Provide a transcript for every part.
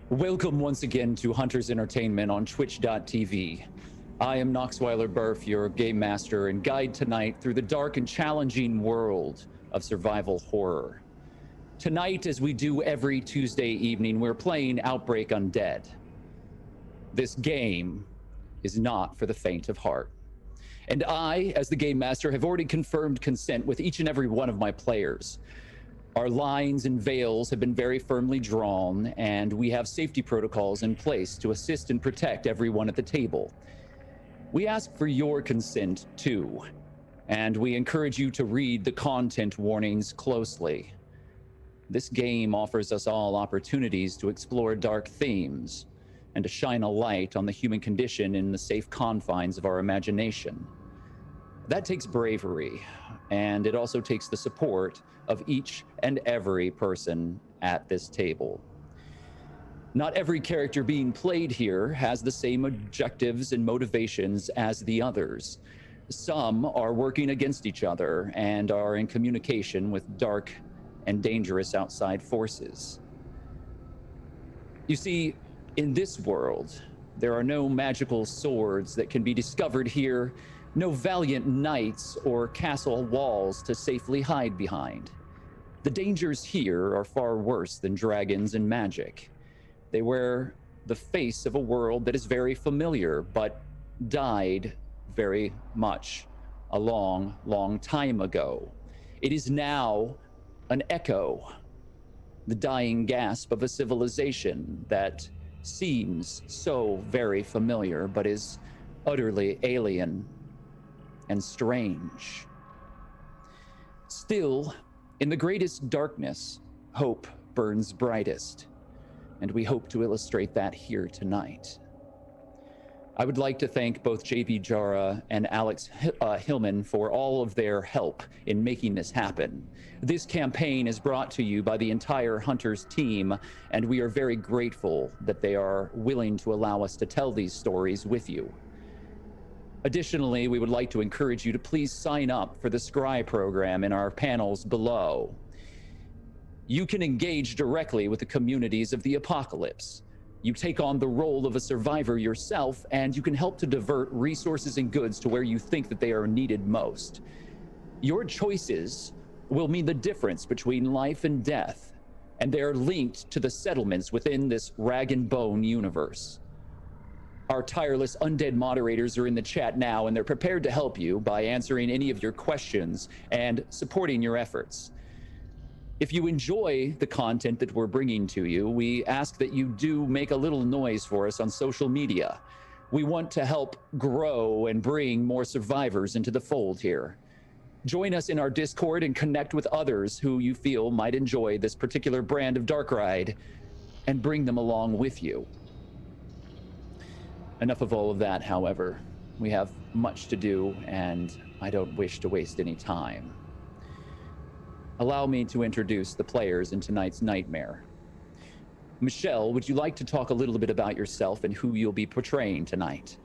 Welcome once again to Hunters Entertainment on twitch.tv. I am Noxweiler Burf, your game master and guide tonight through the dark and challenging world of survival horror. Tonight, as we do every Tuesday evening, we're playing Outbreak Undead. This game is not for the faint of heart. And I, as the game master, have already confirmed consent with each and every one of my players. Our lines and veils have been very firmly drawn, and we have safety protocols in place to assist and protect everyone at the table. We ask for your consent, too, and we encourage you to read the content warnings closely. This game offers us all opportunities to explore dark themes and to shine a light on the human condition in the safe confines of our imagination. That takes bravery, and it also takes the support of each and every person at this table. Not every character being played here has the same objectives and motivations as the others. Some are working against each other and are in communication with dark and dangerous outside forces. You see, in this world, there are no magical swords that can be discovered here, no valiant knights or castle walls to safely hide behind. The dangers here are far worse than dragons and magic. They wear the face of a world that is very familiar, but died very much a long, long time ago. It is now an echo, the dying gasp of a civilization that seems so very familiar, but is utterly alien and strange. Still, in the greatest darkness, hope burns brightest, and we hope to illustrate that here tonight. I would like to thank both JP Jara and Alex Hillman for all of their help in making this happen. This campaign is brought to you by the entire Hunters team, and we are very grateful that they are willing to allow us to tell these stories with you. Additionally, we would like to encourage you to please sign up for the Scry program in our panels below. You can engage directly with the communities of the apocalypse. You take on the role of a survivor yourself, and you can help to divert resources and goods to where you think that they are needed most. Your choices will mean the difference between life and death, and they are linked to the settlements within this rag and bone universe. Our tireless Undead moderators are in the chat now, and they're prepared to help you by answering any of your questions and supporting your efforts. If you enjoy the content that we're bringing to you, we ask that you do make a little noise for us on social media. We want to help grow and bring more survivors into the fold here. Join us in our Discord and connect with others who you feel might enjoy this particular brand of Dark Ride, and bring them along with you. Enough of all of that, however. We have much to do, and I don't wish to waste any time. Allow me to introduce the players in tonight's Nightmare. Michelle, would you like to talk a little bit about yourself and who you'll be portraying tonight?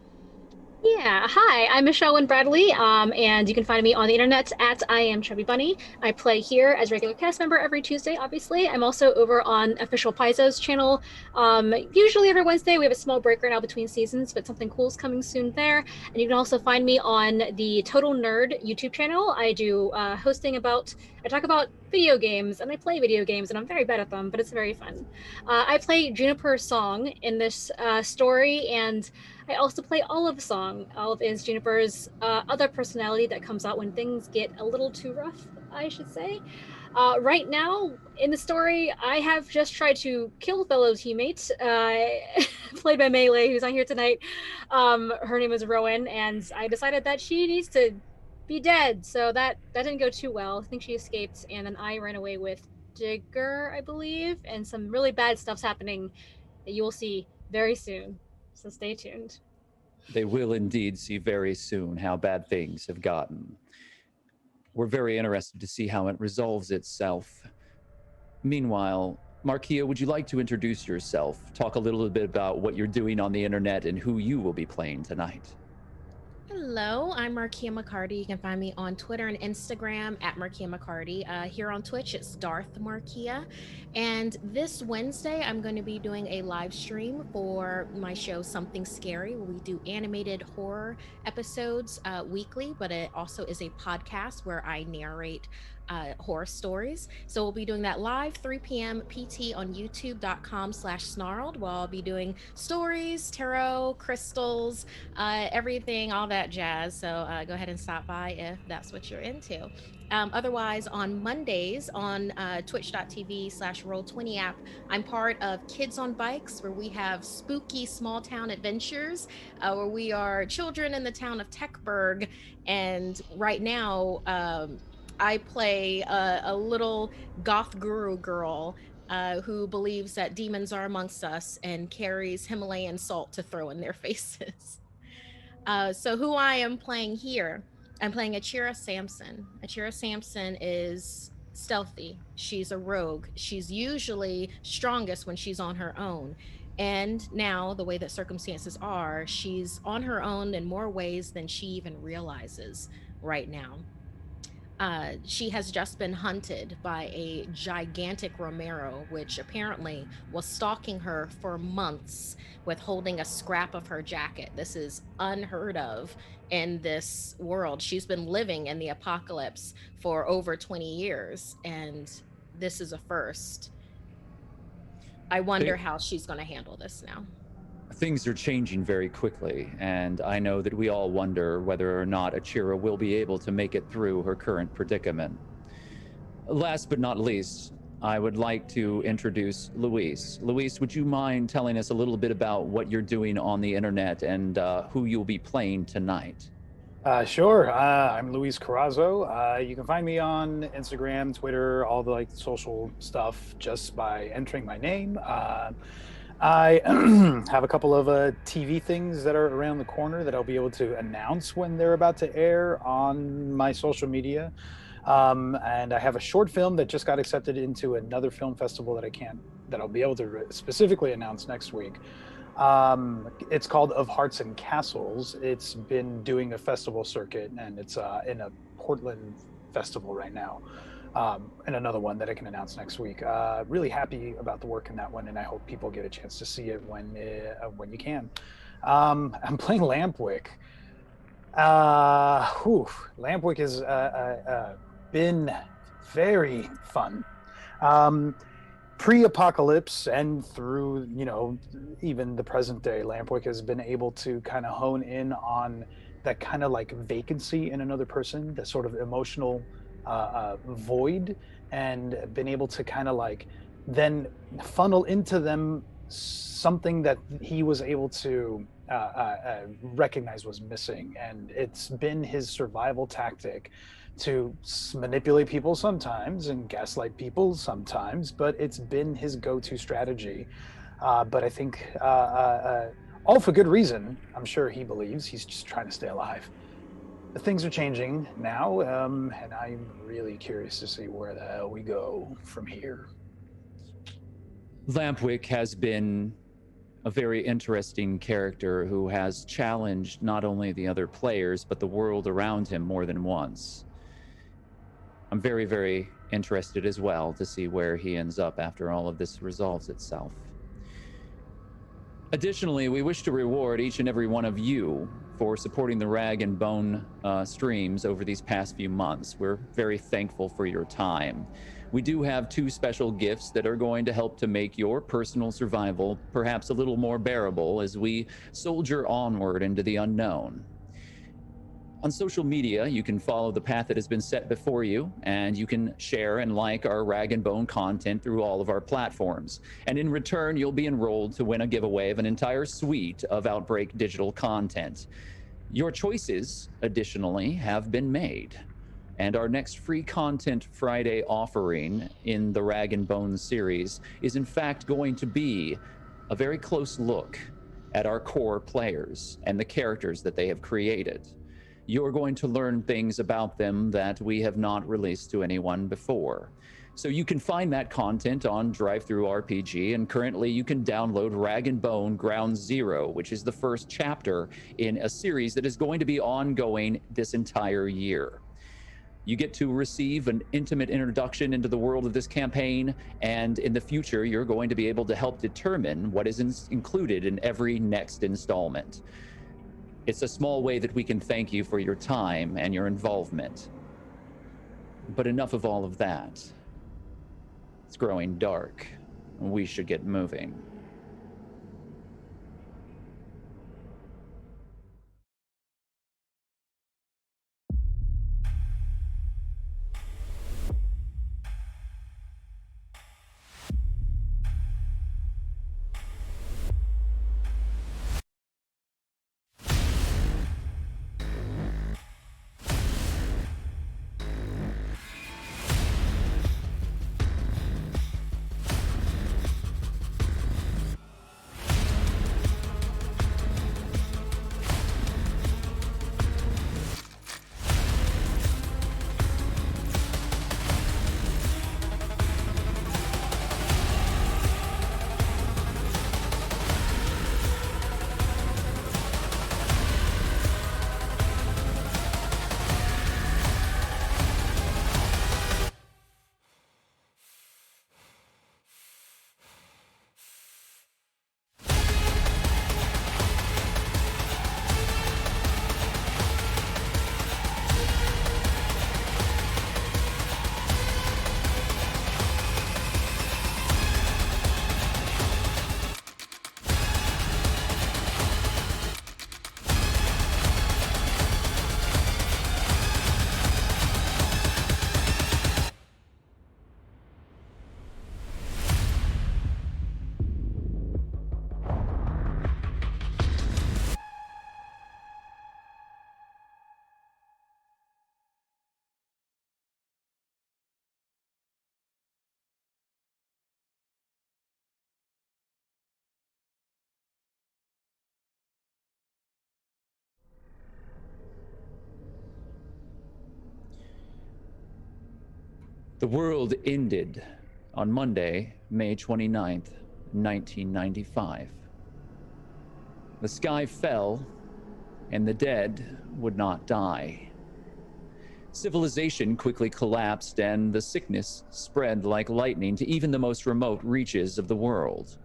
Yeah, hi, I'm Michelle Wynn Bradley, and you can find me on the internet at I am Chubby Bunny. I play here as a regular cast member every Tuesday, obviously. I'm also over on Official Paizo's channel. Usually every Wednesday. We have a small break right now between seasons, but something cool is coming soon there. And you can also find me on the Total Nerd YouTube channel. I do hosting I talk about video games, and I play video games, and I'm very bad at them, but it's very fun. I play Juniper Song in this story, and I also play Olive Song. Olive is Juniper's other personality that comes out when things get a little too rough, I should say. Right now, in the story, I have just tried to kill a fellow teammate, played by Melee, who's on here tonight. Her name is Rowan, and I decided that she needs to be dead, so that didn't go too well. I think she escaped, and then I ran away with Digger, I believe, and some really bad stuff's happening that you will see very soon. So stay tuned. They will indeed see very soon how bad things have gotten. We're very interested to see how it resolves itself. Meanwhile, Markia, would you like to introduce yourself? Talk a little bit about what you're doing on the internet and who you will be playing tonight. Hello, I'm Markia McCarty. You can find me on Twitter and Instagram at Markia McCarty. Here on Twitch, it's Darth Markia. And this Wednesday, I'm going to be doing a live stream for my show Something Scary, where we do animated horror episodes weekly, but it also is a podcast where I narrate horror stories. So we'll be doing that live 3 p.m. PT on youtube.com/snarled, where I'll be doing stories, tarot, crystals, everything, all that jazz. So go ahead and stop by if that's what you're into. Otherwise, on Mondays on twitch.tv/roll20 app, I'm part of Kids on Bikes, where we have spooky small town adventures, where we are children in the town of Techburg. And right now, I play a little goth guru girl who believes that demons are amongst us and carries Himalayan salt to throw in their faces. So who I am playing here, I'm playing Achira Sampson. Achira Sampson is stealthy. She's a rogue. She's usually strongest when she's on her own. And now, the way that circumstances are, she's on her own in more ways than she even realizes right now. She has just been hunted by a gigantic Romero, which apparently was stalking her for months, withholding a scrap of her jacket. This is unheard of in this world. She's been living in the apocalypse for over 20 years, and this is a first. I wonder how she's going to handle this now. Things are changing very quickly, and I know that we all wonder whether or not Achira will be able to make it through her current predicament. Last but not least, I would like to introduce Luis. Luis, would you mind telling us a little bit about what you're doing on the internet and who you'll be playing tonight? Sure. I'm Luis Carrazzo. You can find me on Instagram, Twitter, all the social stuff just by entering my name. I have a couple of TV things that are around the corner that I'll be able to announce when they're about to air on my social media. And I have a short film that just got accepted into another film festival that I'll be able to specifically announce next week. It's called Of Hearts and Castles. It's been doing a festival circuit, and it's in a Portland festival right now. And another one that I can announce next week. Really happy about the work in that one, and I hope people get a chance to see it when you can. I'm playing Lampwick. Lampwick has been very fun. Pre-apocalypse and through, even the present day, Lampwick has been able to kind of hone in on that kind of vacancy in another person, that sort of emotional void, and been able to kind of then funnel into them something that he was able to recognize was missing. And it's been his survival tactic to manipulate people sometimes and gaslight people sometimes, but it's been his go-to strategy. But I think all for good reason. I'm sure he believes he's just trying to stay alive. Things are changing now, and I'm really curious to see where the hell we go from here. Lampwick has been a very interesting character who has challenged not only the other players, but the world around him more than once. I'm very, very interested as well to see where he ends up after all of this resolves itself. Additionally, we wish to reward each and every one of you for supporting the Rag and Bone streams over these past few months. We're very thankful for your time. We do have 2 special gifts that are going to help to make your personal survival perhaps a little more bearable as we soldier onward into the unknown. On social media, you can follow the path that has been set before you, and you can share and like our Rag and Bone content through all of our platforms. And in return, you'll be enrolled to win a giveaway of an entire suite of Outbreak digital content. Your choices, additionally, have been made. And our next free content Friday offering in the Rag and Bone series is in fact going to be a very close look at our core players and the characters that they have created. You're going to learn things about them that we have not released to anyone before. So you can find that content on DriveThruRPG, and currently you can download Rag and Bone Ground Zero, which is the first chapter in a series that is going to be ongoing this entire year. You get to receive an intimate introduction into the world of this campaign, and in the future, you're going to be able to help determine what is included in every next installment. It's a small way that we can thank you for your time and your involvement. But enough of all of that. It's growing dark. We should get moving. The world ended on Monday, May 29th, 1995. The sky fell, and the dead would not die. Civilization quickly collapsed, and the sickness spread like lightning to even the most remote reaches of the world.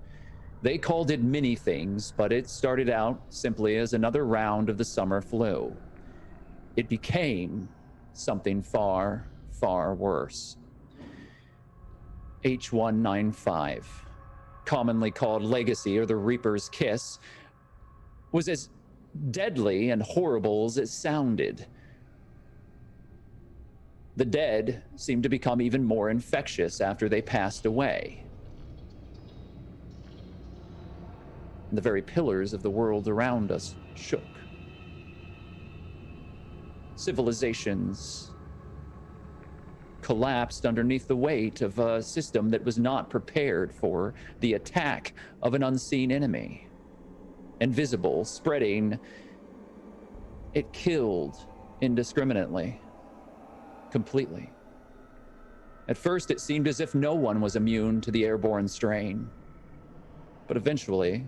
They called it many things, but it started out simply as another round of the summer flu. It became something far, far worse. H195, commonly called Legacy or the Reaper's Kiss, was as deadly and horrible as it sounded. The dead seemed to become even more infectious after they passed away. The very pillars of the world around us shook. Civilizations collapsed underneath the weight of a system that was not prepared for the attack of an unseen enemy. Invisible, spreading, it killed indiscriminately, completely. At first, it seemed as if no one was immune to the airborne strain. But eventually,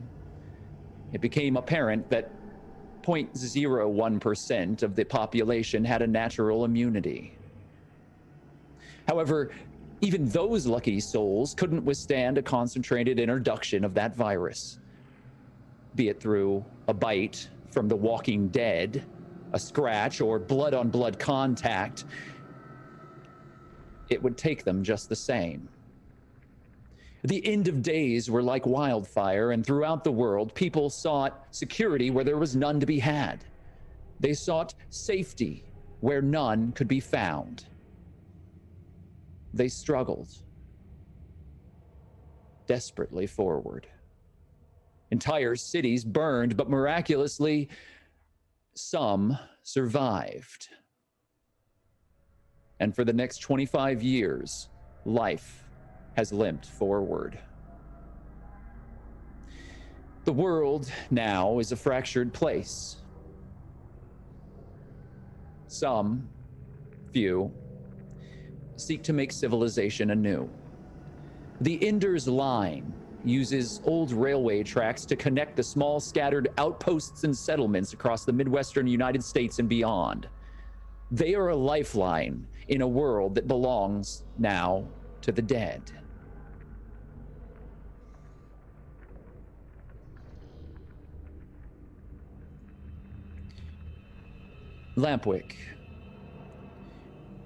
it became apparent that 0.01% of the population had a natural immunity. However, even those lucky souls couldn't withstand a concentrated introduction of that virus, be it through a bite from the walking dead, a scratch, or blood-on-blood contact. It would take them just the same. The end of days were like wildfire, and throughout the world, people sought security where there was none to be had. They sought safety where none could be found. They struggled desperately forward. Entire cities burned, but miraculously, some survived. And for the next 25 years, life has limped forward. The world now is a fractured place. Some, few, seek to make civilization anew. The Ender's Line uses old railway tracks to connect the small scattered outposts and settlements across the Midwestern United States and beyond. They are a lifeline in a world that belongs now to the dead. Lampwick,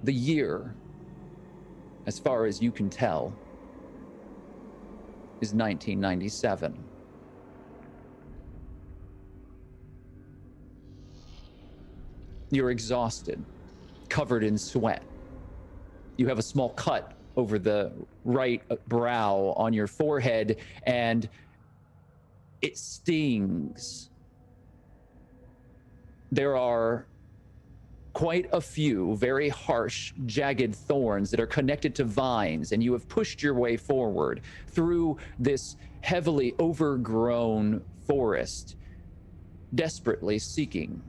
the year, as far as you can tell, is 1997. You're exhausted, covered in sweat. You have a small cut over the right brow on your forehead, and it stings. There are quite a few very harsh, jagged thorns that are connected to vines, and you have pushed your way forward through this heavily overgrown forest, desperately seeking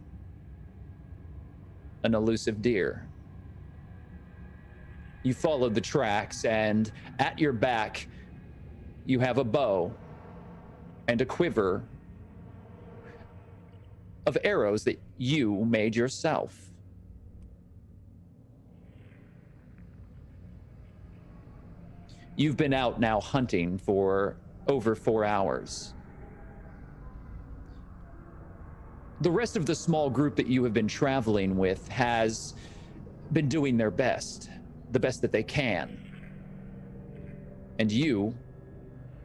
an elusive deer. You follow the tracks, and at your back, you have a bow and a quiver of arrows that you made yourself. You've been out now hunting for over 4 hours. The rest of the small group that you have been traveling with has been doing their best, the best that they can. And you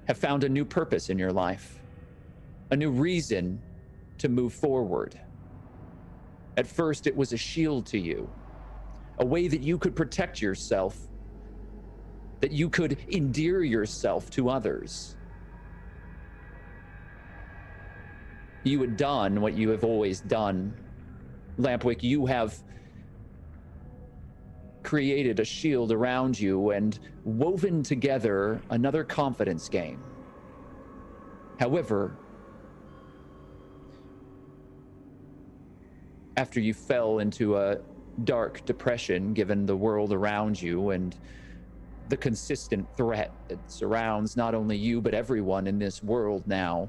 have found a new purpose in your life, a new reason to move forward. At first, it was a shield to you, a way that you could protect yourself, that you could endear yourself to others. You had done what you have always done. Lampwick, you have created a shield around you and woven together another confidence game. However, after you fell into a dark depression, given the world around you and the consistent threat that surrounds not only you, but everyone in this world now,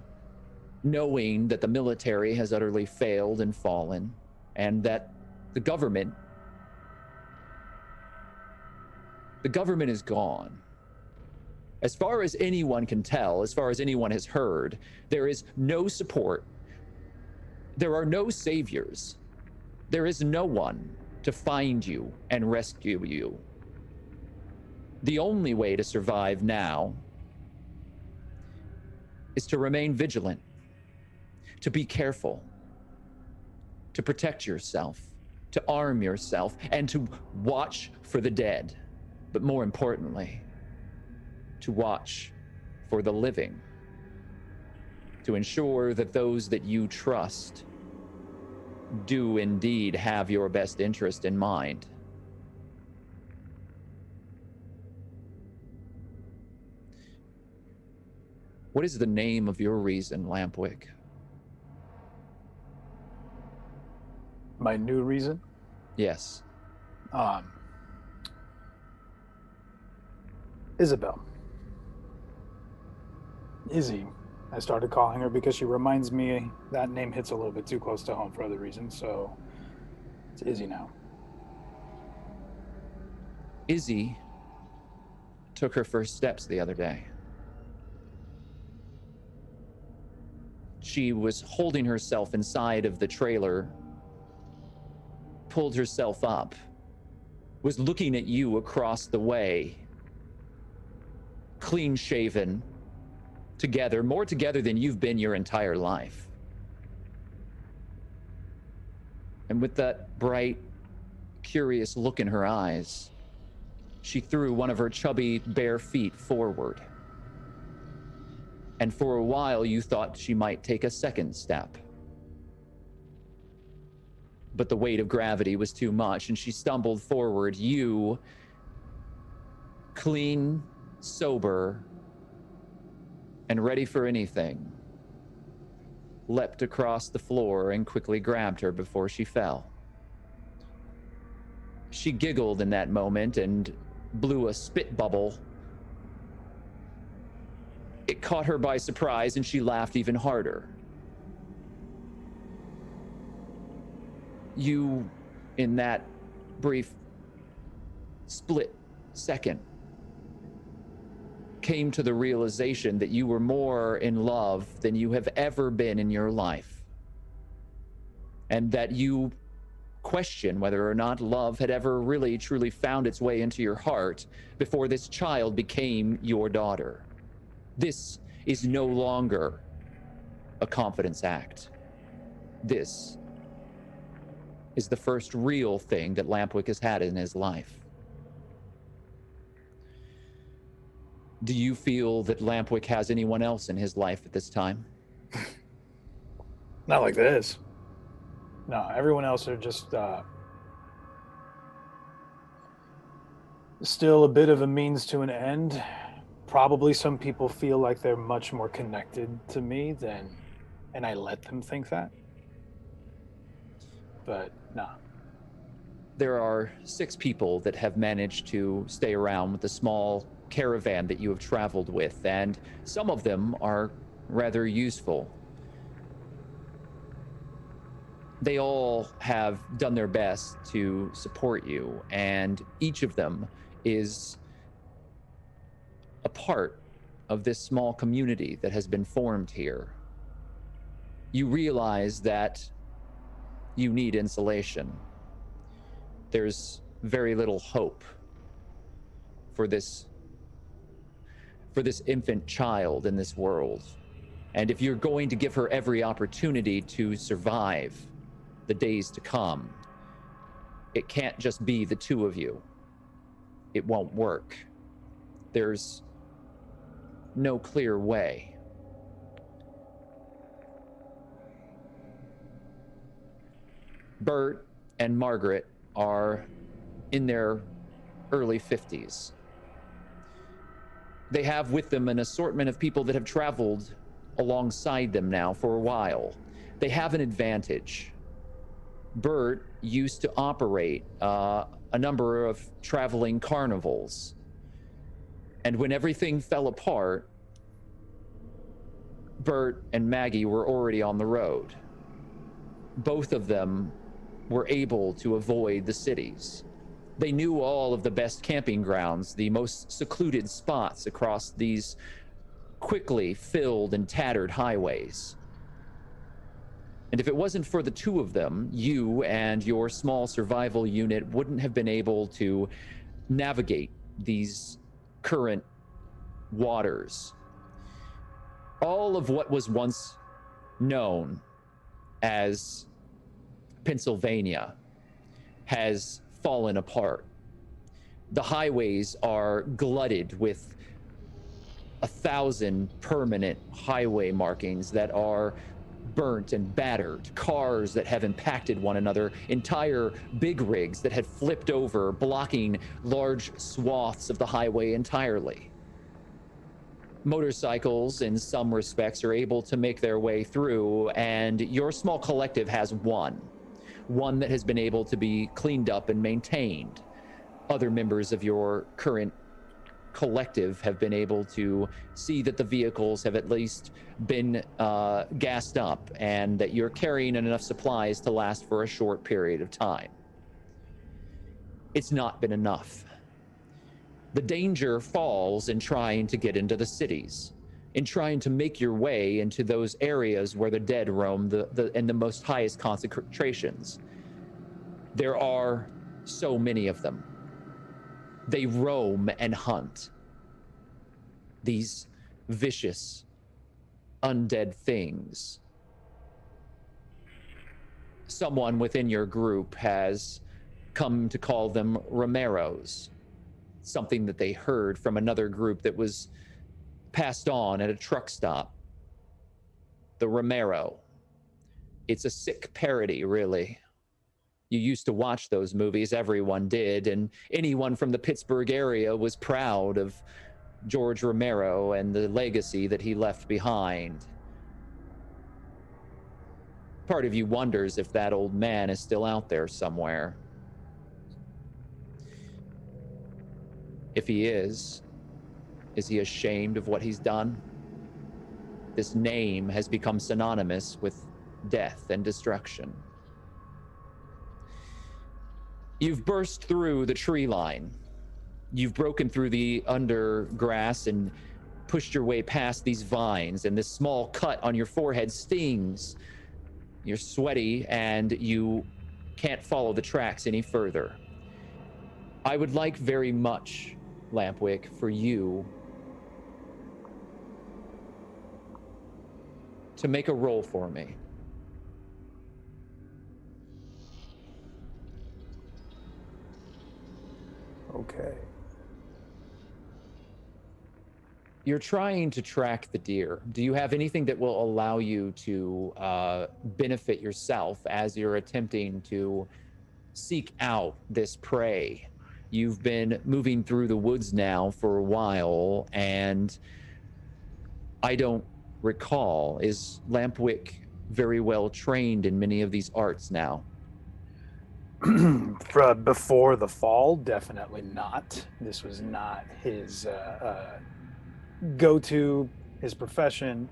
knowing that the military has utterly failed and fallen, and that the government is gone. As far as anyone can tell, as far as anyone has heard, there is no support. There are no saviors. There is no one to find you and rescue you. The only way to survive now is to remain vigilant, to be careful, to protect yourself, to arm yourself, and to watch for the dead. But more importantly, to watch for the living, to ensure that those that you trust do indeed have your best interest in mind. What is the name of your reason, Lampwick? My new reason? Yes. Isabel. Izzy. I started calling her because she reminds me that name hits a little bit too close to home for other reasons, so it's Izzy now. Izzy took her first steps the other day. She was holding herself inside of the trailer, pulled herself up, was looking at you across the way, clean shaven, together, more together than you've been your entire life. And with that bright, curious look in her eyes, she threw one of her chubby, bare feet forward. And for a while, you thought she might take a second step. But the weight of gravity was too much, and she stumbled forward. You, clean, sober, and ready for anything, leapt across the floor and quickly grabbed her before she fell. She giggled in that moment, and blew a spit bubble. It caught her by surprise, and she laughed even harder. You, in that brief split second, came to the realization that you were more in love than you have ever been in your life, and that you question whether or not love had ever really truly found its way into your heart before this child became your daughter. This is no longer a confidence act. This is the first real thing that Lampwick has had in his life. Do you feel that Lampwick has anyone else in his life at this time? Not like this. No, everyone else are just still a bit of a means to an end. Probably some people feel like they're much more connected to me than, and I let them think that. But no. There are 6 people that have managed to stay around with the small caravan that you have traveled with, and some of them are rather useful. They all have done their best to support you, and each of them is a part of this small community that has been formed here. You realize that you need insulation. There's very little hope for this infant child in this world. And if you're going to give her every opportunity to survive the days to come, it can't just be the 2 of you. It won't work. There's no clear way. Bert and Margaret are in their early 50s. They have with them an assortment of people that have traveled alongside them now for a while. They have an advantage. Bert used to operate a number of traveling carnivals. And when everything fell apart, Bert and Maggie were already on the road. Both of them were able to avoid the cities. They knew all of the best camping grounds, the most secluded spots across these quickly filled and tattered highways. And if it wasn't for the 2 of them, you and your small survival unit wouldn't have been able to navigate these current waters. All of what was once known as Pennsylvania has fallen apart. The highways are glutted with 1,000 permanent highway markings that are burnt and battered, cars that have impacted one another, entire big rigs that had flipped over, blocking large swaths of the highway entirely. Motorcycles, in some respects, are able to make their way through, and your small collective has one that has been able to be cleaned up and maintained. Other members of your current collective have been able to see that the vehicles have at least been gassed up and that you're carrying enough supplies to last for a short period of time. It's not been enough. The danger falls in trying to get into the cities, in trying to make your way into those areas where the dead roam in the most highest concentrations. There are so many of them. They roam and hunt. These vicious, undead things. Someone within your group has come to call them Romeros, something that they heard from another group that was passed on at a truck stop. The Romero. It's a sick parody, really. You used to watch those movies, everyone did, and anyone from the Pittsburgh area was proud of George Romero and the legacy that he left behind. Part of you wonders if that old man is still out there somewhere. If he is he ashamed of what he's done? This name has become synonymous with death and destruction. You've burst through the tree line. You've broken through the undergrass and pushed your way past these vines, and this small cut on your forehead stings. You're sweaty and you can't follow the tracks any further. I would like very much, Lampwick, for you to make a roll for me. Okay. You're trying to track the deer. Do you have anything that will allow you to benefit yourself as you're attempting to seek out this prey? You've been moving through the woods now for a while, and I don't recall, is Lampwick very well trained in many of these arts now? Before the fall, definitely not. This was not his go-to, his profession.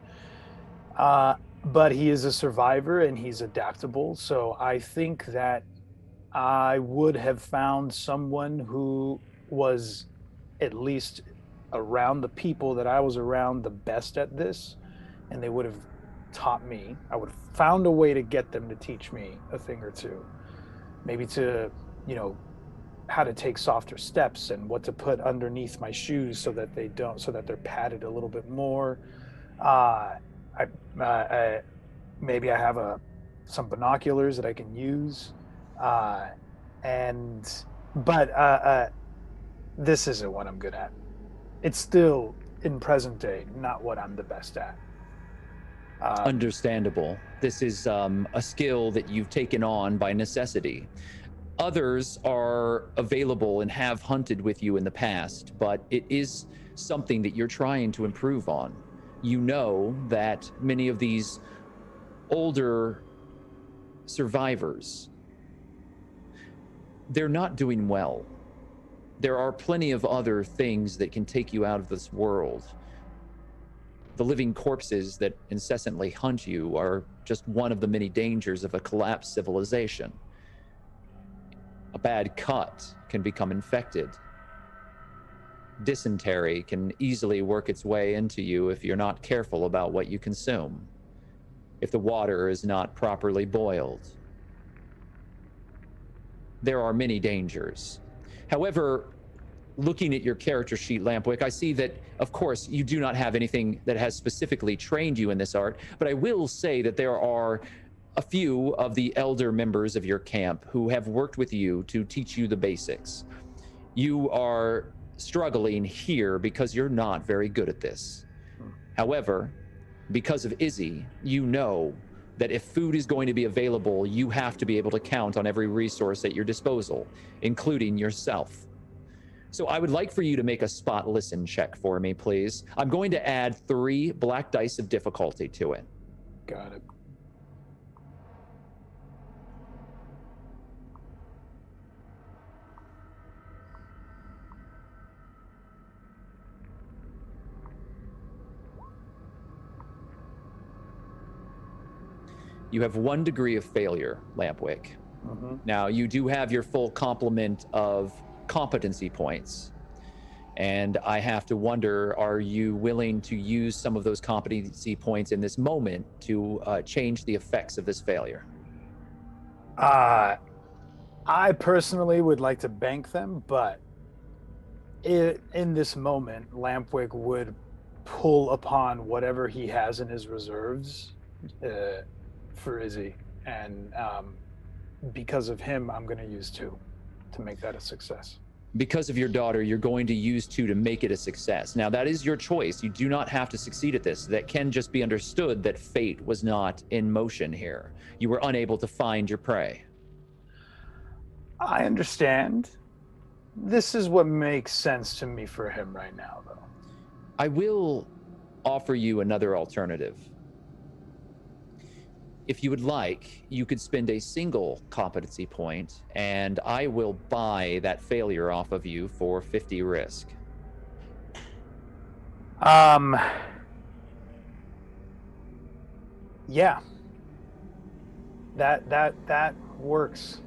But he is a survivor and he's adaptable. So I think that I would have found someone who was at least around the people that I was around the best at this, and they would have taught me. I would have found a way to get them to teach me a thing or two. Maybe to, how to take softer steps and what to put underneath my shoes so that they're padded a little bit more. Maybe I have some binoculars that I can use. But this isn't what I'm good at. It's still, in present day, not what I'm the best at. Understandable. This is a skill that you've taken on by necessity. Others are available and have hunted with you in the past, but it is something that you're trying to improve on. You know that many of these older survivors, they're not doing well. There are plenty of other things that can take you out of this world. The living corpses that incessantly hunt you are just one of the many dangers of a collapsed civilization. A bad cut can become infected. Dysentery can easily work its way into you if you're not careful about what you consume, if the water is not properly boiled. There are many dangers. However, looking at your character sheet, Lampwick, I see that, of course, you do not have anything that has specifically trained you in this art, but I will say that there are a few of the elder members of your camp who have worked with you to teach you the basics. You are struggling here because you're not very good at this. However, because of Izzy, you know that if food is going to be available, you have to be able to count on every resource at your disposal, including yourself. So I would like for you to make a spot listen check for me, please. I'm going to add 3 black dice of difficulty to it. Got it. You have 1 degree of failure, Lampwick. Mm-hmm. Now, you do have your full complement of competency points. And I have to wonder, are you willing to use some of those competency points in this moment to change the effects of this failure? I personally would like to bank them, but in this moment, Lampwick would pull upon whatever he has in his reserves for Izzy. And because of him, I'm going to use 2 to make that a success. Because of your daughter, you're going to use 2 to make it a success. Now, that is your choice. You do not have to succeed at this. That can just be understood that fate was not in motion here. You were unable to find your prey. I understand. This is what makes sense to me for him right now, though. I will offer you another alternative. if you would like, you could spend a single competency point, and I will buy that failure off of you for 50 risk. Yeah. That works.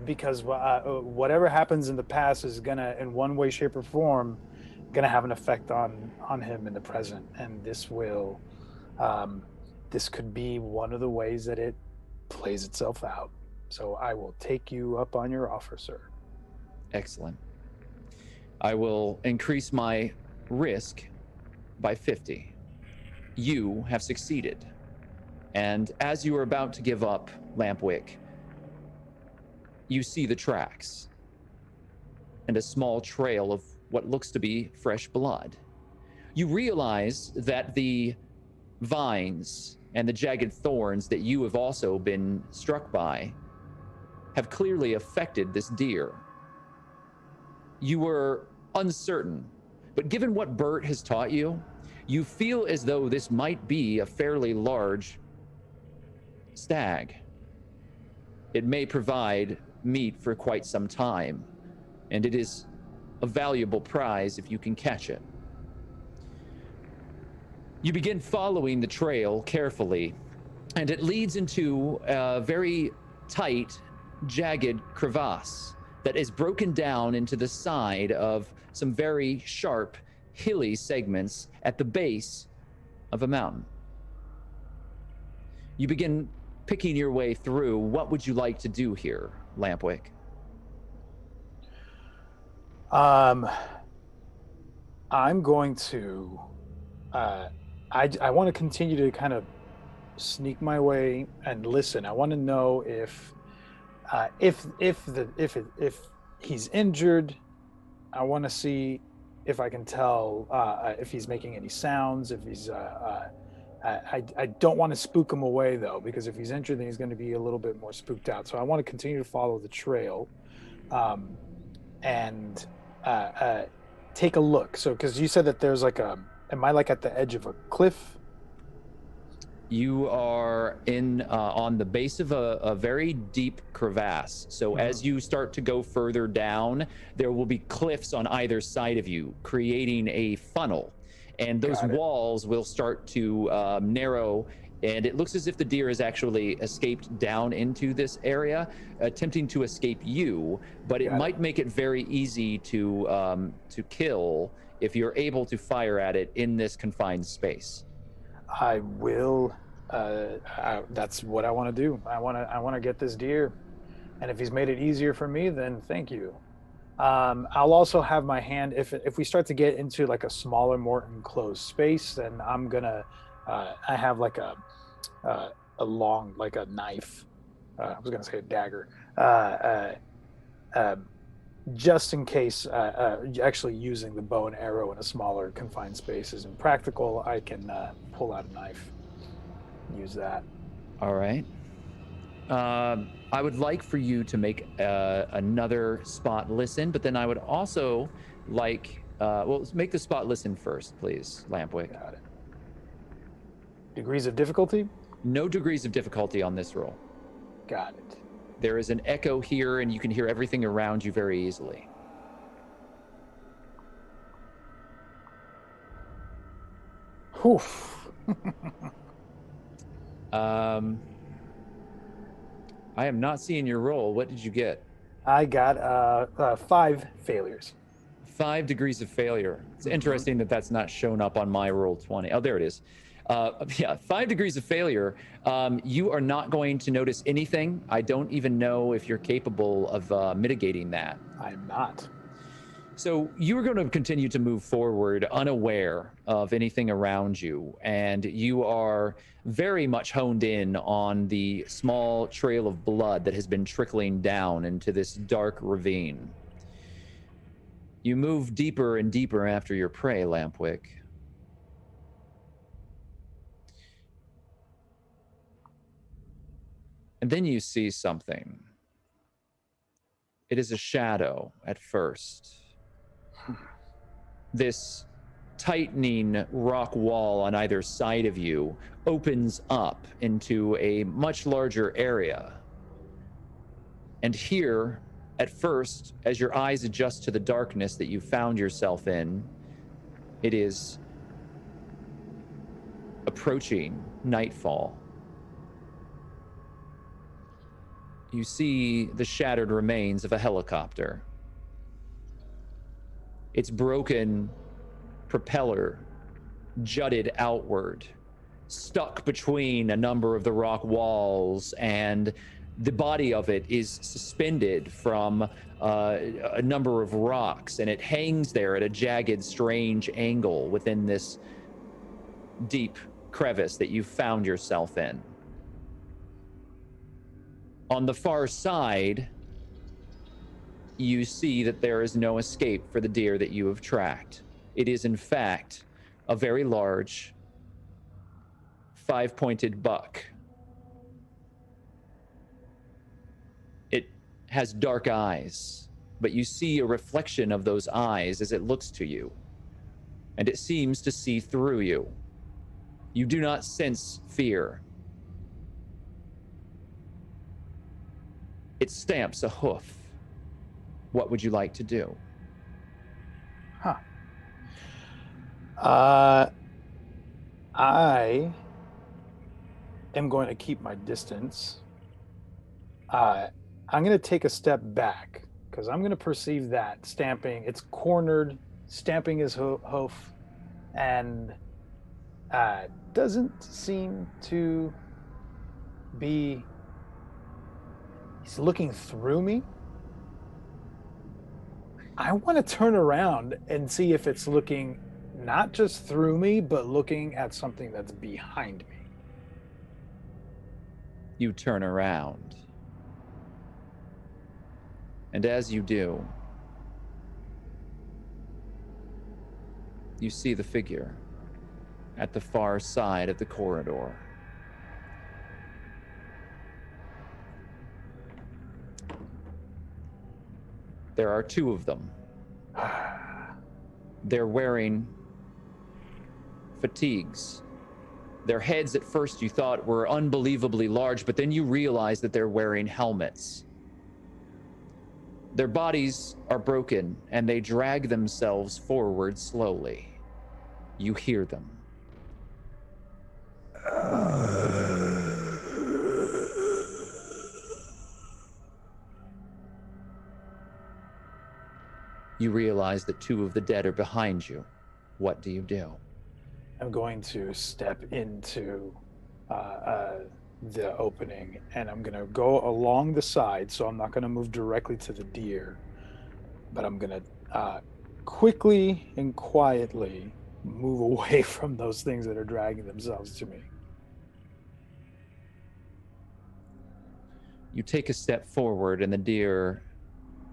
Because whatever happens in the past is gonna, in one way, shape, or form, gonna have an effect on him in the present, and this will, this could be one of the ways that it plays itself out. So I will take you up on your offer, sir. Excellent. I will increase my risk by 50. You have succeeded. And as you are about to give up, Lampwick, you see the tracks and a small trail of what looks to be fresh blood. You realize that the vines and the jagged thorns that you have also been struck by have clearly affected this deer. You were uncertain, but given what Bert has taught you, you feel as though this might be a fairly large stag. It may provide meat for quite some time, and it is a valuable prize if you can catch it. You begin following the trail carefully, and it leads into a very tight, jagged crevasse that is broken down into the side of some very sharp, hilly segments at the base of a mountain. You begin picking your way through. What would you like to do here, Lampwick? I'm going to. I want to continue to kind of sneak my way and listen. I want to know if he's injured. I want to see if I can tell if he's making any sounds. If he's I don't want to spook him away though, because if he's injured, then he's going to be a little bit more spooked out. So I want to continue to follow the trail, and take a look. So because you said that there's like a. Am I like at the edge of a cliff? You are in on the base of a very deep crevasse. So as you start to go further down, there will be cliffs on either side of you, creating a funnel. And those walls will start to narrow, and it looks as if the deer has actually escaped down into this area, attempting to escape you, but it might make it very easy to kill if you're able to fire at it in this confined space. I will. That's what I want to do. I want to get this deer, and if he's made it easier for me, then thank you. I'll also have my hand. If we start to get into like a smaller, more enclosed space, then I'm gonna. I have like a long, like a knife. I was gonna say a dagger. Just in case, actually using the bow and arrow in a smaller confined space isn't practical, I can pull out a knife, use that. All right. I would like for you to make another spot listen, but then I would also like, well, make the spot listen first, please, Lampwick. Got it. Degrees of difficulty? No degrees of difficulty on this roll. Got it. There is an echo here, and you can hear everything around you very easily. Oof. I am not seeing your roll. What did you get? I got 5 failures. 5 degrees of failure. It's interesting that that's not shown up on my roll 20. Oh, there it is. Yeah, 5 degrees of failure. You are not going to notice anything. I don't even know if you're capable of mitigating that. I am not. So you are going to continue to move forward unaware of anything around you, and you are very much honed in on the small trail of blood that has been trickling down into this dark ravine. You move deeper and deeper after your prey, Lampwick. And then you see something. It is a shadow at first. This tightening rock wall on either side of you opens up into a much larger area. And here, at first, as your eyes adjust to the darkness that you found yourself in, it is approaching nightfall. You see the shattered remains of a helicopter. Its broken propeller jutted outward, stuck between a number of the rock walls, and the body of it is suspended from a number of rocks, and it hangs there at a jagged, strange angle within this deep crevice that you found yourself in. On the far side, you see that there is no escape for the deer that you have tracked. It is, in fact, a very large, five-pointed buck. It has dark eyes, but you see a reflection of those eyes as it looks to you, and it seems to see through you. You do not sense fear. It stamps a hoof. What would you like to do? I am going to keep my distance. I'm going to take a step back because I'm going to perceive that stamping. It's cornered, stamping his hoof, and doesn't seem to be. He's looking through me. I want to turn around and see if it's looking not just through me, but looking at something that's behind me. You turn around. And as you do, you see the figure at the far side of the corridor. There are two of them. They're wearing fatigues. Their heads at first you thought were unbelievably large, but then you realize that they're wearing helmets. Their bodies are broken and they drag themselves forward slowly. You hear them. You realize that two of the dead are behind you. What do you do? I'm going to step into the opening, and I'm going to go along the side, so I'm not going to move directly to the deer, but I'm going to quickly and quietly move away from those things that are dragging themselves to me. You take a step forward, and the deer,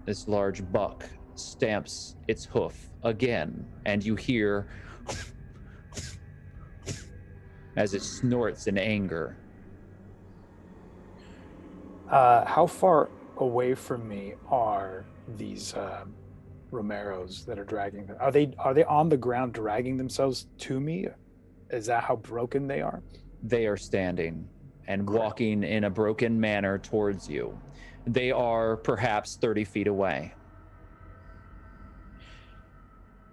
this large buck, stamps its hoof again, and you hear as it snorts in anger. How far away from me are these Romeros that are dragging them? Are they on the ground dragging themselves to me? Is that how broken they are? They are standing and walking in a broken manner towards you. They are perhaps 30 feet away.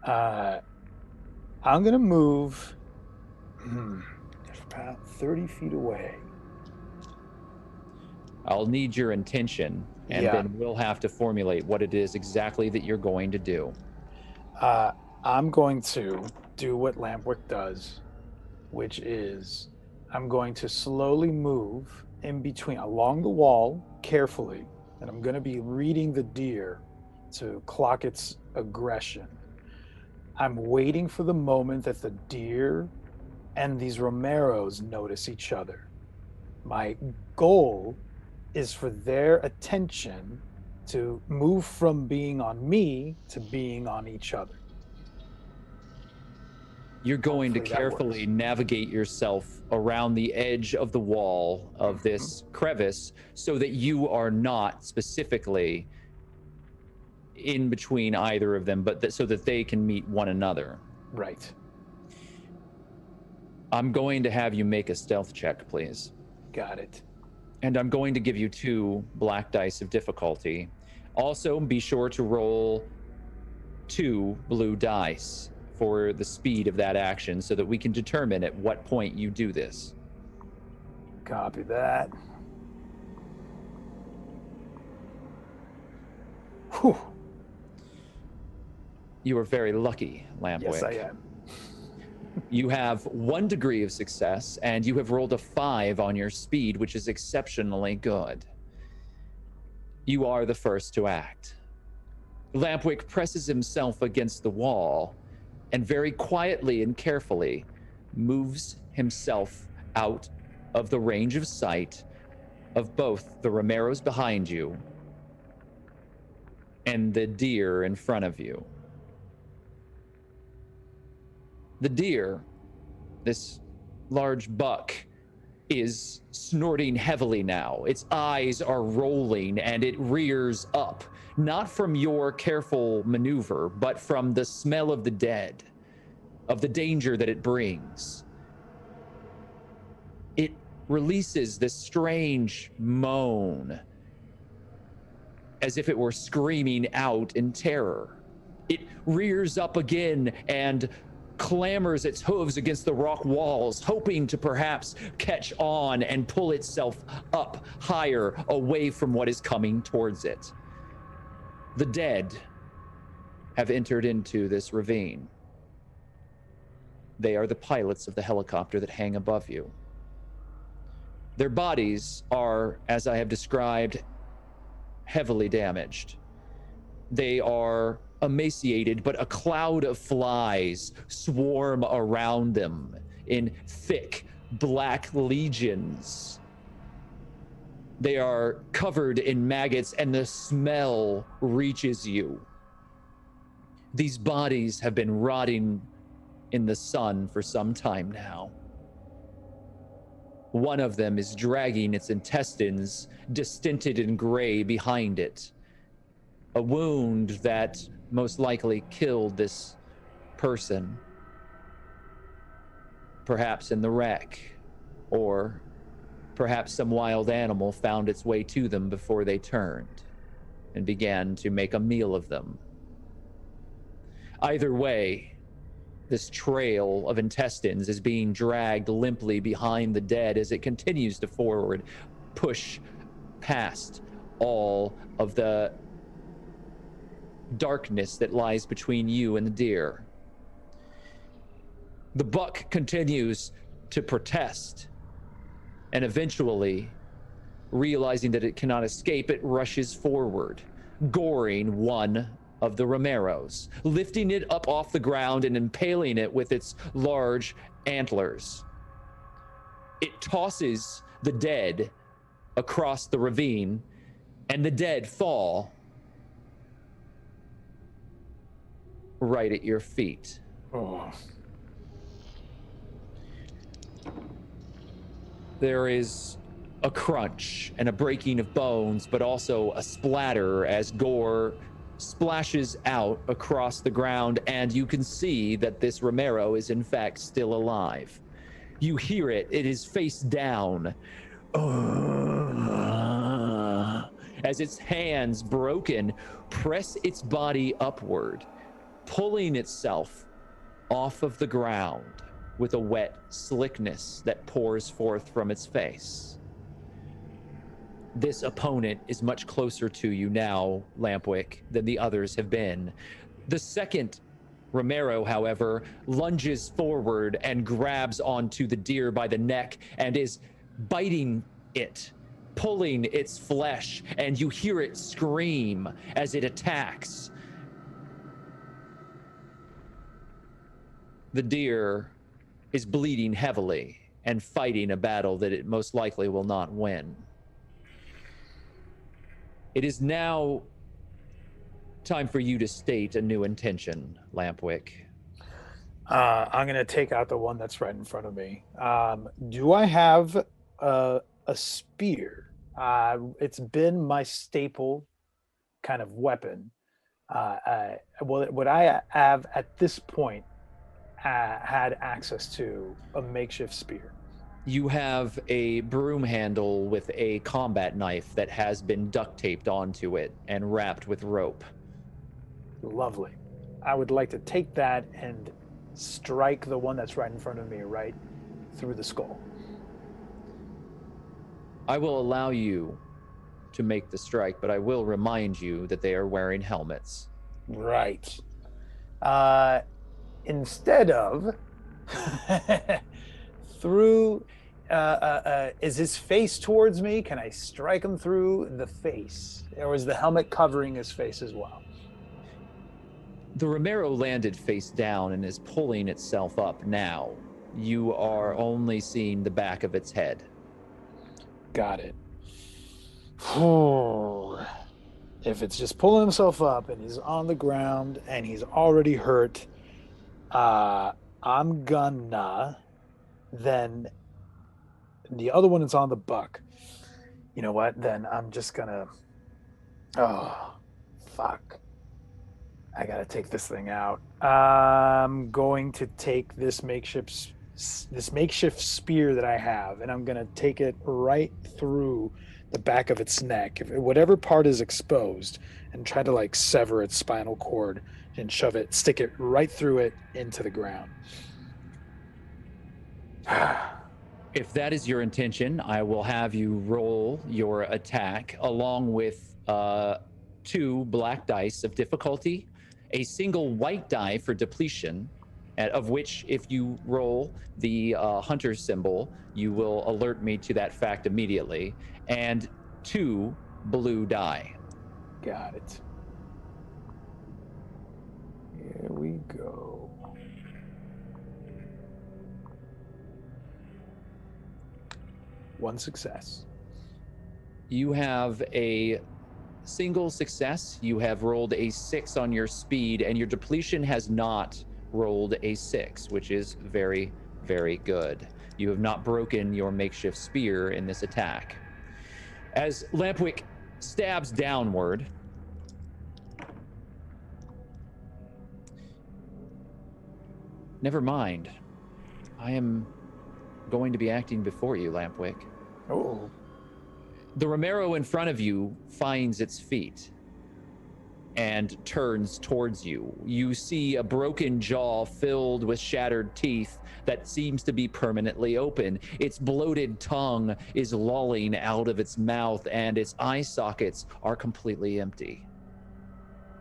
I'm going to move 30 feet away. I'll need your intention, and then we'll have to formulate what it is exactly that you're going to do. I'm going to do what Lampwick does, which is I'm going to slowly move in between, along the wall, carefully, and I'm going to be reading the deer to clock its aggression. I'm waiting for the moment that the deer and these Romeros notice each other. My goal is for their attention to move from being on me to being on each other. You're going to carefully navigate yourself around the edge of the wall of this crevice so that you are not specifically in between either of them, but so that they can meet one another. Right. I'm going to have you make a stealth check, please. Got it. And I'm going to give you 2 black dice of difficulty. Also, be sure to roll 2 blue dice for the speed of that action so that we can determine at what point you do this. Copy that. Whew. You are very lucky, Lampwick. Yes, I am. You have 1 degree of success, and you have rolled a 5 on your speed, which is exceptionally good. You are the first to act. Lampwick presses himself against the wall and very quietly and carefully moves himself out of the range of sight of both the Romeros behind you and the deer in front of you. The deer, this large buck, is snorting heavily now. Its eyes are rolling and it rears up, not from your careful maneuver, but from the smell of the dead, of the danger that it brings. It releases this strange moan, as if it were screaming out in terror. It rears up again and clambers its hooves against the rock walls, hoping to perhaps catch on and pull itself up higher away from what is coming towards it. The dead have entered into this ravine. They are the pilots of the helicopter that hang above you. Their bodies are, as I have described, heavily damaged. They are emaciated, but a cloud of flies swarm around them in thick black legions. They are covered in maggots, and the smell reaches you. These bodies have been rotting in the sun for some time now. One of them is dragging its intestines, distended and gray, behind it. A wound that most likely killed this person, perhaps in the wreck, or perhaps some wild animal found its way to them before they turned and began to make a meal of them. Either way, this trail of intestines is being dragged limply behind the dead as it continues to forward, push past all of the darkness that lies between you and the deer. The buck continues to protest, and eventually, realizing that it cannot escape, it rushes forward, goring one of the Romeros, lifting it up off the ground and impaling it with its large antlers. It tosses the dead across the ravine, and the dead fall right at your feet. Oh. There is a crunch and a breaking of bones, but also a splatter as gore splashes out across the ground, and you can see that this Romero is in fact still alive. You hear it. It is face down. As its hands, broken, press its body upward, pulling itself off of the ground with a wet slickness that pours forth from its face. This opponent is much closer to you now, Lampwick, than the others have been. The second Romero, however, lunges forward and grabs onto the deer by the neck and is biting it, pulling its flesh, and you hear it scream as it attacks. The deer is bleeding heavily and fighting a battle that it most likely will not win. It is now time for you to state a new intention, Lampwick. I'm going to take out the one that's right in front of me. Do I have a spear? It's been my staple kind of weapon. What I have at this point had access to a makeshift spear? You have a broom handle with a combat knife that has been duct taped onto it and wrapped with rope. Lovely. I would like to take that and strike the one that's right in front of me, right through the skull. I will allow you to make the strike, but I will remind you that they are wearing helmets. Right. Instead of through, is his face towards me? Can I strike him through the face? Or is the helmet covering his face as well? The Romero landed face down and is pulling itself up now. You are only seeing the back of its head. Got it. If it's just pulling himself up and he's on the ground and he's already hurt, I'm gonna then the other one is on the buck. You know what? Then I'm just gonna. Oh, fuck! I gotta take this thing out. I'm going to take this makeshift spear that I have, and I'm gonna take it right through the back of its neck, whatever part is exposed, and try to like sever its spinal cord and stick it right through it into the ground. If that is your intention, I will have you roll your attack along with 2 black dice of difficulty, a single white die for depletion, of which if you roll the hunter symbol, you will alert me to that fact immediately, and 2 blue die. Got it. Here we go. One success. You have a single success. You have rolled a 6 on your speed, and your depletion has not rolled a 6, which is very, very good. You have not broken your makeshift spear in this attack. As Lampwick stabs downward, never mind. I am going to be acting before you, Lampwick. Oh. The Romero in front of you finds its feet and turns towards you. You see a broken jaw filled with shattered teeth that seems to be permanently open. Its bloated tongue is lolling out of its mouth, and its eye sockets are completely empty.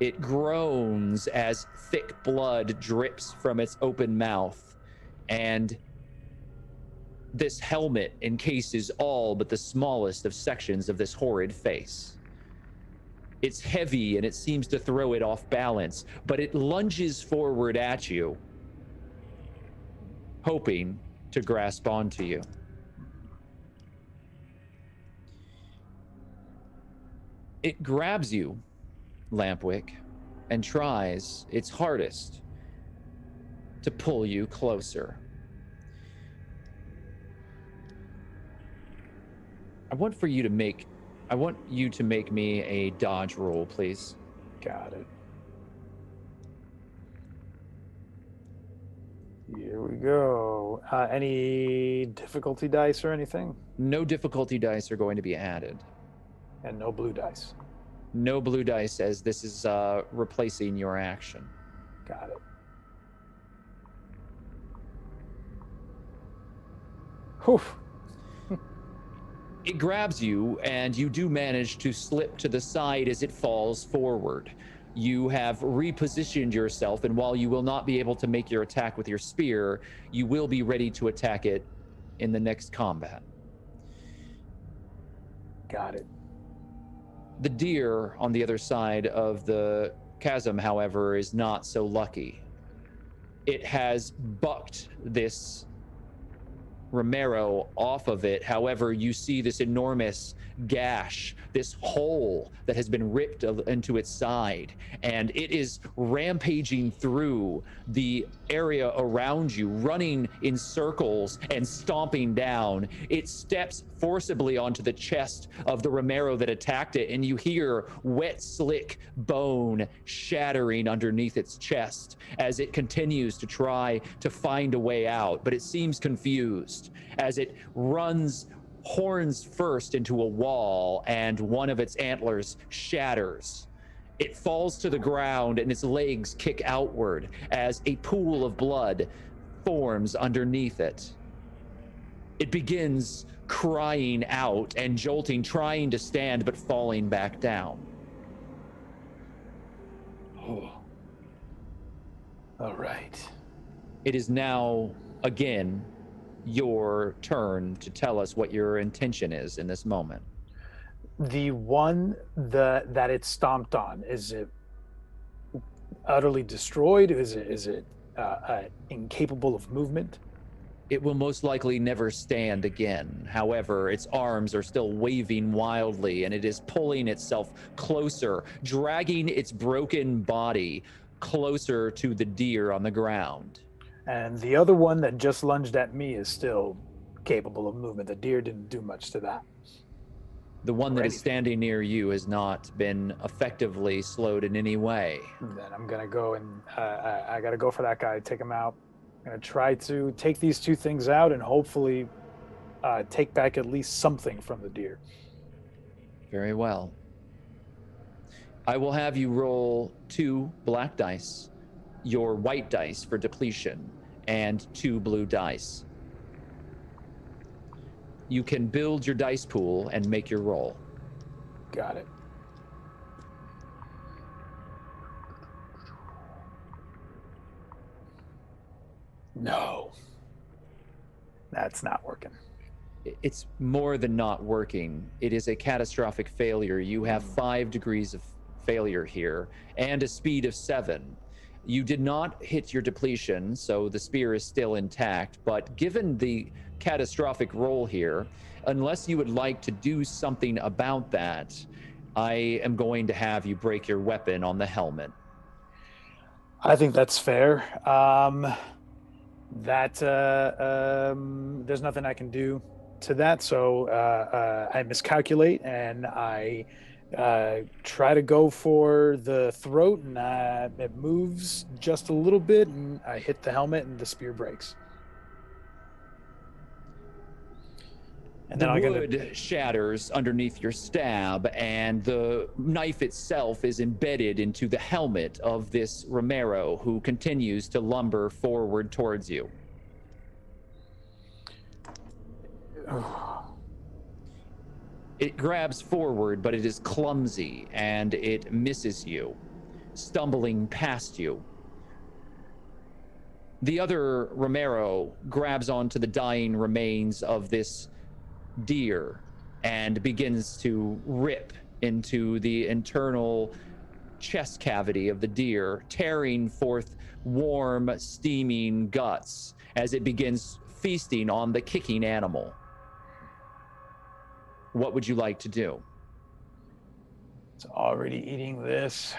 It groans as thick blood drips from its open mouth, and this helmet encases all but the smallest of sections of this horrid face. It's heavy and it seems to throw it off balance, but it lunges forward at you, hoping to grasp onto you. It grabs you, Lampwick, and tries its hardest to pull you closer. I want you to make me a dodge roll, please. Got it. Here we go. Any difficulty dice or anything? No difficulty dice are going to be added. And no blue dice. No blue dice, as this is replacing your action. Got it. Whew. It grabs you, and you do manage to slip to the side as it falls forward. You have repositioned yourself, and while you will not be able to make your attack with your spear, you will be ready to attack it in the next combat. Got it. The deer on the other side of the chasm, however, is not so lucky. It has bucked this Romero off of it. However, you see this enormous gash, this hole that has been ripped into its side, and it is rampaging through the area around you, running in circles and stomping down. It steps forcibly onto the chest of the Romero that attacked it, and you hear wet, slick bone shattering underneath its chest as it continues to try to find a way out, but it seems confused as it runs horns first into a wall, and one of its antlers shatters. It falls to the ground and its legs kick outward as a pool of blood forms underneath it. It begins crying out and jolting, trying to stand, but falling back down. Oh. All right. It is now, again, your turn to tell us what your intention is in this moment. The one that it stomped on, is it utterly destroyed? Is it incapable of movement? It will most likely never stand again. However, its arms are still waving wildly, and it is pulling itself closer, dragging its broken body closer to the deer on the ground. And the other one that just lunged at me is still capable of movement. The deer didn't do much to that. The one that is standing near you has not been effectively slowed in any way. Then I'm gonna go and I gotta go for that guy, take him out. I'm gonna try to take these two things out and hopefully take back at least something from the deer. Very well. I will have you roll 2 black dice, your white dice for depletion, and 2 blue dice. You can build your dice pool and make your roll. Got it. No. That's not working. It's more than not working. It is a catastrophic failure. You have 5 degrees of failure here and a speed of 7. You did not hit your depletion, so the spear is still intact, but given the catastrophic roll here, unless you would like to do something about that, I am going to have you break your weapon on the helmet. I think that's fair. There's nothing I can do to that, so I miscalculate and I try to go for the throat, and it moves just a little bit, and I hit the helmet, and the spear breaks. And the then wood shatters underneath your stab, and the knife itself is embedded into the helmet of this Romero, who continues to lumber forward towards you. It grabs forward, but it is clumsy, and it misses you, stumbling past you. The other Romero grabs onto the dying remains of this deer and begins to rip into the internal chest cavity of the deer, tearing forth warm, steaming guts as it begins feasting on the kicking animal. What would you like to do? It's already eating this.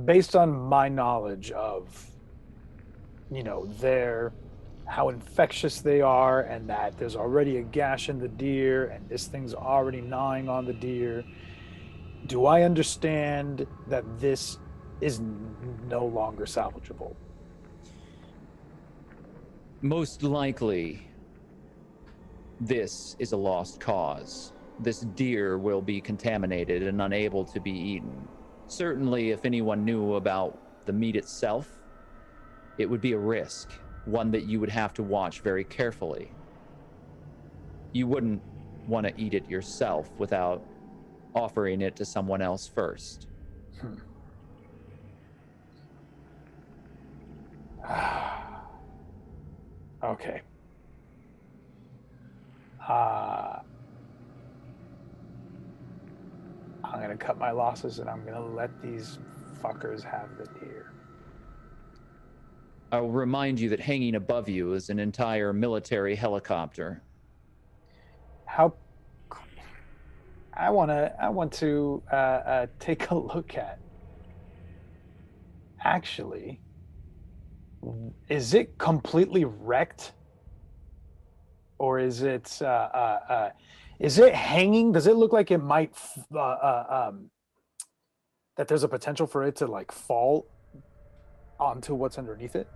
Based on my knowledge of, how infectious they are, and that there's already a gash in the deer, and this thing's already gnawing on the deer, do I understand that this is no longer salvageable? Most likely, this is a lost cause. This deer will be contaminated and unable to be eaten. Certainly, if anyone knew about the meat itself, it would be a risk, one that you would have to watch very carefully. You wouldn't want to eat it yourself without offering it to someone else first. Okay. I'm going to cut my losses, and I'm going to let these fuckers have the deer. I'll remind you that hanging above you is an entire military helicopter. I want to take a look at. Actually, Is it completely wrecked? Or is it hanging? Does it look like it might that there's a potential for it to like fall onto what's underneath it?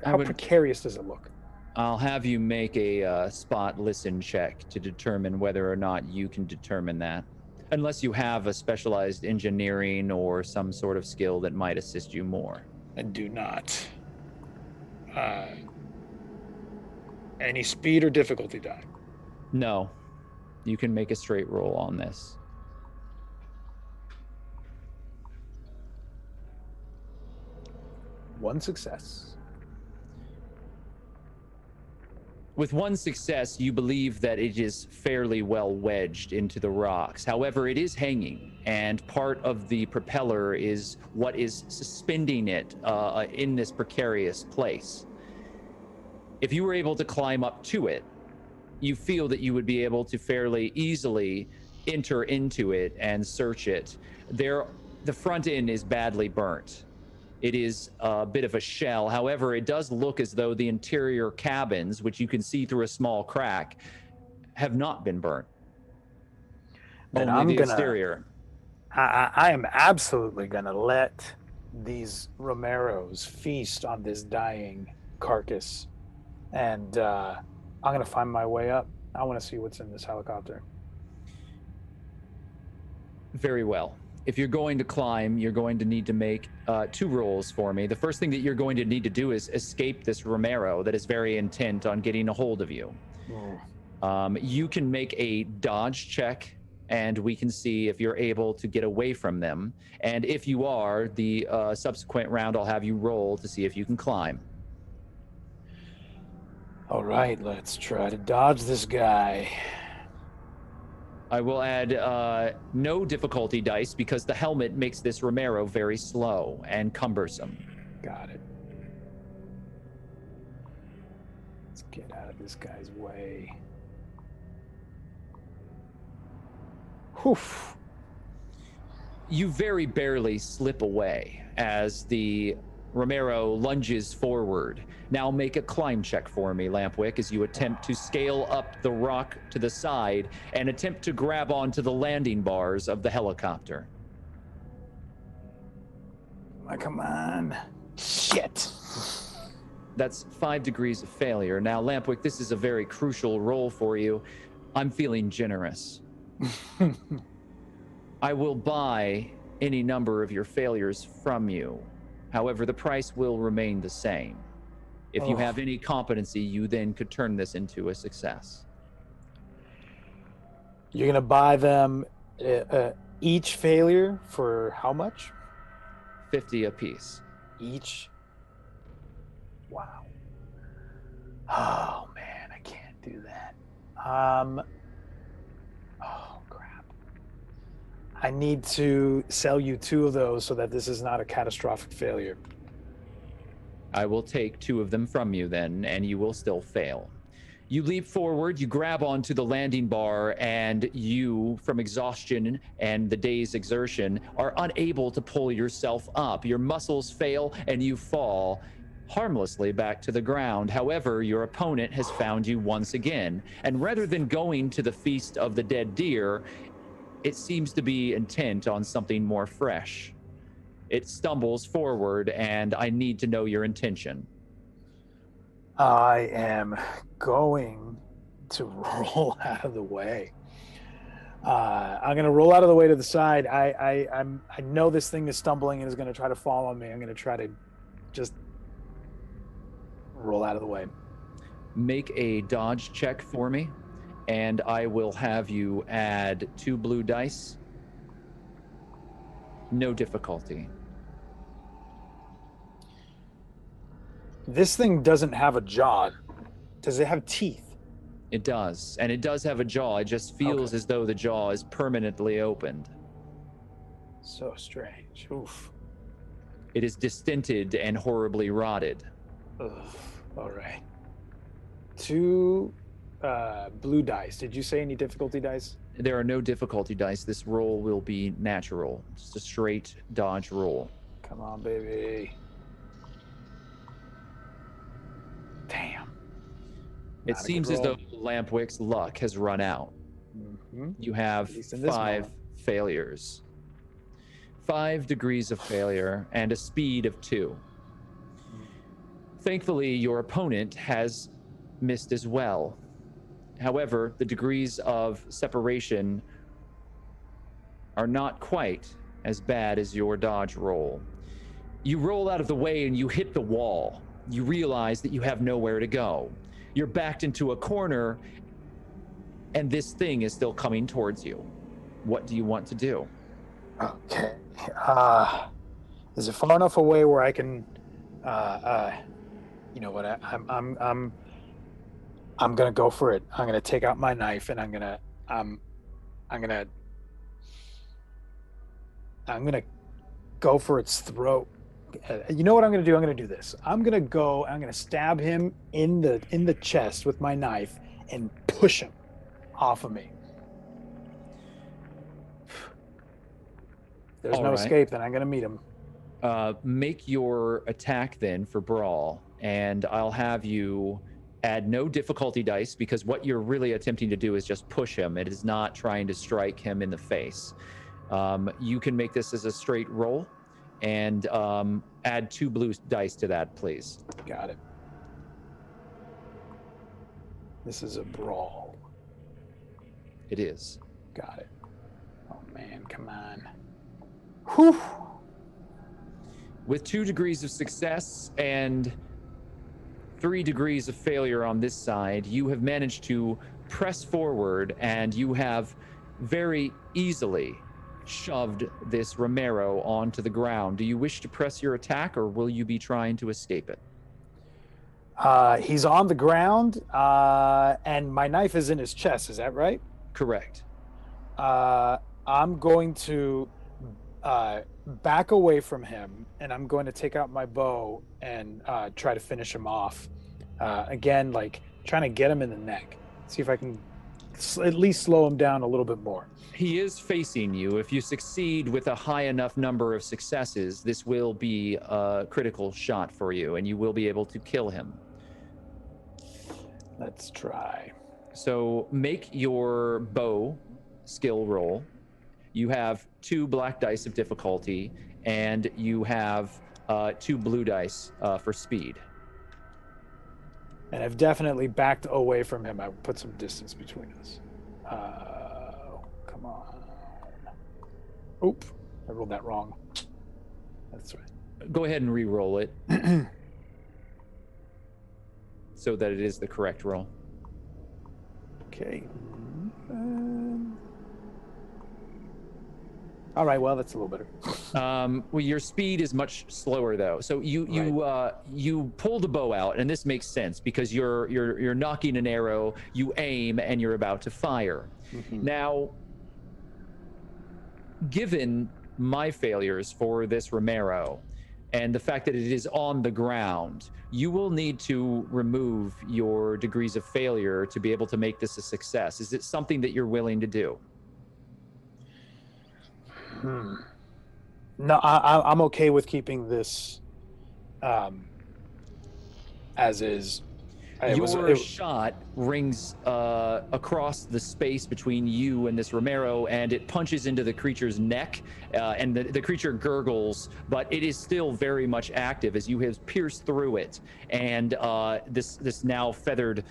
How precarious does it look? I'll have you make a spot listen check to determine whether or not you can determine that. Unless you have a specialized engineering or some sort of skill that might assist you more. I do not. Any speed or difficulty die? No. You can make a straight roll on this. One success. With one success, you believe that it is fairly well wedged into the rocks. However, it is hanging, and part of the propeller is what is suspending it in this precarious place. If you were able to climb up to it, you feel that you would be able to fairly easily enter into it and search it. The front end is badly burnt. It is a bit of a shell. However, it does look as though the interior cabins, which you can see through a small crack, have not been burnt. Then only the exterior. I am absolutely gonna let these Romeros feast on this dying carcass, and I'm gonna find my way up. I want to see what's in this helicopter. Very well. If you're going to climb, you're going to need to make 2 rolls for me. The first thing that you're going to need to do is escape this Romero that is very intent on getting a hold of you. You can make a dodge check, and we can see if you're able to get away from them. And if you are, the subsequent round, I'll have you roll to see if you can climb. All right, let's try to dodge this guy. I will add no difficulty dice because the helmet makes this Romero very slow and cumbersome. Got it. Let's get out of this guy's way. Whew. You very barely slip away as the Romero lunges forward. Now make a climb check for me, Lampwick, as you attempt to scale up the rock to the side and attempt to grab onto the landing bars of the helicopter. Come on. Shit. That's 5 degrees of failure. Now, Lampwick, this is a very crucial role for you. I'm feeling generous. I will buy any number of your failures from you. However, the price will remain the same. If you have any competency, you then could turn this into a success. You're going to buy them each failure for how much? 50 apiece. Each? Wow. Oh, man, I can't do that. Oh, crap. I need to sell you 2 of those so that this is not a catastrophic failure. I will take 2 of them from you then, and you will still fail. You leap forward, you grab onto the landing bar, and you, from exhaustion and the day's exertion, are unable to pull yourself up. Your muscles fail, and you fall harmlessly back to the ground. However, your opponent has found you once again, and rather than going to the feast of the dead deer, it seems to be intent on something more fresh. It stumbles forward, and I need to know your intention. I am going to roll out of the way. I'm going to roll out of the way to the side. I know this thing is stumbling and is going to try to fall on me. I'm going to try to just roll out of the way. Make a dodge check for me, and I will have you add 2 blue dice. No difficulty. This thing doesn't have a jaw. Does it have teeth? It does, and it does have a jaw. It just feels as though the jaw is permanently opened. So strange. Oof. It is distended and horribly rotted. Ugh. All right. 2 blue dice. Did you say any difficulty dice? There are no difficulty dice. This roll will be natural. Just a straight dodge roll. Come on, baby. It Not a seems good as though roll. Lampwick's luck has run out. You have At least in this 5 moment. failures. 5 degrees of failure and a speed of 2. Thankfully, your opponent has missed as well. However, the degrees of separation are not quite as bad as your dodge roll. You roll out of the way and you hit the wall. You realize that you have nowhere to go. You're backed into a corner, and this thing is still coming towards you. What do you want to do? Okay. Is it far enough away where I can? You know what? I'm gonna go for it. I'm gonna take out my knife and I'm gonna go for its throat. You know what I'm gonna do? I'm gonna do this. I'm gonna stab him in the chest with my knife and push him off of me. If there's All no right. escape, then I'm gonna meet him. Make your attack then for brawl, and I'll have you add no difficulty dice because what you're really attempting to do is just push him. It is not trying to strike him in the face. You can make this as a straight roll and add 2 blue dice to that, please. Got it. This is a brawl. It is. Got it. Oh man, come on. Whew. With 2 degrees of success and 3 degrees of failure on this side, you have managed to press forward and you have very easily shoved this Romero onto the ground. Do you wish to press your attack or will you be trying to escape it? He's on the ground, and my knife is in his chest. Is that right? Correct. I'm going to back away from him, and I'm going to take out my bow and try to finish him off. Again, like trying to get him in the neck. See if I can at least slow him down a little bit more. He is facing you. If you succeed with a high enough number of successes, this will be a critical shot for you, and you will be able to kill him. Let's try. So make your bow skill roll. You have 2 black dice of difficulty, and you have 2 blue dice for speed. And I've definitely backed away from him. I put some distance between us. Come on. Oop, I rolled that wrong. That's right. Go ahead and re-roll it so that it is the correct roll. Okay. All right. Well, that's a little better. Well, your speed is much slower though. So you pull the bow out, and this makes sense because you're knocking an arrow, you aim, and you're about to fire. Mm-hmm. Now, given my failures for this Romero and the fact that it is on the ground, you will need to remove your degrees of failure to be able to make this a success. Is it something that you're willing to do? No, I'm okay with keeping this as is. Your shot rings across the space between you and this Romero, and it punches into the creature's neck, and the creature gurgles, but it is still very much active as you have pierced through it, and this now feathered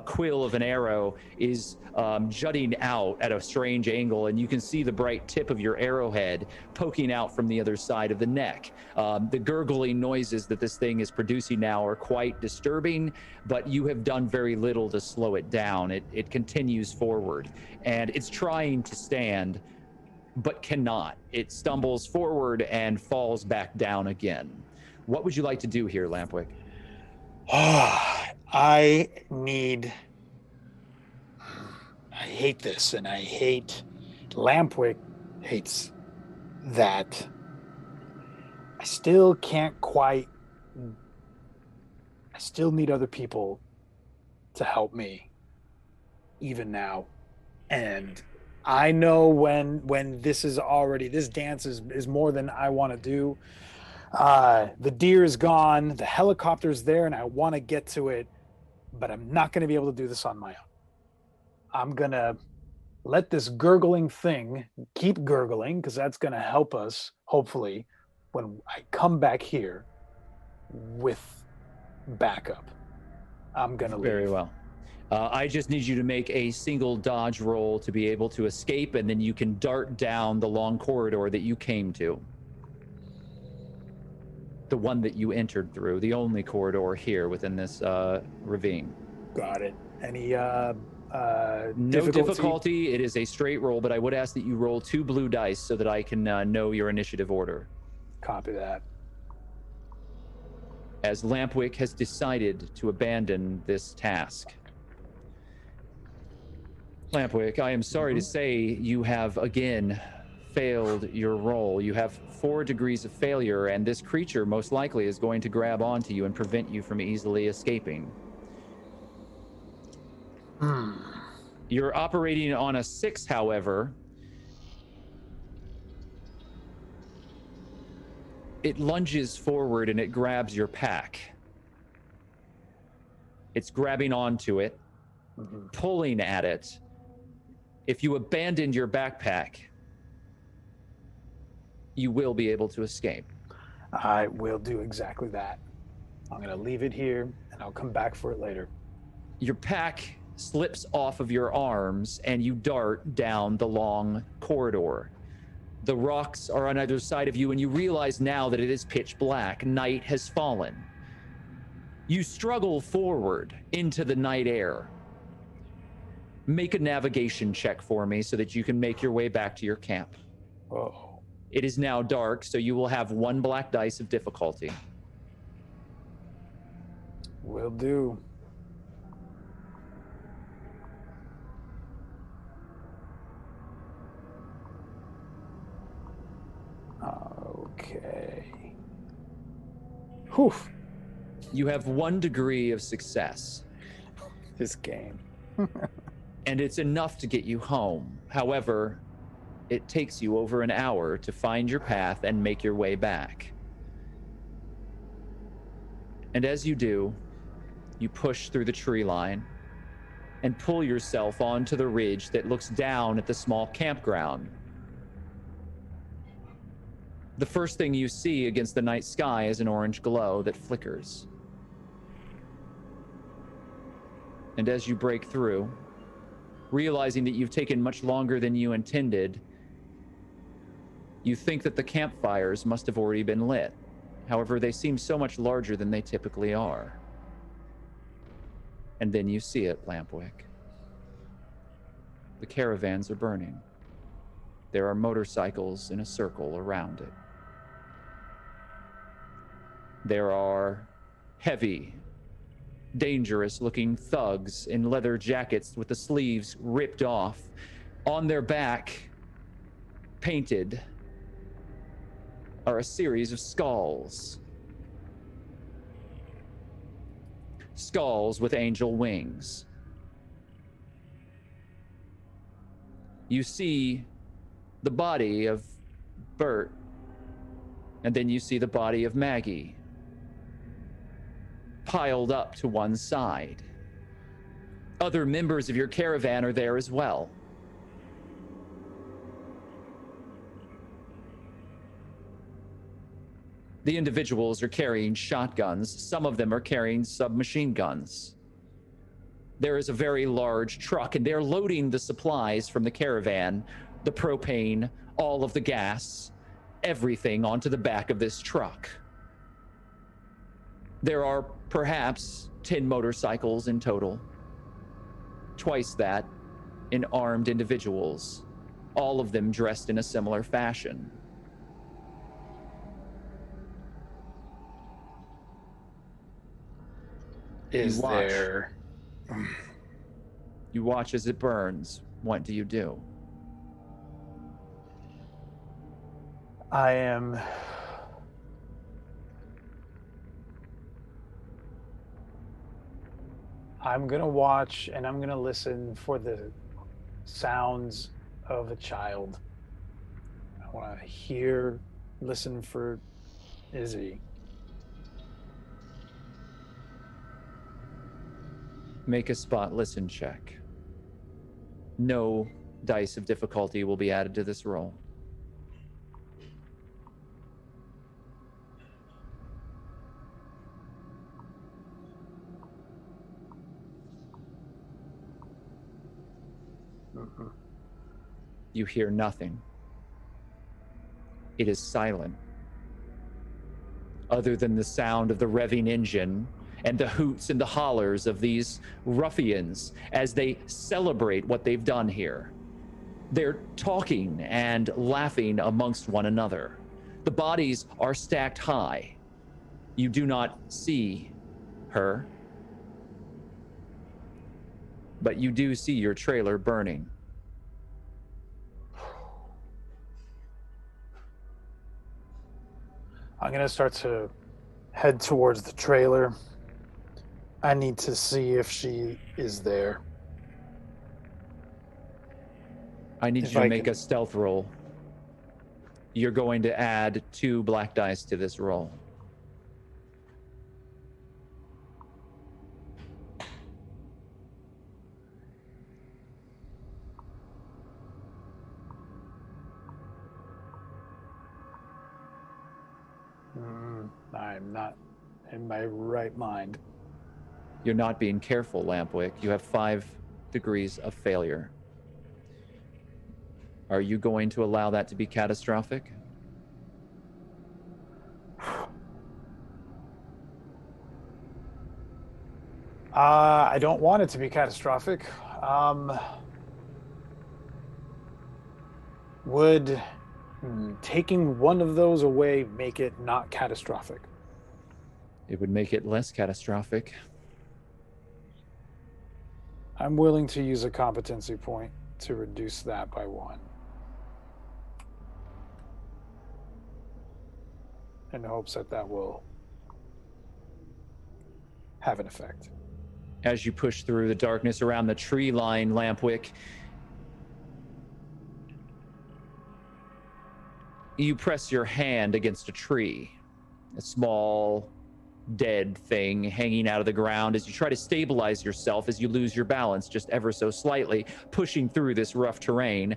quill of an arrow is jutting out at a strange angle, and you can see the bright tip of your arrowhead poking out from the other side of the neck. The gurgling noises that this thing is producing now are quite disturbing, but you have done very little to slow it down. It continues forward, and it's trying to stand, but cannot. It stumbles forward and falls back down again. What would you like to do here, Lampwick? I hate this, and I hate Lampwick hates that. I still need other people to help me even now. And I know when this dance is more than I want to do. The deer is gone, the helicopter's there, and I want to get to it but I'm not going to be able to do this on my own. I'm going to let this gurgling thing keep gurgling, because that's going to help us, hopefully, when I come back here with backup. I'm going to leave. Very well. I just need you to make a single dodge roll to be able to escape, and then you can dart down the long corridor that you came to. The one that you entered through, the only corridor here within this ravine. Got it. Any No difficulty. It is a straight roll, but I would ask that you roll 2 blue dice so that I can know your initiative order. Copy that. As Lampwick has decided to abandon this task. Lampwick, I am sorry to say you have again failed your roll. You have 4 degrees of failure, and this creature most likely is going to grab onto you and prevent you from easily escaping. You're operating on a 6, however. It lunges forward and it grabs your pack. It's grabbing onto it, pulling at it. If you abandoned your backpack, you will be able to escape. I will do exactly that. I'm going to leave it here, and I'll come back for it later. Your pack slips off of your arms, and you dart down the long corridor. The rocks are on either side of you, and you realize now that it is pitch black. Night has fallen. You struggle forward into the night air. Make a navigation check for me so that you can make your way back to your camp. Oh. It is now dark, so you will have 1 black dice of difficulty. Will do. Okay. Whew. You have 1 degree of success. This game. And it's enough to get you home. However, it takes you over an hour to find your path and make your way back. And as you do, you push through the tree line and pull yourself onto the ridge that looks down at the small campground. The first thing you see against the night sky is an orange glow that flickers. And as you break through, realizing that you've taken much longer than you intended, you think that the campfires must have already been lit. However, they seem so much larger than they typically are. And then you see it, Lampwick. The caravans are burning. There are motorcycles in a circle around it. There are heavy, dangerous-looking thugs in leather jackets with the sleeves ripped off. On their back, painted, are a series of skulls. Skulls with angel wings. You see the body of Bert, and then you see the body of Maggie piled up to one side. Other members of your caravan are there as well. The individuals are carrying shotguns. Some of them are carrying submachine guns. There is a very large truck, and they're loading the supplies from the caravan, the propane, all of the gas, everything onto the back of this truck. There are perhaps 10 motorcycles in total. Twice that in armed individuals, all of them dressed in a similar fashion. Is there... You watch as it burns. What do you do? I'm gonna watch and I'm gonna listen for the sounds of a child. I want to hear, listen for Izzy. Make a spot listen check. No dice of difficulty will be added to this roll. You hear nothing. It is silent. Other than the sound of the revving engine and the hoots and the hollers of these ruffians as they celebrate what they've done here. They're talking and laughing amongst one another. The bodies are stacked high. You do not see her, but you do see your trailer burning. I'm going to start to head towards the trailer. I need to see if she is there. I need you to make a stealth roll. You're going to add 2 black dice to this roll. I'm not in my right mind. You're not being careful, Lampwick. You have 5 degrees of failure. Are you going to allow that to be catastrophic? I don't want it to be catastrophic. Would taking one of those away make it not catastrophic? It would make it less catastrophic. I'm willing to use a competency point to reduce that by 1. In hopes that that will have an effect. As you push through the darkness around the tree line, Lampwick, you press your hand against a tree, a small, dead thing hanging out of the ground as you try to stabilize yourself as you lose your balance just ever so slightly, pushing through this rough terrain.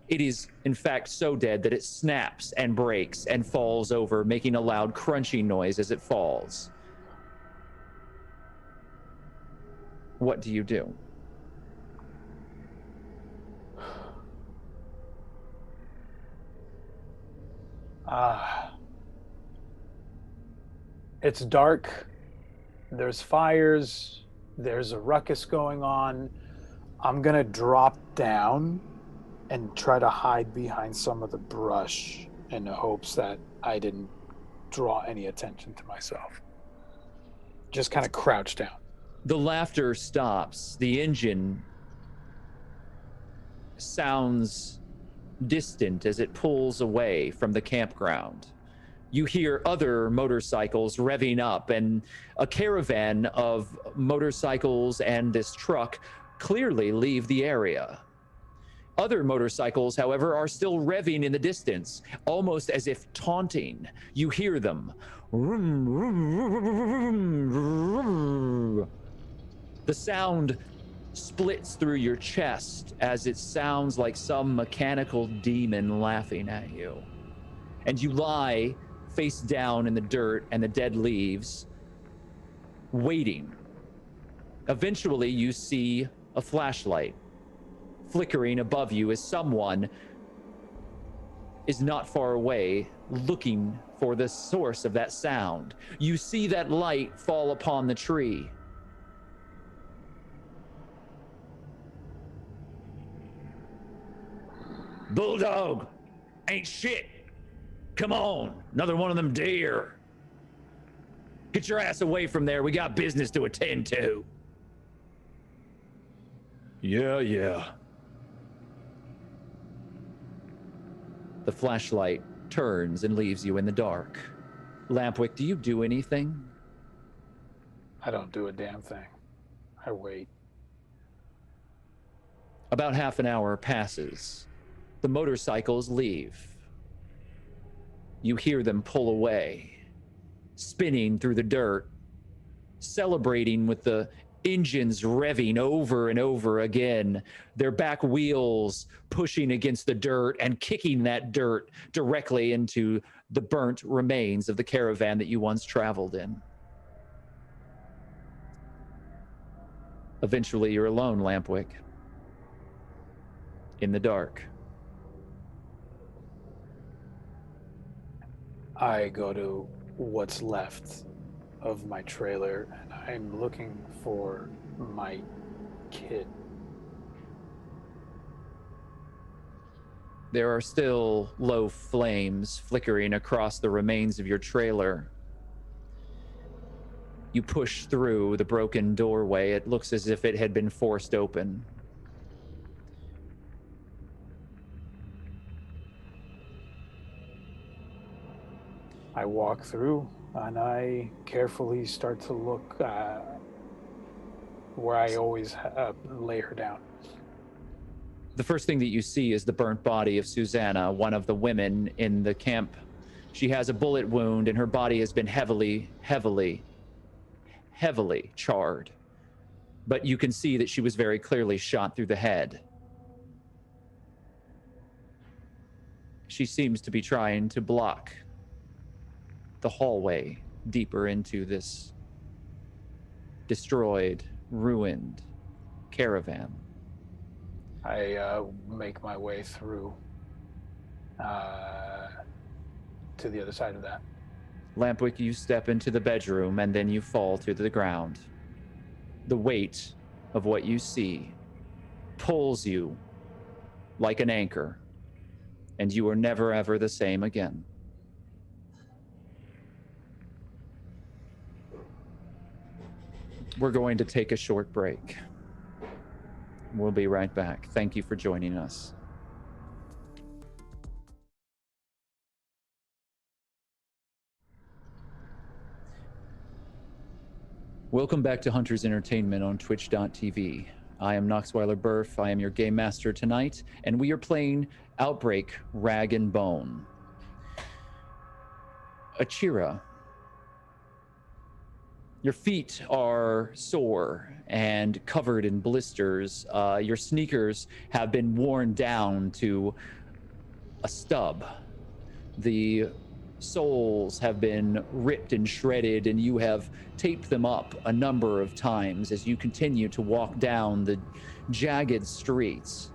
It is, in fact, so dead that it snaps and breaks and falls over, making a loud crunching noise as it falls. What do you do? It's dark. There's fires. There's a ruckus going on. I'm going to drop down and try to hide behind some of the brush in the hopes that I didn't draw any attention to myself. Just kind of crouch down. The laughter stops. The engine sounds distant as it pulls away from the campground. You hear other motorcycles revving up and a caravan of motorcycles and this truck clearly leave the area. Other motorcycles, however, are still revving in the distance, almost as if taunting. You hear them. The sound splits through your chest as it sounds like some mechanical demon laughing at you. And you lie face down in the dirt and the dead leaves, waiting. Eventually, you see a flashlight flickering above you as someone is not far away looking for the source of that sound. You see that light fall upon the tree. Bulldog, ain't shit. Come on, another one of them deer. Get your ass away from there. We got business to attend to. Yeah. The flashlight turns and leaves you in the dark. Lampwick, do you do anything? I don't do a damn thing. I wait. About half an hour passes. The motorcycles leave. You hear them pull away, spinning through the dirt, celebrating with the engines revving over and over again, their back wheels pushing against the dirt and kicking that dirt directly into the burnt remains of the caravan that you once traveled in. Eventually, you're alone, Lampwick, in the dark. I go to what's left of my trailer, and I'm looking for my kid. There are still low flames flickering across the remains of your trailer. You push through the broken doorway. It looks as if it had been forced open. I walk through, and I carefully start to look where I always lay her down. The first thing that you see is the burnt body of Susanna, one of the women in the camp. She has a bullet wound, and her body has been heavily charred. But you can see that she was very clearly shot through the head. She seems to be trying to block the hallway deeper into this destroyed, ruined caravan. I make my way through to the other side of that. Lampwick, you step into the bedroom, and then you fall to the ground. The weight of what you see pulls you like an anchor, and you are never, ever the same again. We're going to take a short break. We'll be right back. Thank you for joining us. Welcome back to Hunters Entertainment on twitch.tv. I am Knoxweiler Burf. I am your game master tonight, and we are playing Outbreak, Rag and Bone. Achira, your feet are sore and covered in blisters. Your sneakers have been worn down to a stub. The soles have been ripped and shredded, and you have taped them up a number of times as you continue to walk down the jagged streets.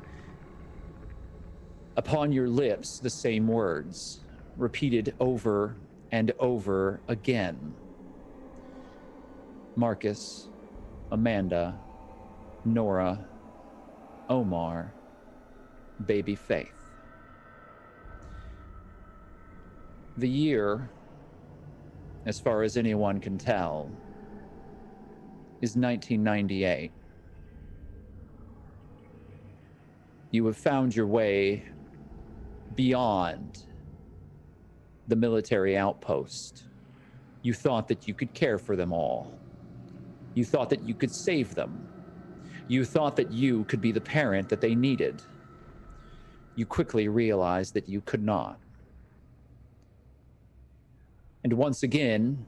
Upon your lips, the same words, repeated over and over again. Marcus, Amanda, Nora, Omar, baby Faith. The year, as far as anyone can tell, is 1998. You have found your way beyond the military outpost. You thought that you could care for them all. You thought that you could save them. You thought that you could be the parent that they needed. You quickly realized that you could not. And once again,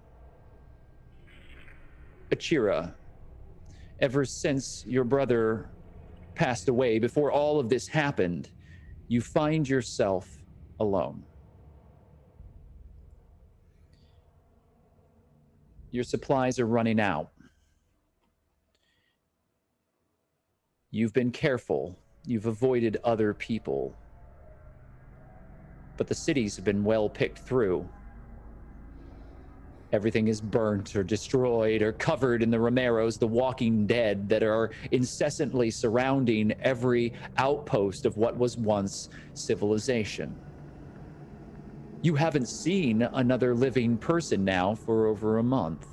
Achira, ever since your brother passed away, before all of this happened, you find yourself alone. Your supplies are running out. You've been careful. You've avoided other people. But the cities have been well picked through. Everything is burnt or destroyed or covered in the Romeros, the walking dead that are incessantly surrounding every outpost of what was once civilization. You haven't seen another living person now for over a month.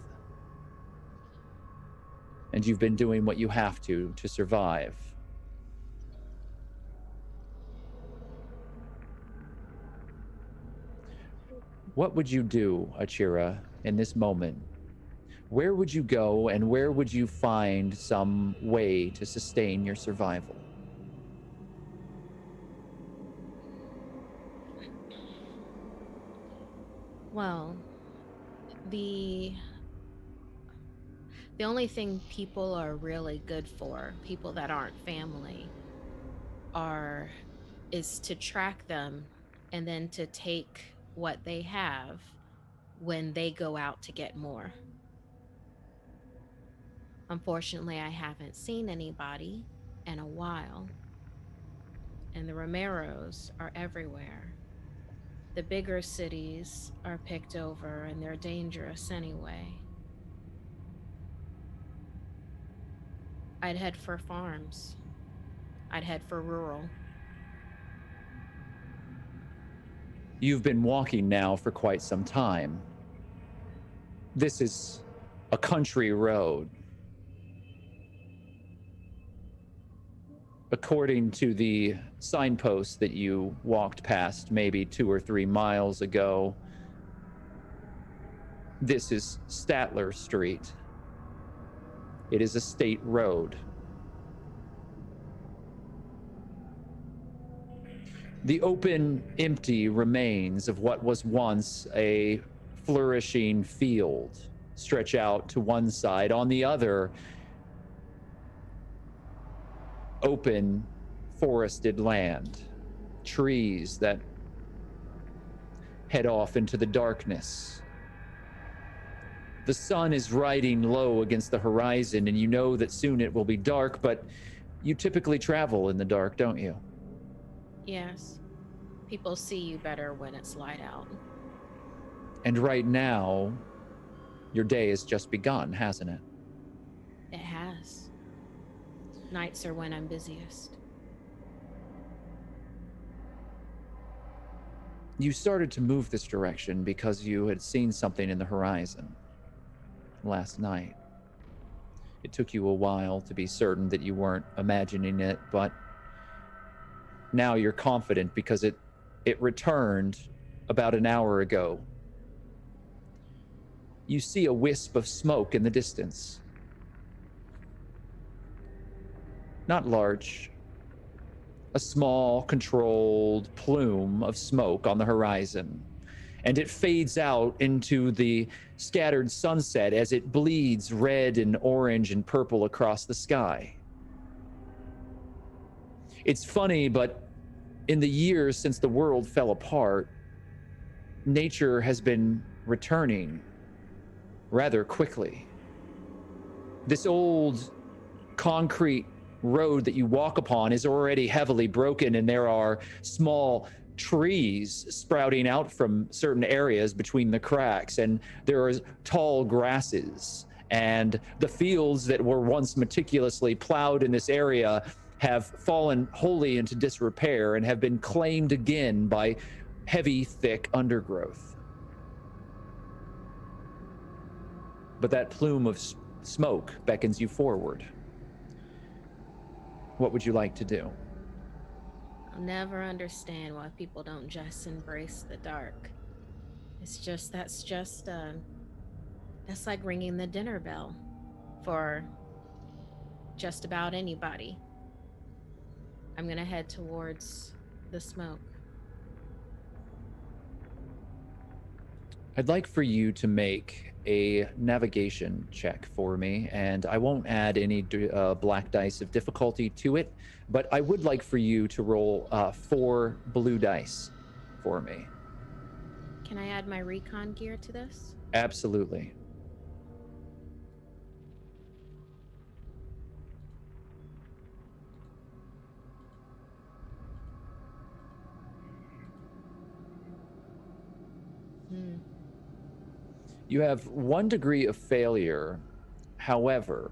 And you've been doing what you have to survive. What would you do, Achira, in this moment? Where would you go, and where would you find some way to sustain your survival? Well, the The only thing people are really good for, people that aren't family, are is to track them and then to take what they have when they go out to get more. Unfortunately, I haven't seen anybody in a while, and the Romeros are everywhere. The bigger cities are picked over and they're dangerous anyway. I'd head for farms. I'd head for rural. You've been walking now for quite some time. This is a country road. According to the signpost that you walked past maybe 2 or 3 miles ago, this is Statler Street. It is a state road. The open, empty remains of what was once a flourishing field stretch out to one side. On the other, open, forested land, trees that head off into the darkness. The sun is riding low against the horizon, and you know that soon it will be dark, but you typically travel in the dark, don't you? Yes. People see you better when it's light out. And right now, your day has just begun, hasn't it? It has. Nights are when I'm busiest. You started to move this direction because you had seen something in the horizon last night. It took you a while to be certain that you weren't imagining it, but now you're confident because it returned about an hour ago. You see a wisp of smoke in the distance. Not large. A small, controlled plume of smoke on the horizon. And it fades out into the scattered sunset as it bleeds red and orange and purple across the sky. It's funny, but in the years since the world fell apart, nature has been returning rather quickly. This old concrete road that you walk upon is already heavily broken, and there are small trees sprouting out from certain areas between the cracks, and there are tall grasses, and the fields that were once meticulously plowed in this area have fallen wholly into disrepair and have been claimed again by heavy, thick undergrowth. But that plume of smoke beckons you forward. What would you like to do? I'll never understand why people don't just embrace the dark. That's like ringing the dinner bell for just about anybody. I'm gonna head towards the smoke. I'd like for you to make a navigation check for me, and I won't add any black dice of difficulty to it, but I would like for you to roll 4 blue dice for me. Can I add my recon gear to this? Absolutely. You have 1 degree of failure. However,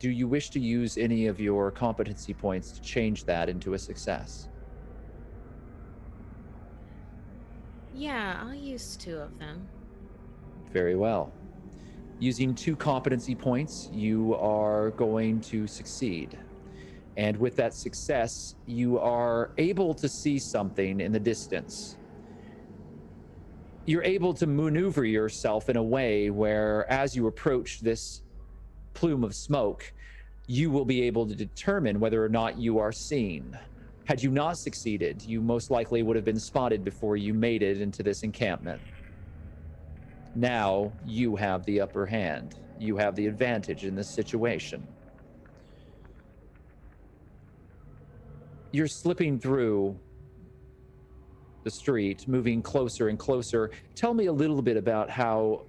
do you wish to use any of your competency points to change that into a success? Yeah, I'll use 2 of them. Very well. Using 2 competency points, you are going to succeed. And with that success, you are able to see something in the distance. You're able to maneuver yourself in a way where, as you approach this plume of smoke, you will be able to determine whether or not you are seen. Had you not succeeded, you most likely would have been spotted before you made it into this encampment. Now you have the upper hand. You have the advantage in this situation. You're slipping through the street, moving closer and closer. Tell me a little bit about how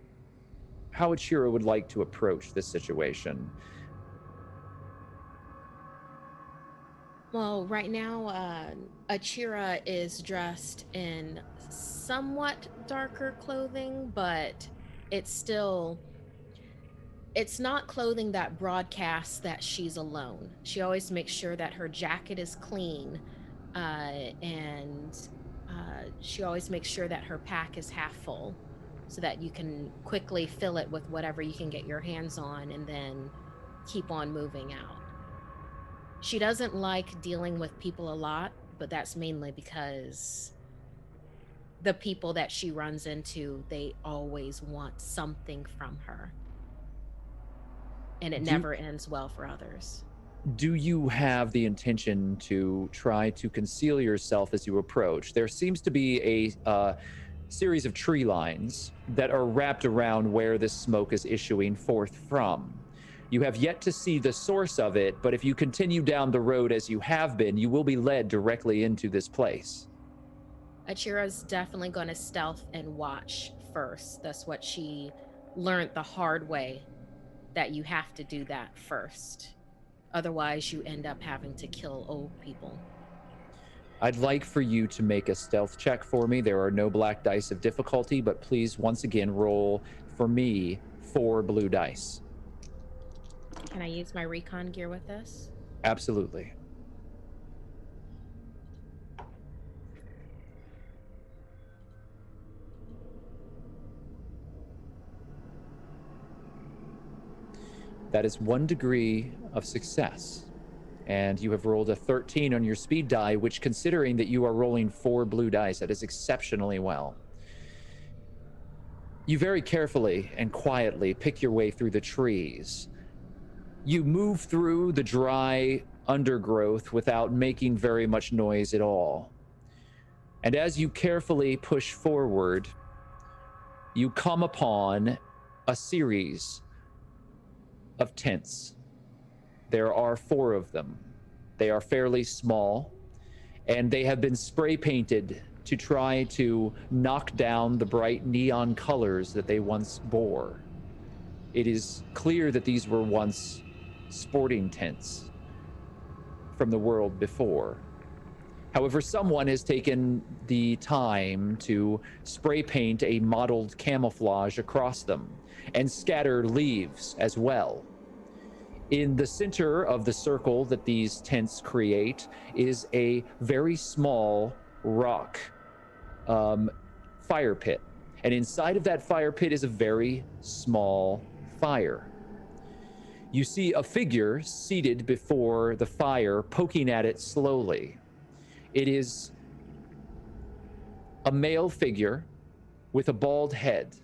Achira would like to approach this situation. Well, right now, Achira is dressed in somewhat darker clothing, but it's still, it's not clothing that broadcasts that she's alone. She always makes sure that her jacket is clean, and she always makes sure that her pack is half full so that you can quickly fill it with whatever you can get your hands on and then keep on moving out. She doesn't like dealing with people a lot, but that's mainly because the people that she runs into, they always want something from her. And it never ends well for others. Do you have the intention to try to conceal yourself as you approach? There seems to be a series of tree lines that are wrapped around where this smoke is issuing forth from. You have yet to see the source of it, but if you continue down the road as you have been, you will be led directly into this place. Achira's definitely going to stealth and watch first. That's what she learned the hard way, that you have to do that first. Otherwise, you end up having to kill old people. I'd like for you to make a stealth check for me. There are no black dice of difficulty, but please, once again, roll for me 4 blue dice. Can I use my recon gear with this? Absolutely. That is 1 degree of success. And you have rolled a 13 on your speed die, which, considering that you are rolling 4 blue dice, that is exceptionally well. You very carefully and quietly pick your way through the trees. You move through the dry undergrowth without making very much noise at all. And as you carefully push forward, you come upon a series of tents. There are 4 of them. They are fairly small, and they have been spray painted to try to knock down the bright neon colors that they once bore. It is clear that these were once sporting tents from the world before. However, someone has taken the time to spray paint a mottled camouflage across them and scatter leaves as well. In the center of the circle that these tents create is a very small rock fire pit. And inside of that fire pit is a very small fire. You see a figure seated before the fire, poking at it slowly. It is a male figure with a bald head,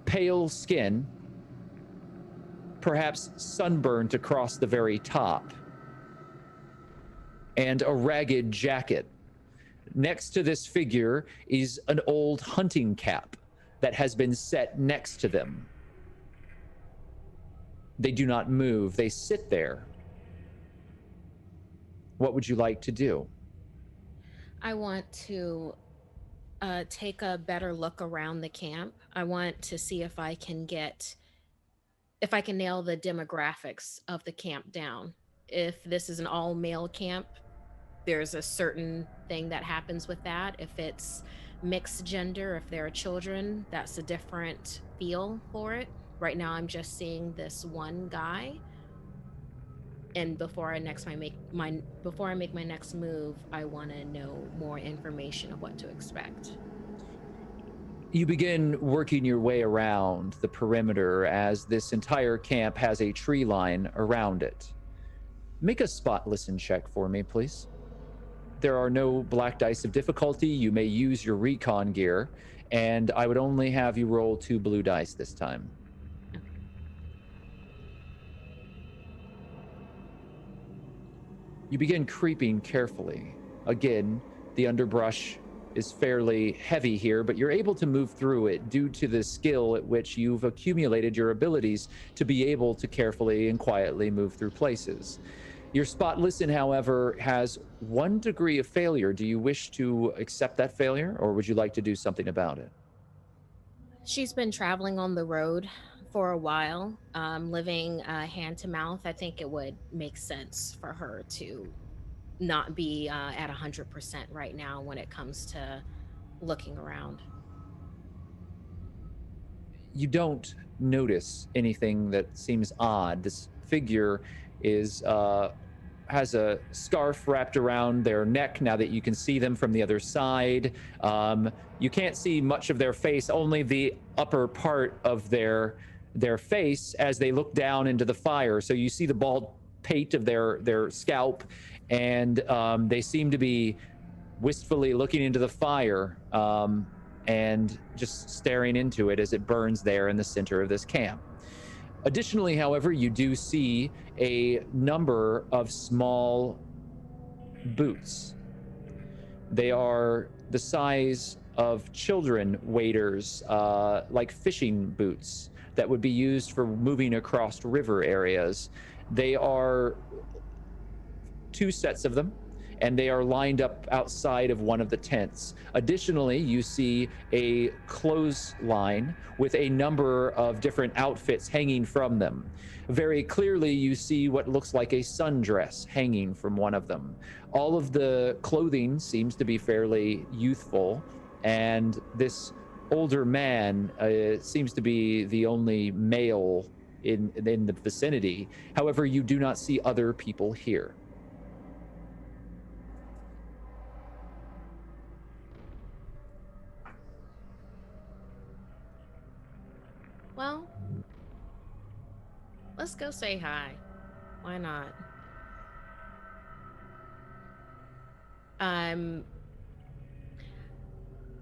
pale skin, perhaps sunburnt across the very top, and a ragged jacket. Next to this figure is an old hunting cap that has been set next to them. They do not move. They sit there. What would you like to do? I want to take a better look around the camp. I want to see if I can nail the demographics of the camp down. If this is an all male camp, there's a certain thing that happens with that. If it's mixed gender, if there are children, that's a different feel for it. Right now, I'm just seeing this one guy. And before I make my next move, I want to know more information of what to expect. You begin working your way around the perimeter as this entire camp has a tree line around it. Make a spot listen check for me, please. There are no black dice of difficulty. You may use your recon gear, and I would only have you roll 2 blue dice this time. You begin creeping carefully. Again, the underbrush is fairly heavy here, but you're able to move through it due to the skill at which you've accumulated your abilities to be able to carefully and quietly move through places. Your spot listen, however, has 1 degree of failure. Do you wish to accept that failure, or would you like to do something about it? She's been traveling on the road for a while, living hand to mouth. I think it would make sense for her to not be at 100% right now when it comes to looking around. You don't notice anything that seems odd. This figure is has a scarf wrapped around their neck now that you can see them from the other side. You can't see much of their face, only the upper part of their face as they look down into the fire. So you see the bald pate of their scalp, and they seem to be wistfully looking into the fire and just staring into it as it burns there in the center of this camp. Additionally, however, you do see a number of small boots. They are the size of children waders, like fishing boots that would be used for moving across river areas. They are 2 sets of them, and they are lined up outside of one of the tents. Additionally, you see a clothesline with a number of different outfits hanging from them. Very clearly, you see what looks like a sundress hanging from one of them. All of the clothing seems to be fairly youthful, and this older man seems to be the only male in the vicinity. However, you do not see other people here. Well, let's go say hi. Why not?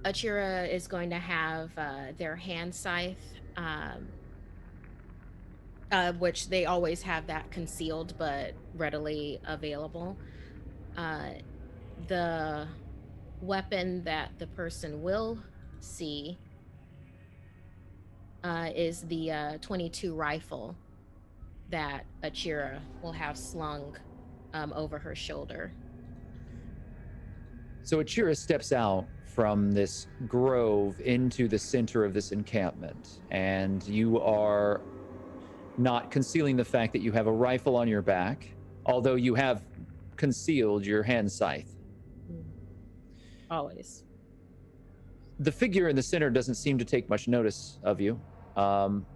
Achira is going to have their hand scythe, which they always have that concealed but readily available. The weapon that the person will see is the 22 rifle that Achira will have slung over her shoulder. So Achira steps out from this grove into the center of this encampment, and you are not concealing the fact that you have a rifle on your back, although you have concealed your hand scythe. Always. The figure in the center doesn't seem to take much notice of you,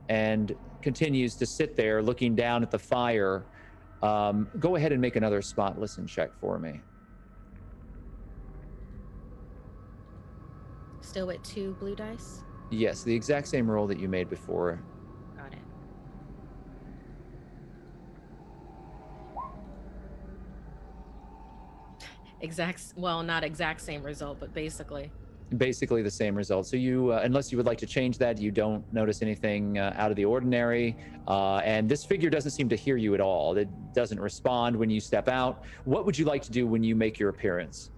and continues to sit there looking down at the fire. Go ahead and make another spot listen check for me. Still with 2 blue dice? Yes, the exact same roll that you made before. Got it. Well, not exact same result, but basically The same result. So you, unless you would like to change that, you don't notice anything out of the ordinary. And this figure doesn't seem to hear you at all. It doesn't respond when you step out. What would you like to do when you make your appearance?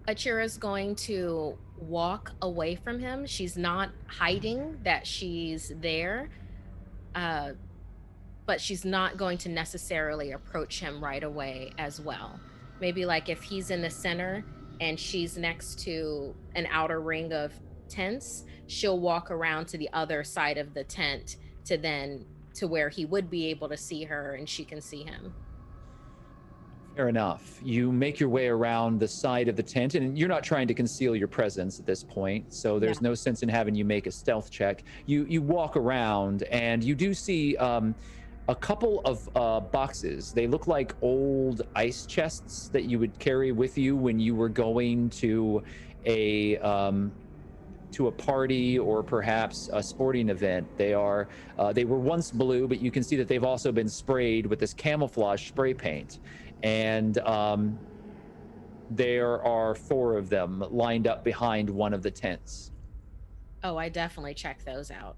Achira's going to walk away from him. She's not hiding that she's there, but she's not going to necessarily approach him right away as well. Maybe like if he's in the center and she's next to an outer ring of tents, she'll walk around to the other side of the tent to where he would be able to see her and she can see him. Fair enough. You make your way around the side of the tent, and you're not trying to conceal your presence at this point, so there's no sense in having you make a stealth check. You walk around, and you do see a couple of boxes. They look like old ice chests that you would carry with you when you were going to a party or perhaps a sporting event. They were once blue, but you can see that they've also been sprayed with this camouflage spray paint. And there are 4 of them lined up behind one of the tents. Oh, I definitely check those out.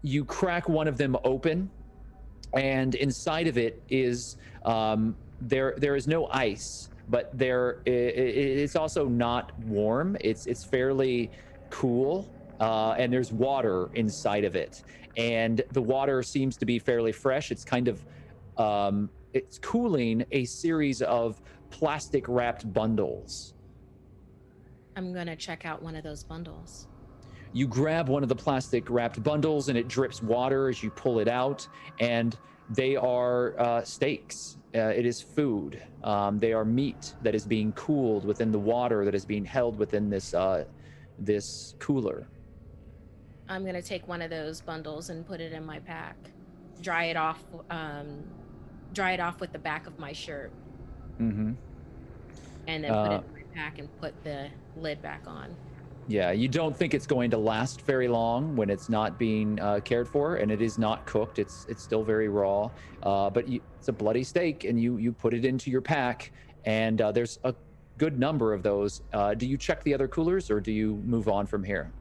You crack one of them open, and inside of it is there is no ice, but it's also not warm. It's fairly cool, and there's water inside of it, and the water seems to be fairly fresh. It's kind of it's cooling a series of plastic wrapped bundles. I'm gonna check out one of those bundles. You grab one of the plastic wrapped bundles and it drips water as you pull it out, and they are steaks. It is food. They are meat that is being cooled within the water that is being held within this cooler. I'm gonna take one of those bundles and put it in my pack. Dry it off with the back of my shirt. Mm-hmm. And then put it in my pack and put the lid back on. Yeah, you don't think it's going to last very long when it's not being cared for, and it is not cooked. It's still very raw, but it's a bloody steak, and you put it into your pack, and there's a good number of those. Do you check the other coolers, or do you move on from here?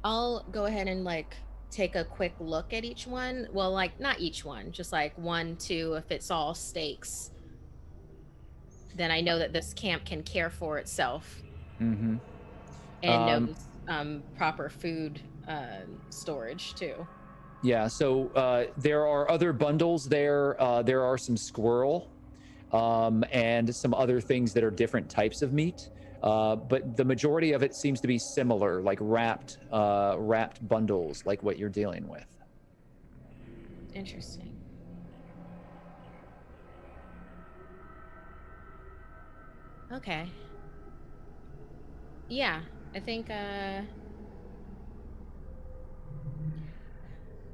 I'll go ahead and take a quick look at each one. Well, not each one, just 1, 2. If it's all steaks, then I know that this camp can care for itself. Mm-hmm. And knows proper food storage too. Yeah, so there are other bundles there. There are some squirrel and some other things that are different types of meat. But the majority of it seems to be similar, like wrapped bundles, like what you're dealing with. Interesting. Okay. Yeah, I think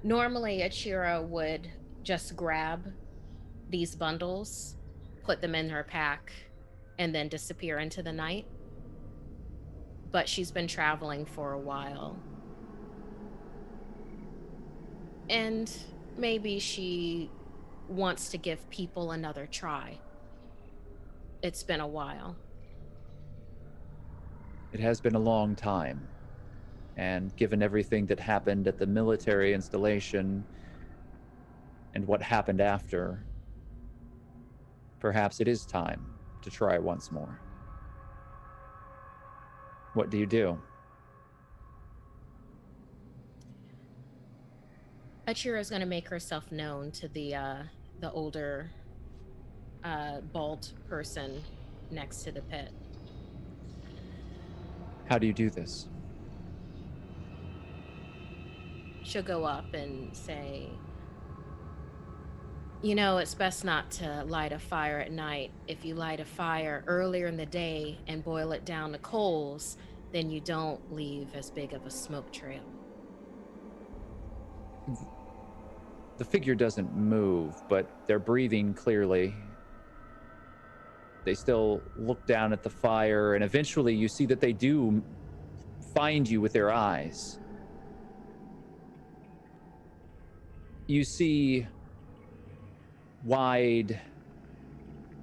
normally Achira would just grab these bundles, put them in her pack, and then disappear into the night. But she's been traveling for a while. And maybe she wants to give people another try. It's been a while. It has been a long time. And given everything that happened at the military installation and what happened after, perhaps it is time to try once more. What do you do? Achira is going to make herself known to the older bald person next to the pit. How do you do this? She'll go up and say, you know, it's best not to light a fire at night. If you light a fire earlier in the day and boil it down to coals, then you don't leave as big of a smoke trail. The figure doesn't move, but they're breathing clearly. They still look down at the fire, and eventually you see that they do find you with their eyes. You see wide,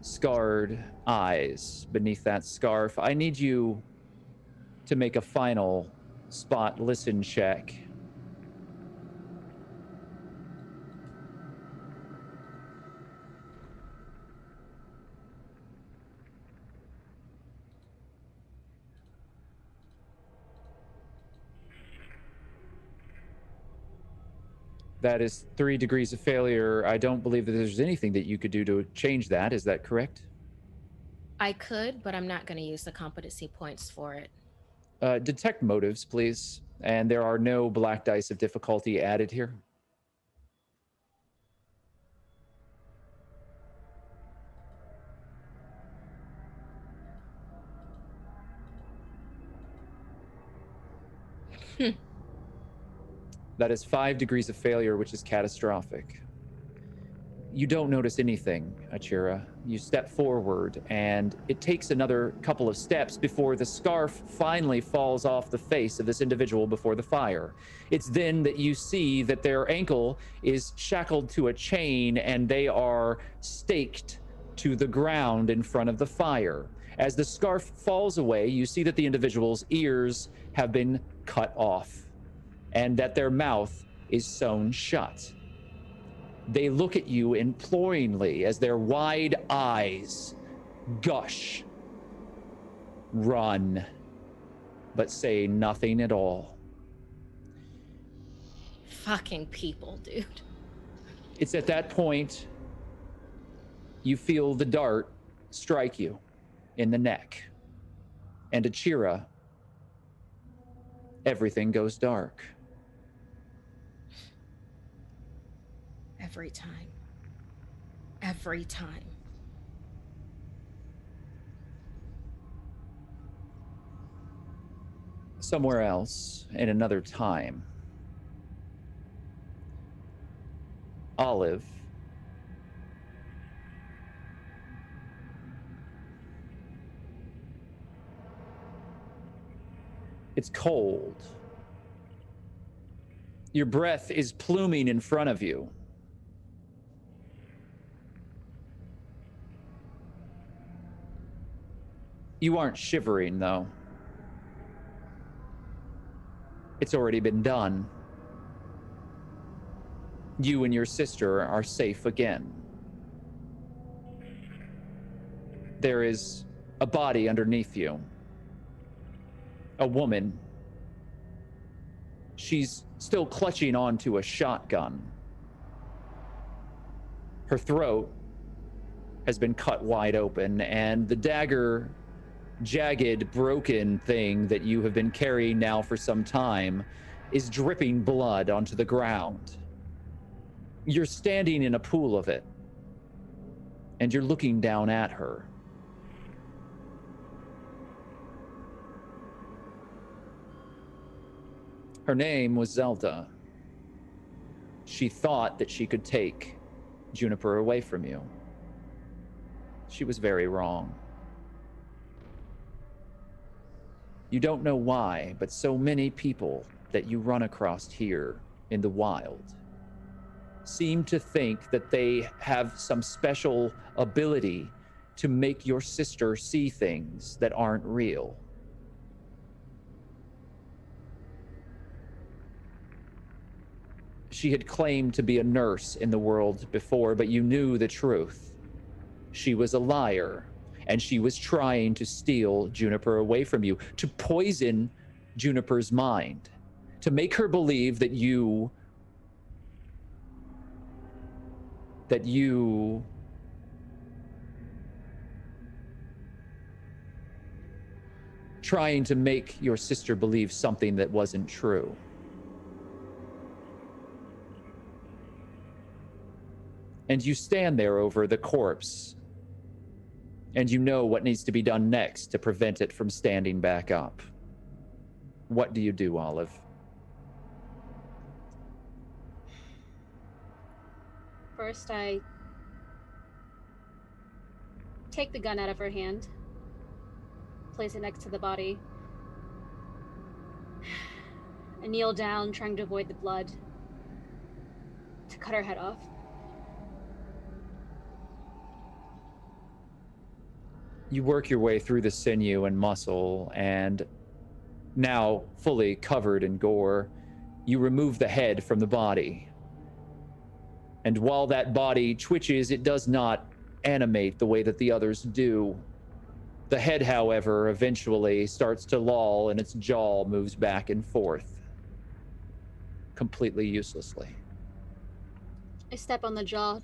scarred eyes beneath that scarf. I need you to make a final spot listen check. That is 3 degrees of failure. I don't believe that there's anything that you could do to change that. Is that correct? I could, but I'm not going to use the competency points for it. Detect motives, please. And there are no black dice of difficulty added here. That is 5 degrees of failure, which is catastrophic. You don't notice anything, Achira. You step forward, and it takes another couple of steps before the scarf finally falls off the face of this individual before the fire. It's then that you see that their ankle is shackled to a chain, and they are staked to the ground in front of the fire. As the scarf falls away, you see that the individual's ears have been cut off, and that their mouth is sewn shut. They look at you imploringly as their wide eyes gush, run, but say nothing at all. Fucking people, dude. It's at that point you feel the dart strike you in the neck. And Achira, everything goes dark. Every time. Every time. Somewhere else, in another time, Olive, it's cold. Your breath is pluming in front of you. You aren't shivering, though. It's already been done. You and your sister are safe again. There is a body underneath you. A woman. She's still clutching onto a shotgun. Her throat has been cut wide open, and the dagger, jagged, broken thing that you have been carrying now for some time is dripping blood onto the ground. You're standing in a pool of it, and you're looking down at her. Her name was Zelda. She thought that she could take Juniper away from you. She was very wrong. You don't know why, but so many people that you run across here in the wild seem to think that they have some special ability to make your sister see things that aren't real. She had claimed to be a nurse in the world before, but you knew the truth. She was a liar, and she was trying to steal Juniper away from you, to poison Juniper's mind, to make her believe that you trying to make your sister believe something that wasn't true. And you stand there over the corpse, and you know what needs to be done next to prevent it from standing back up. What do you do, Olive? First, I take the gun out of her hand, place it next to the body. I kneel down, trying to avoid the blood, to cut her head off. You work your way through the sinew and muscle, and now fully covered in gore, you remove the head from the body. And while that body twitches, it does not animate the way that the others do. The head, however, eventually starts to loll, and its jaw moves back and forth, completely uselessly. I step on the jaw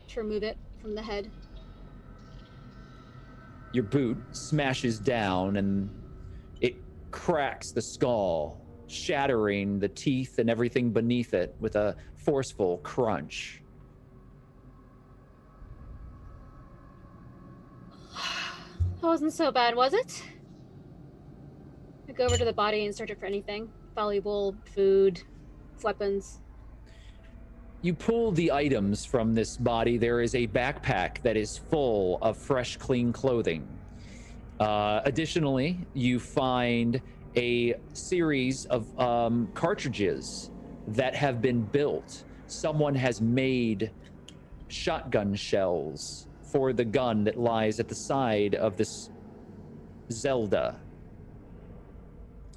to remove it from the head. Your boot smashes down, and it cracks the skull, shattering the teeth and everything beneath it with a forceful crunch. That wasn't so bad, was it? I go over to the body and search it for anything. Valuable food, weapons. You pull the items from this body. There is a backpack that is full of fresh, clean clothing. Additionally, you find a series of cartridges that have been built. Someone has made shotgun shells for the gun that lies at the side of this Zelda.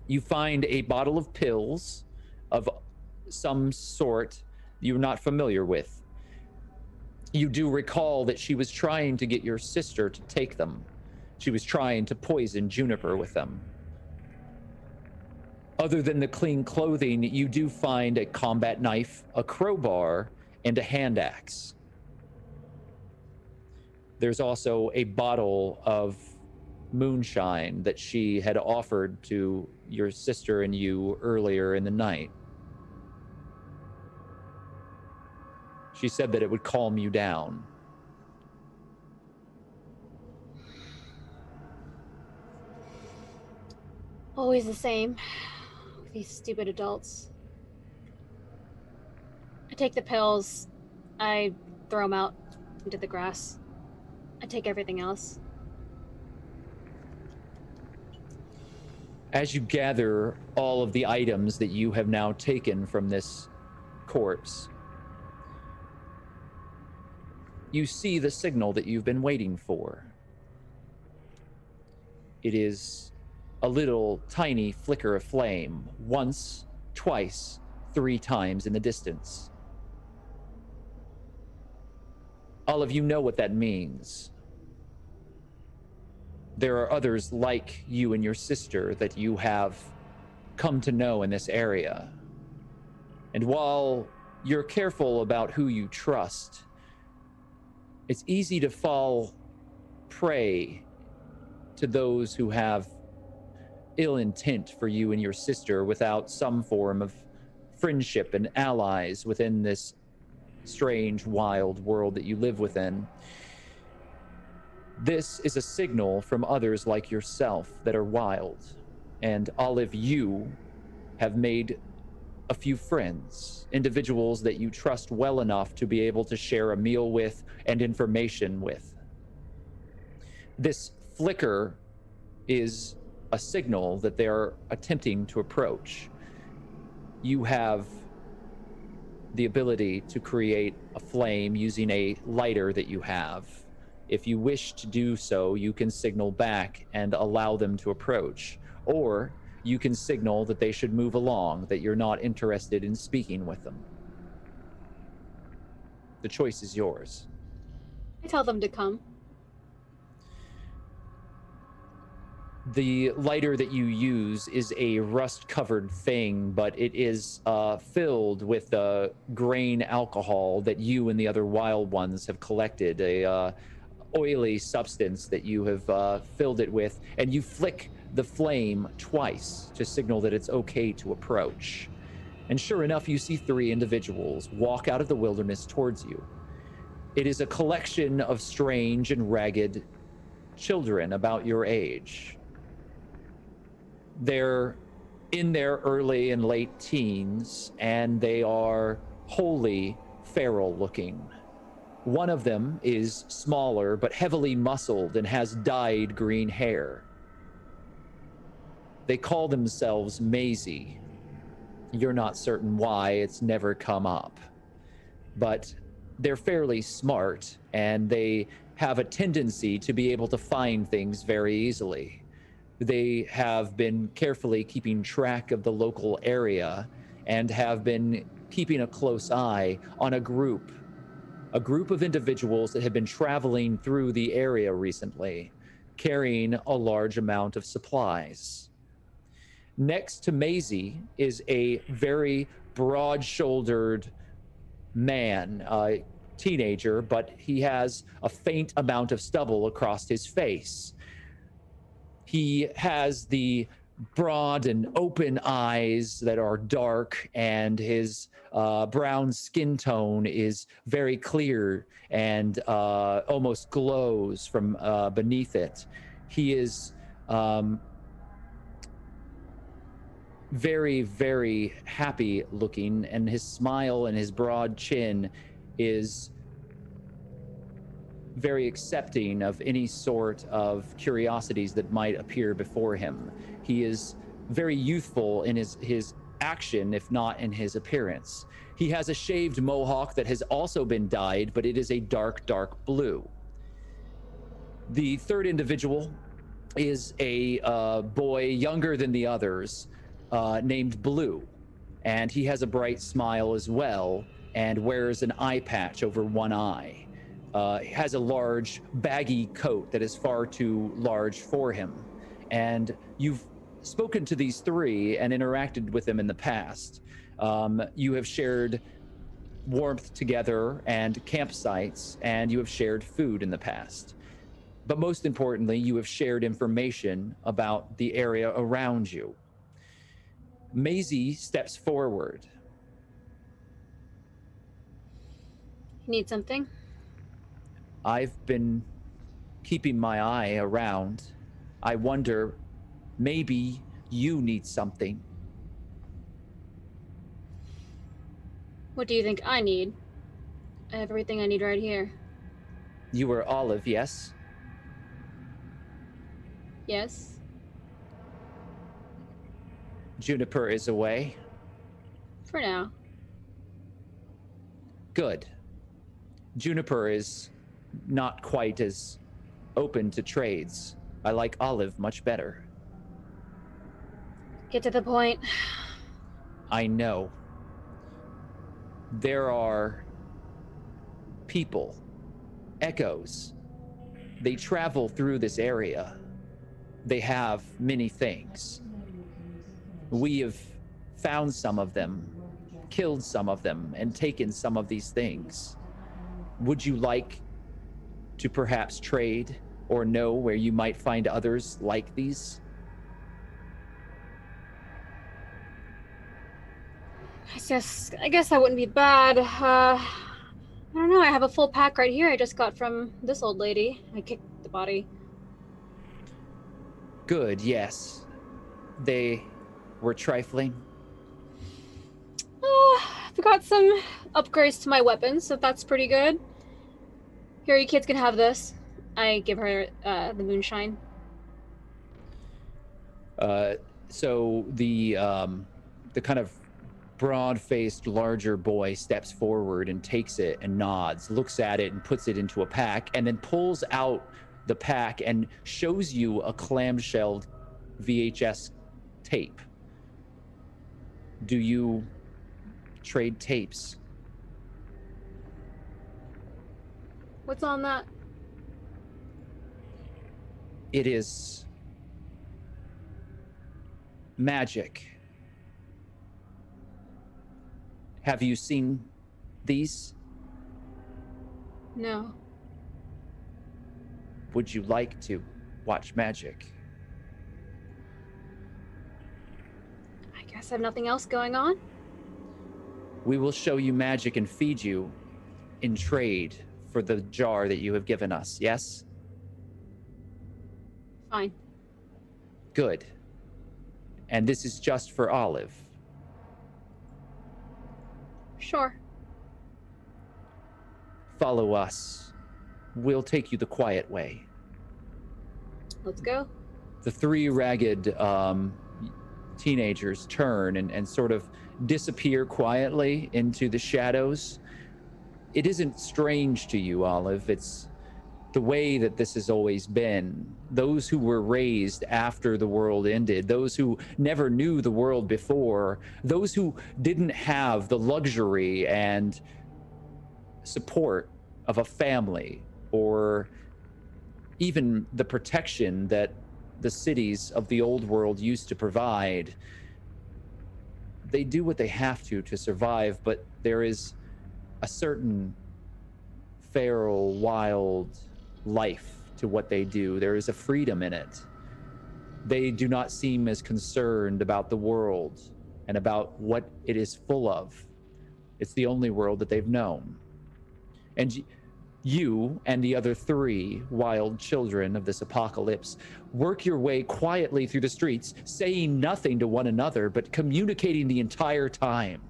You find a bottle of pills of some sort you're not familiar with. You do recall that she was trying to get your sister to take them. She was trying to poison Juniper with them. Other than the clean clothing, you do find a combat knife, a crowbar, and a hand axe. There's also a bottle of moonshine that she had offered to your sister and you earlier in the night. She said that it would calm you down. Always the same with these stupid adults. I take the pills, I throw them out into the grass. I take everything else. As you gather all of the items that you have now taken from this corpse, you see the signal that you've been waiting for. It is a little tiny flicker of flame, once, twice, 3 times in the distance. All of you know what that means. There are others like you and your sister that you have come to know in this area. And while you're careful about who you trust, it's easy to fall prey to those who have ill intent for you and your sister without some form of friendship and allies within this strange, wild world that you live within. This is a signal from others like yourself that are wild. And Olive, you have made a few friends, individuals that you trust well enough to be able to share a meal with and information with. This flicker is a signal that they are attempting to approach. You have the ability to create a flame using a lighter that you have. If you wish to do so, you can signal back and allow them to approach. Or you can signal that they should move along, that you're not interested in speaking with them. The choice is yours. I tell them to come. The lighter that you use is a rust-covered thing, but it is filled with grain alcohol that you and the other wild ones have collected, a oily substance that you have filled it with, and you flick the flame twice to signal that it's okay to approach. And sure enough, you see 3 individuals walk out of the wilderness towards you. It is a collection of strange and ragged children about your age. They're in their early and late teens, and they are wholly feral looking. One of them is smaller but heavily muscled and has dyed green hair. They call themselves Maisie. You're not certain why, it's never come up. But they're fairly smart, and they have a tendency to be able to find things very easily. They have been carefully keeping track of the local area and have been keeping a close eye on a group of individuals that have been traveling through the area recently, carrying a large amount of supplies. Next to Maisie is a very broad-shouldered man, a teenager, but he has a faint amount of stubble across his face. He has the broad and open eyes that are dark, and his brown skin tone is very clear and almost glows from beneath it. He is very, very happy looking, and his smile and his broad chin is very accepting of any sort of curiosities that might appear before him. He is very youthful in his action, if not in his appearance. He has a shaved mohawk that has also been dyed, but it is a dark, dark blue. The third individual is a boy younger than the others, named Blue, and he has a bright smile as well and wears an eye patch over one eye. has a large, baggy coat that is far too large for him. And you've spoken to these three and interacted with them in the past. You have shared warmth together and campsites, and you have shared food in the past. But most importantly, you have shared information about the area around you. Maisie steps forward. You need something? I've been keeping my eye around. I wonder, maybe you need something. What do you think I need? I have everything I need right here. You are Olive, yes? Yes? Juniper is away. For now. Good. Juniper is not quite as open to trades. I like Olive much better. Get to the point. I know. There are people, echoes. They travel through this area. They have many things. We have found some of them, killed some of them, and taken some of these things. Would you like to perhaps trade or know where you might find others like these? I guess that wouldn't be bad. I don't know. I have a full pack right here I just got from this old lady. I kicked the body. Good, yes. They were trifling. I've got some upgrades to my weapons, so that's pretty good. Here, you kids can have this. I give her the moonshine. So the kind of broad-faced, larger boy steps forward and takes it and nods, looks at it and puts it into a pack, and then pulls out the pack and shows you a clamshelled VHS tape. Do you trade tapes? What's on that? It is magic. Have you seen these? No. Would you like to watch magic? I guess I have nothing else going on. We will show you magic and feed you in trade for the jar that you have given us, yes? Fine. Good. And this is just for Olive. Sure. Follow us. We'll take you the quiet way. Let's go. The three ragged teenagers turn and sort of disappear quietly into the shadows. It isn't strange to you, Olive. It's the way that this has always been. Those who were raised after the world ended, those who never knew the world before, those who didn't have the luxury and support of a family or even the protection that the cities of the old world used to provide. They do what they have to survive, but there is a certain feral, wild life to what they do. There is a freedom in it. They do not seem as concerned about the world and about what it is full of. It's the only world that they've known. And you and the other three wild children of this apocalypse work your way quietly through the streets, saying nothing to one another, but communicating the entire time.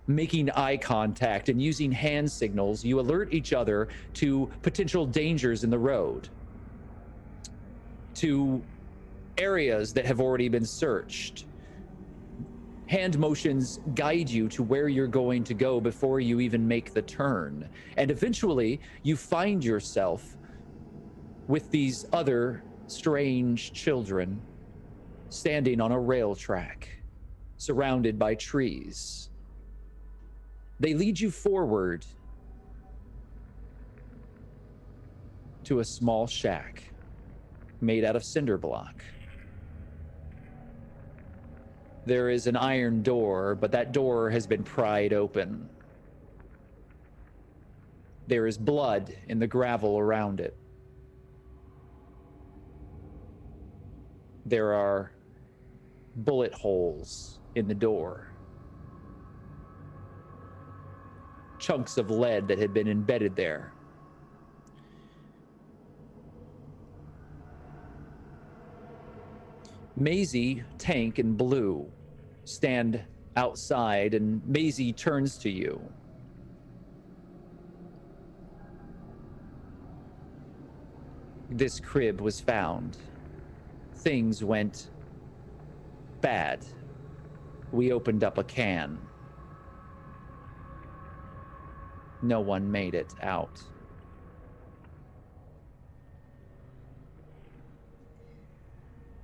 Making eye contact and using hand signals, you alert each other to potential dangers in the road, to areas that have already been searched. Hand motions guide you to where you're going to go before you even make the turn. And eventually, you find yourself with these other strange children standing on a rail track, surrounded by trees. They lead you forward to a small shack made out of cinder block. There is an iron door, but that door has been pried open. There is blood in the gravel around it. There are bullet holes in the door. Chunks of lead that had been embedded there. Maisie, Tank, and Blue stand outside, and Maisie turns to you. This crib was found. Things went bad. We opened up a can. No one made it out.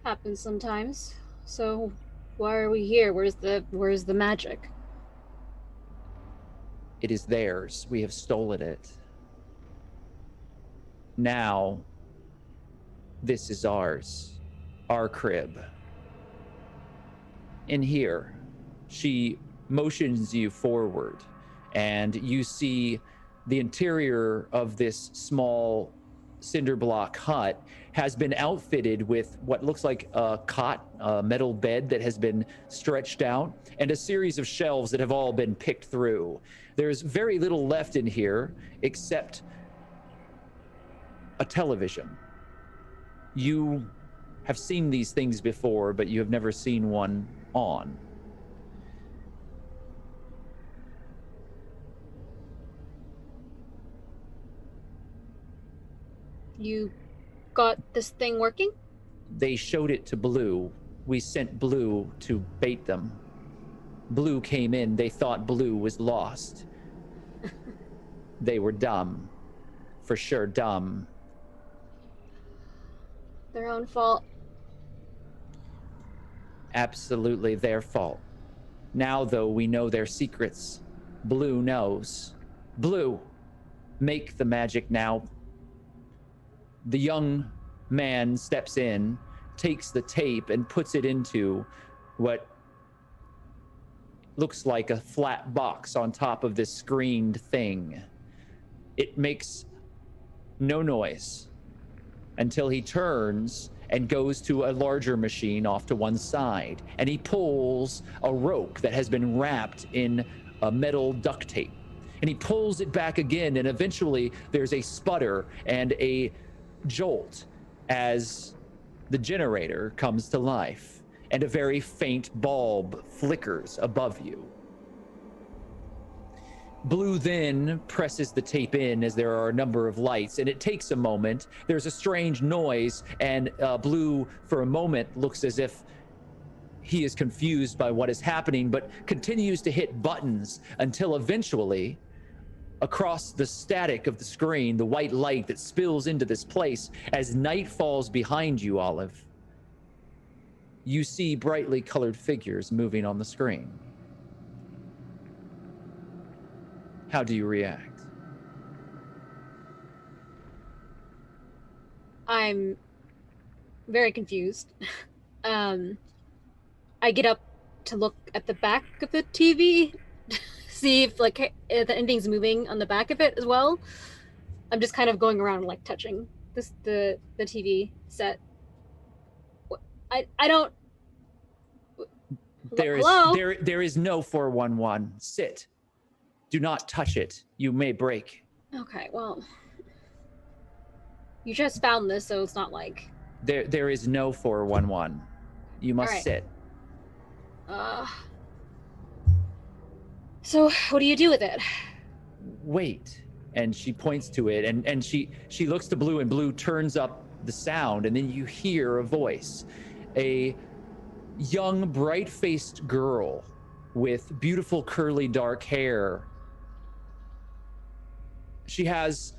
Happens sometimes. So why are we here? Where's the magic? It is theirs. We have stolen it. Now, this is ours. Our crib. In here, she motions you forward, and you see the interior of this small cinder block hut has been outfitted with what looks like a cot, a metal bed that has been stretched out, and a series of shelves that have all been picked through. There's very little left in here except a television. You have seen these things before, but you have never seen one on. You got this thing working? They showed it to Blue. We sent Blue to bait them. Blue came in. They thought Blue was lost. They were dumb. For sure dumb. Their own fault. Absolutely their fault. Now, though, we know their secrets. Blue knows. Blue, make the magic now. The young man steps in, takes the tape, and puts it into what looks like a flat box on top of this screened thing. It makes no noise until he turns and goes to a larger machine off to one side, and he pulls a rope that has been wrapped in a metal duct tape, and he pulls it back again, and eventually there's a sputter and a jolt as the generator comes to life, and a very faint bulb flickers above you. Blue then presses the tape in as there are a number of lights, and it takes a moment. There's a strange noise, and Blue, for a moment, looks as if he is confused by what is happening, but continues to hit buttons until eventually, across the static of the screen, the white light that spills into this place, as night falls behind you, Olive, you see brightly colored figures moving on the screen. How do you react? I'm very confused. I get up to look at the back of the TV, see if like the ending's moving on the back of it as well. I'm just kind of going around like touching the TV set. I don't. Hello? There is no 411. Sit. Do not touch it. You may break. Okay, well, you just found this, so it's not like... There is no 411. You must sit. So what do you do with it? Wait. And she points to it, and she looks to Blue, and Blue turns up the sound, and then you hear a voice. A young, bright-faced girl with beautiful curly dark hair. She has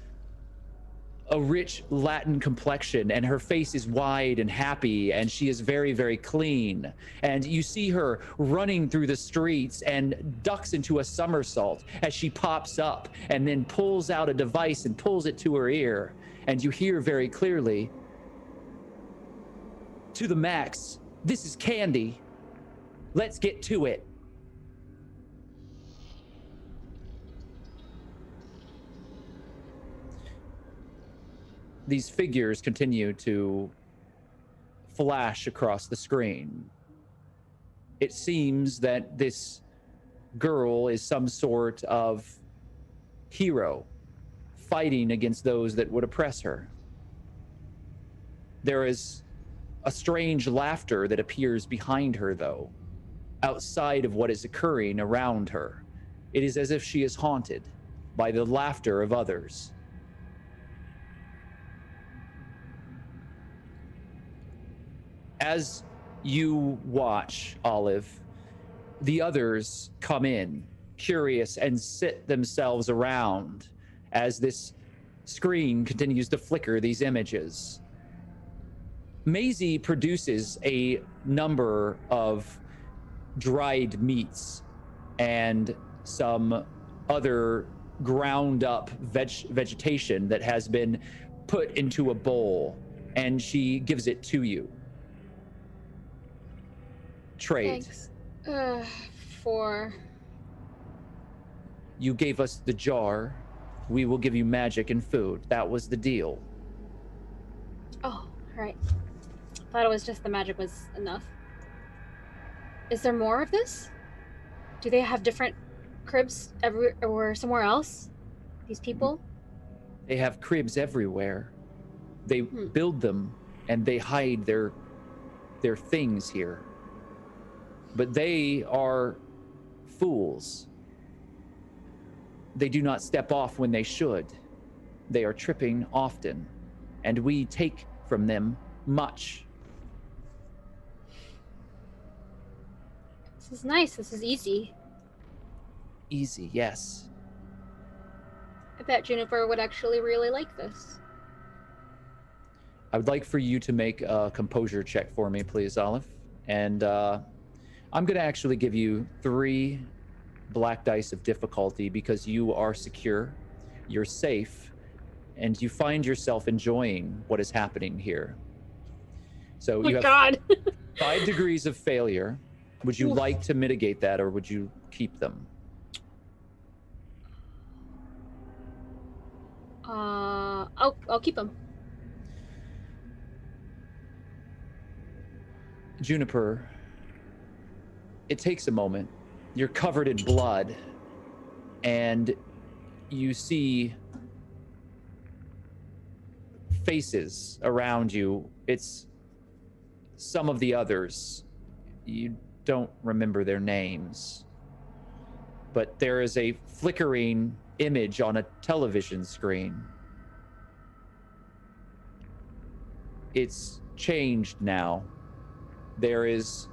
a rich Latin complexion, and her face is wide and happy, and she is very, very clean. And you see her running through the streets and ducks into a somersault as she pops up and then pulls out a device and pulls it to her ear. and you hear very clearly, "To the max, this is candy. Let's get to it." These figures continue to flash across the screen. It seems that this girl is some sort of hero fighting against those that would oppress her. There is a strange laughter that appears behind her, though, outside of what is occurring around her. It is as if she is haunted by the laughter of others. As you watch, Olive, the others come in, curious, and sit themselves around as this screen continues to flicker these images. Maisie produces a number of dried meats and some other ground up vegetation that has been put into a bowl, and she gives it to you. Trade. Thanks. For... You gave us the jar. We will give you magic and food. That was the deal. Oh, right. Thought it was just the magic was enough. Is there more of this? Do they have different cribs or somewhere else? These people? They have cribs everywhere. They build them and they hide their things here. But they are fools. They do not step off when they should. They are tripping often, and we take from them much. This is nice. This is easy. Easy, yes. I bet Juniper would actually really like this. I would like for you to make a composure check for me, please, Olive. And I'm going to actually give you 3 black dice of difficulty because you are secure, you're safe, and you find yourself enjoying what is happening here. So you have 5 degrees of failure. Would you like to mitigate that, or would you keep them? I'll keep them. Juniper, it takes a moment. You're covered in blood, and you see faces around you. It's some of the others. You don't remember their names, but there is a flickering image on a television screen. It's changed now. There is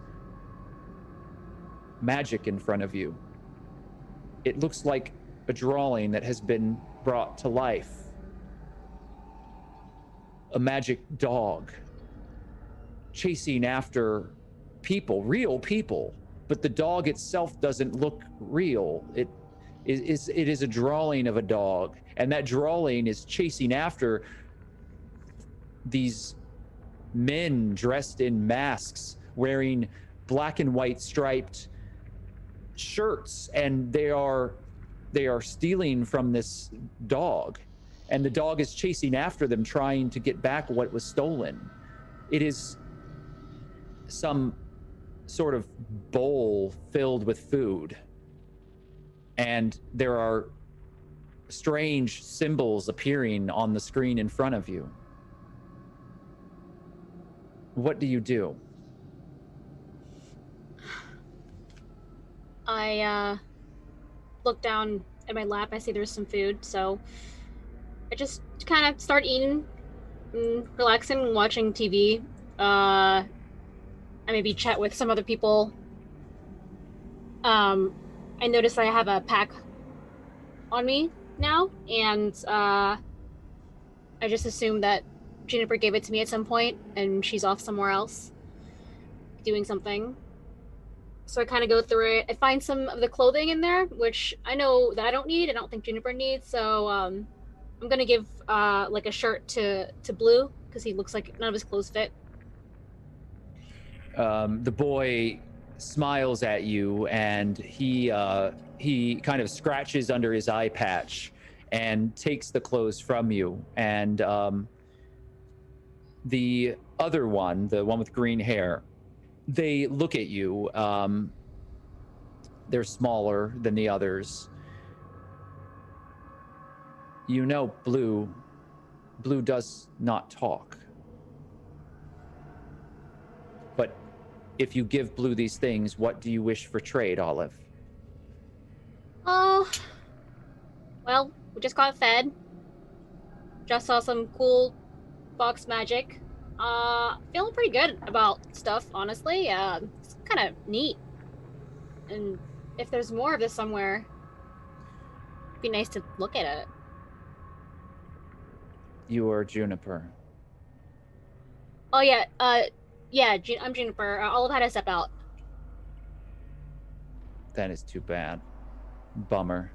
magic in front of you. It looks like a drawing that has been brought to life. A magic dog chasing after people, real people, but the dog itself doesn't look real. It is a drawing of a dog, and that drawing is chasing after these men dressed in masks, wearing black and white striped shirts, and they are stealing from this dog, and the dog is chasing after them, trying to get back what was stolen. It is some sort of bowl filled with food, and there are strange symbols appearing on the screen in front of you. What do you do? I look down at my lap. I see there's some food, so I just kind of start eating, relaxing, watching TV. I maybe chat with some other people. I notice I have a pack on me now, and I just assume that Juniper gave it to me at some point, and she's off somewhere else doing something. So I kind of go through it. I find some of the clothing in there, which I know that I don't need. I don't think Juniper needs. So I'm gonna give like a shirt to Blue because he looks like none of his clothes fit. The boy smiles at you, and he kind of scratches under his eye patch and takes the clothes from you. And the other one, the one with green hair, they look at you. They're smaller than the others. You know, Blue does not talk. But if you give Blue these things, what do you wish for trade, Olive? Oh, well, we just got fed. Just saw some cool box magic. Feeling pretty good about stuff, honestly. It's kind of neat. And if there's more of this somewhere, it'd be nice to look at it. You are Juniper. Oh yeah, I'm Juniper. Olive had to step out. That is too bad. Bummer.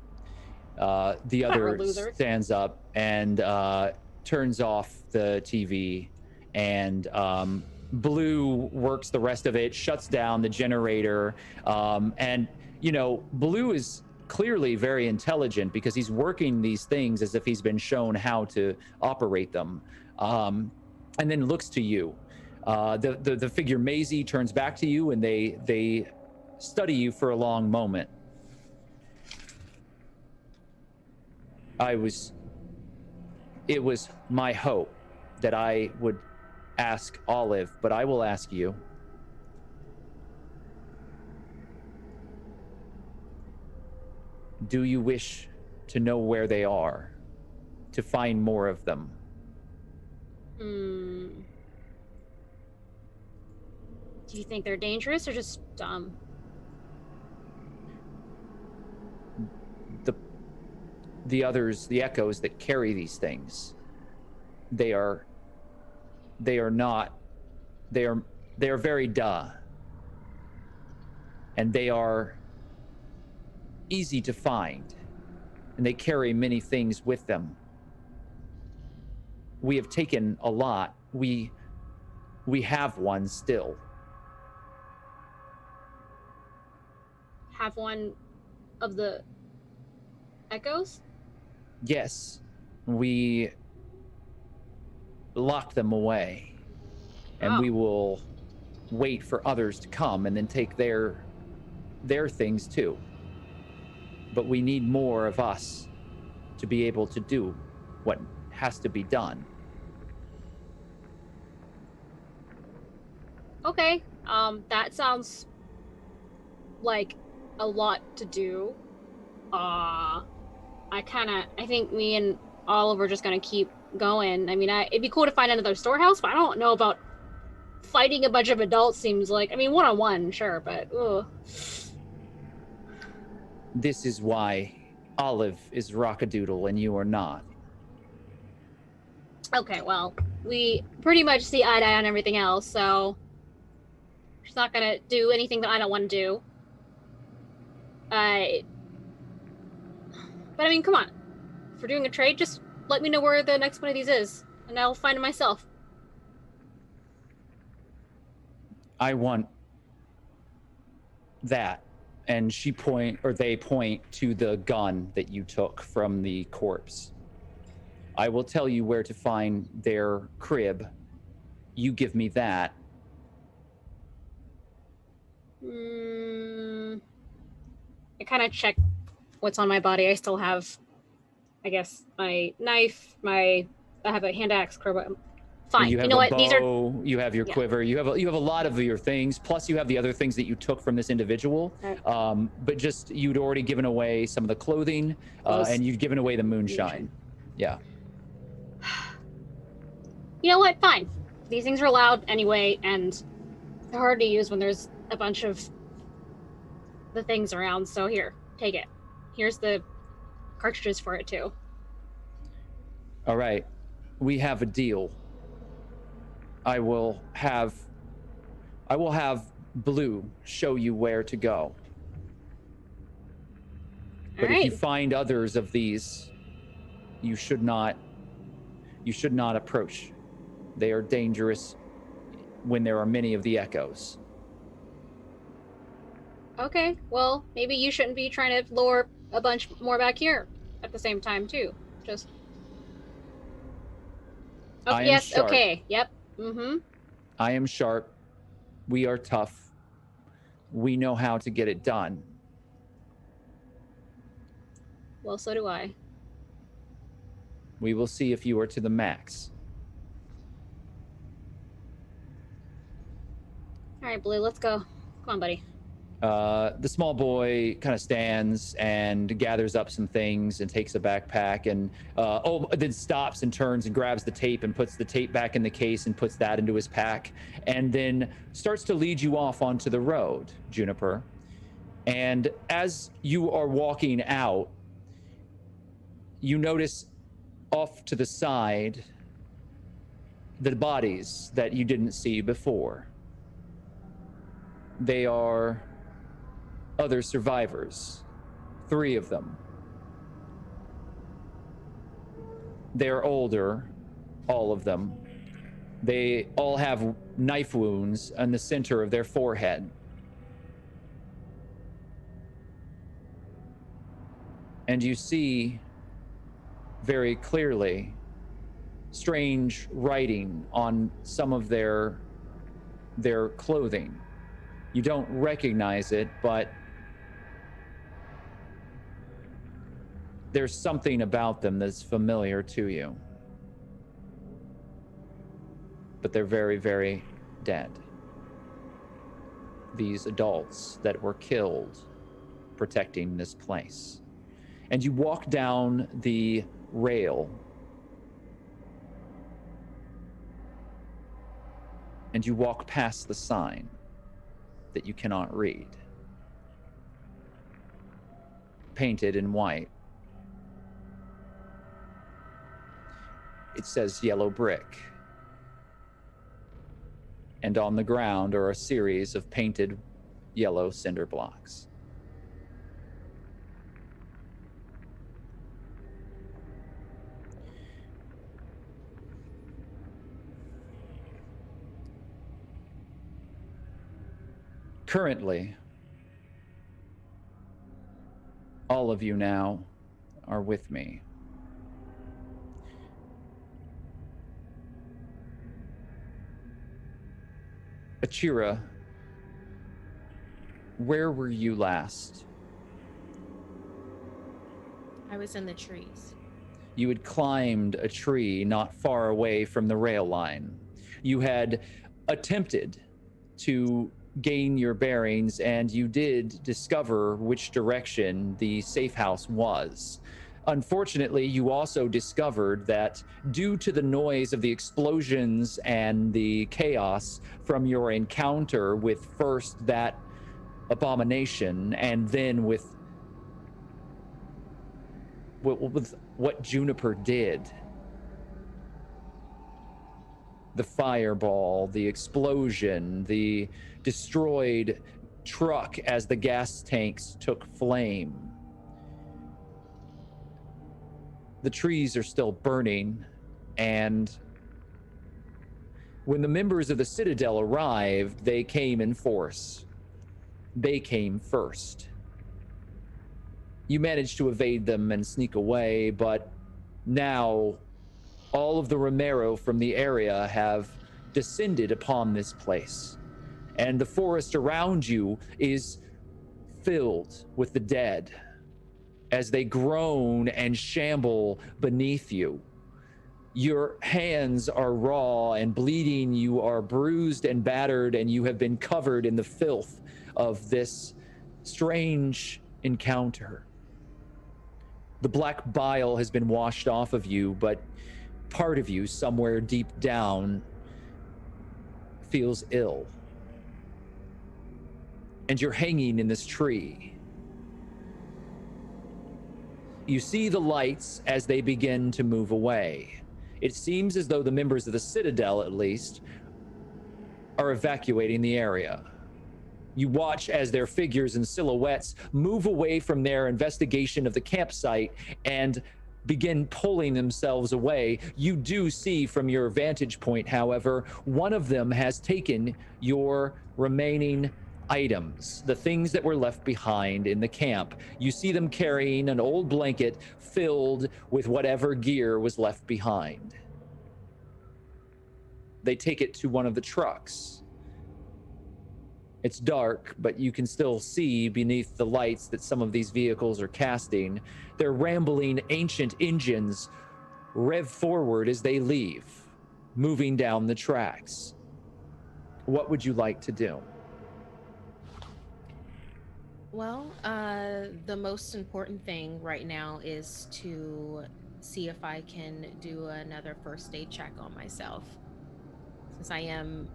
The other stands up and turns off the TV, and Blue works the rest of it, shuts down the generator, and you know, Blue is clearly very intelligent because he's working these things as if he's been shown how to operate them, and then looks to you. The figure Maisie turns back to you, and they study you for a long moment. It was my hope that I would ask Olive, but I will ask you. Do you wish to know where they are, to find more of them? Do you think they're dangerous or just dumb? The others, the echoes that carry these things, they are very duh. And they are easy to find. And they carry many things with them. We have taken a lot. We have one still. Have one of the echoes? Yes, we lock them away, and we will wait for others to come and then take their things too. But we need more of us to be able to do what has to be done. Okay, that sounds like a lot to do. I think me and Olive are just gonna keep going. I mean, it'd be cool to find another storehouse, but I don't know about fighting a bunch of adults. Seems like, I mean, one-on-one, sure, but ugh. This is why Olive is Rockadoodle and you are not. Okay, well, we pretty much see eye to eye on everything else, so she's not gonna do anything that I don't want to do. But I mean, come on. If we're doing a trade, just let me know where the next one of these is, and I'll find it myself. I want that. And they point to the gun that you took from the corpse. I will tell you where to find their crib. You give me that. I kind of check what's on my body. I still have, I guess, my knife, I have a hand axe, crowbar. Fine. You have know a what? bow, These are... you have your quiver, you have a lot of your things, plus you have the other things that you took from this individual. Right. But just, you'd already given away some of the clothing, and you've given away the moonshine. Yeah. You know what? Fine. These things are allowed anyway, and they're hard to use when there's a bunch of the things around. So here, take it. Here's the cartridges for it too. All right. We have a deal. I will have Blue show you where to go. But if you find others of these, you should not approach. They are dangerous when there are many of the echoes. Okay, well, maybe you shouldn't be trying to lure a bunch more back here at the same time, too. Just... Oh, I am yes, sharp. okay, yep. Mm-hmm. I am sharp. We are tough. We know how to get it done. Well, so do I. We will see if you are to the max. All right, Blue, let's go. Come on, buddy. The small boy kind of stands and gathers up some things and takes a backpack and then stops and turns and grabs the tape and puts the tape back in the case and puts that into his pack and then starts to lead you off onto the road, Juniper. And as you are walking out, you notice off to the side the bodies that you didn't see before. They are other survivors, 3 of them. They're older, all of them. They all have knife wounds on the center of their forehead. And you see very clearly strange writing on some of their clothing. You don't recognize it, but there's something about them that's familiar to you. But they're very, very dead. These adults that were killed protecting this place. And you walk down the rail and you walk past the sign that you cannot read. Painted in white. It says yellow brick. And on the ground are a series of painted yellow cinder blocks. Currently, all of you now are with me. Achira, where were you last? I was in the trees. You had climbed a tree not far away from the rail line. You had attempted to gain your bearings, and you did discover which direction the safe house was. Unfortunately, you also discovered that due to the noise of the explosions and the chaos from your encounter with first that abomination and then with what Juniper did, the fireball, the explosion, the destroyed truck as the gas tanks took flame. The trees are still burning, and when the members of the Citadel arrived, they came in force. They came first. You managed to evade them and sneak away, but now all of the Romero from the area have descended upon this place, and the forest around you is filled with the dead as they groan and shamble beneath you. Your hands are raw and bleeding, you are bruised and battered, and you have been covered in the filth of this strange encounter. The black bile has been washed off of you, but part of you, somewhere deep down, feels ill. And you're hanging in this tree. You see the lights as they begin to move away. It seems as though the members of the Citadel, at least, are evacuating the area. You watch as their figures and silhouettes move away from their investigation of the campsite and begin pulling themselves away. You do see from your vantage point, however, one of them has taken your remaining items, the things that were left behind in the camp. You see them carrying an old blanket filled with whatever gear was left behind. They take it to one of the trucks. It's dark, but you can still see beneath the lights that some of these vehicles are casting. Their rambling ancient engines rev forward as they leave, moving down the tracks. What would you like to do? Well, the most important thing right now is to see if I can do another first aid check on myself. Since I am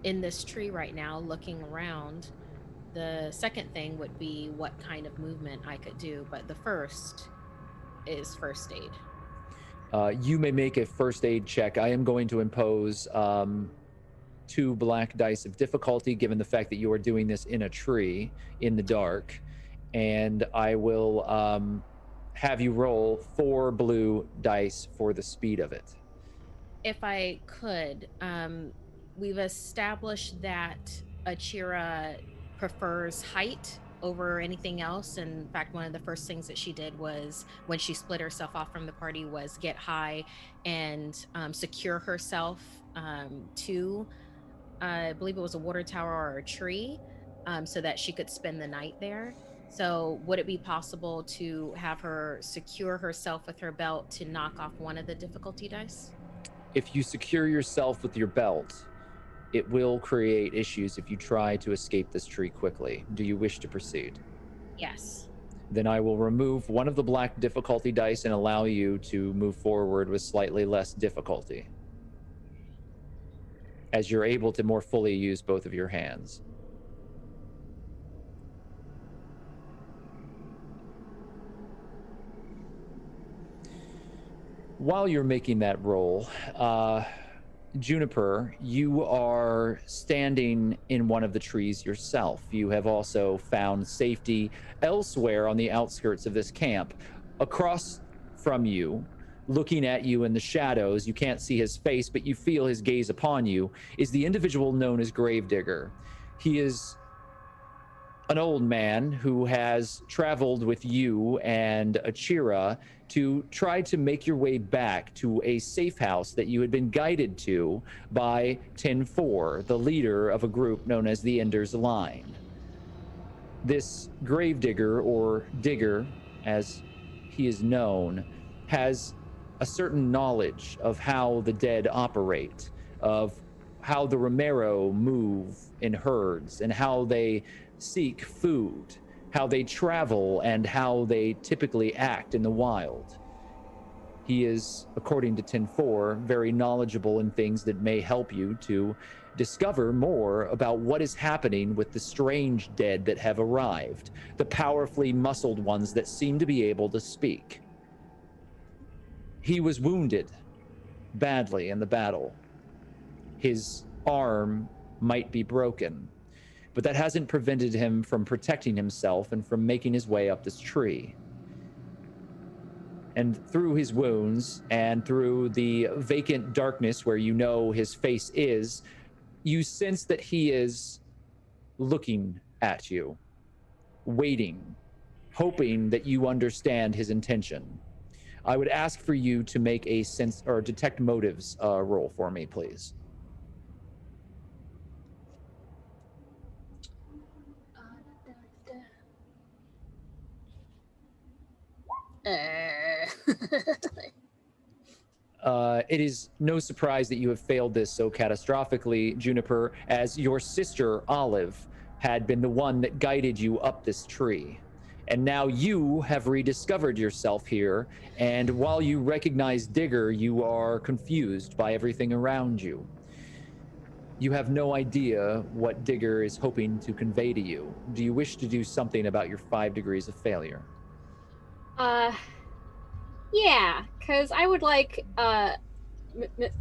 in this tree right now looking around, the second thing would be what kind of movement I could do, but the first is first aid. You may make a first aid check. I am going to impose 2 black dice of difficulty, given the fact that you are doing this in a tree in the dark. And I will have you roll 4 blue dice for the speed of it. If I could, we've established that Achira prefers height over anything else. In fact, one of the first things that she did was, when she split herself off from the party, was get high and secure herself to, I believe it was a water tower or a tree, so that she could spend the night there. So would it be possible to have her secure herself with her belt to knock off one of the difficulty dice? If you secure yourself with your belt, it will create issues if you try to escape this tree quickly. Do you wish to proceed? Yes. Then I will remove one of the black difficulty dice and allow you to move forward with slightly less difficulty, as you're able to more fully use both of your hands. While you're making that roll, Juniper, you are standing in one of the trees yourself. You have also found safety elsewhere on the outskirts of this camp. Across from you, looking at you in the shadows, you can't see his face, but you feel his gaze upon you, is the individual known as Gravedigger. He is an old man who has traveled with you and Achira to try to make your way back to a safe house that you had been guided to by 10-4, the leader of a group known as the Ender's Line. This Gravedigger, or Digger, as he is known, has a certain knowledge of how the dead operate, of how the Romero move in herds, and how they seek food, how they travel, and how they typically act in the wild. He is, according to 10-4, very knowledgeable in things that may help you to discover more about what is happening with the strange dead that have arrived, the powerfully muscled ones that seem to be able to speak. He was wounded badly in the battle. His arm might be broken, but that hasn't prevented him from protecting himself and from making his way up this tree. And through his wounds and through the vacant darkness where you know his face is, you sense that he is looking at you, waiting, hoping that you understand his intention. I would ask for you to make a sense or detect motives roll for me, please. It is no surprise that you have failed this so catastrophically, Juniper, as your sister, Olive, had been the one that guided you up this tree. And now you have rediscovered yourself here, and while you recognize Digger, you are confused by everything around you. You have no idea what Digger is hoping to convey to you. Do you wish to do something about your 5 degrees of failure? Yeah, because I would like,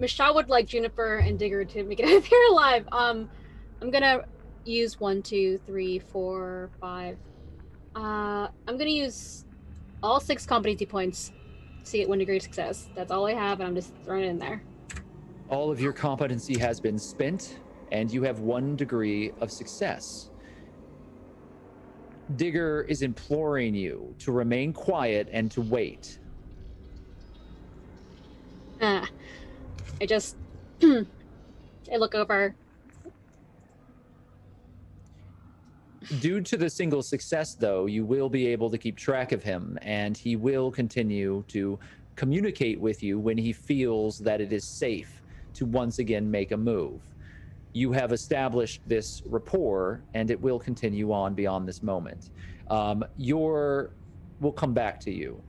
Michelle would like Juniper and Digger to make it out of here alive. I'm gonna use 1, 2, 3, 4, 5. I'm gonna use all 6 competency points to get 1 degree of success. That's all I have, and I'm just throwing it in there. All of your competency has been spent, and you have 1 degree of success. Digger is imploring you to remain quiet and to wait. I just I look over. Due to the single success, though, you will be able to keep track of him, and he will continue to communicate with you when he feels that it is safe to once again make a move. You have established this rapport, and it will continue on beyond this moment. We'll come back to you.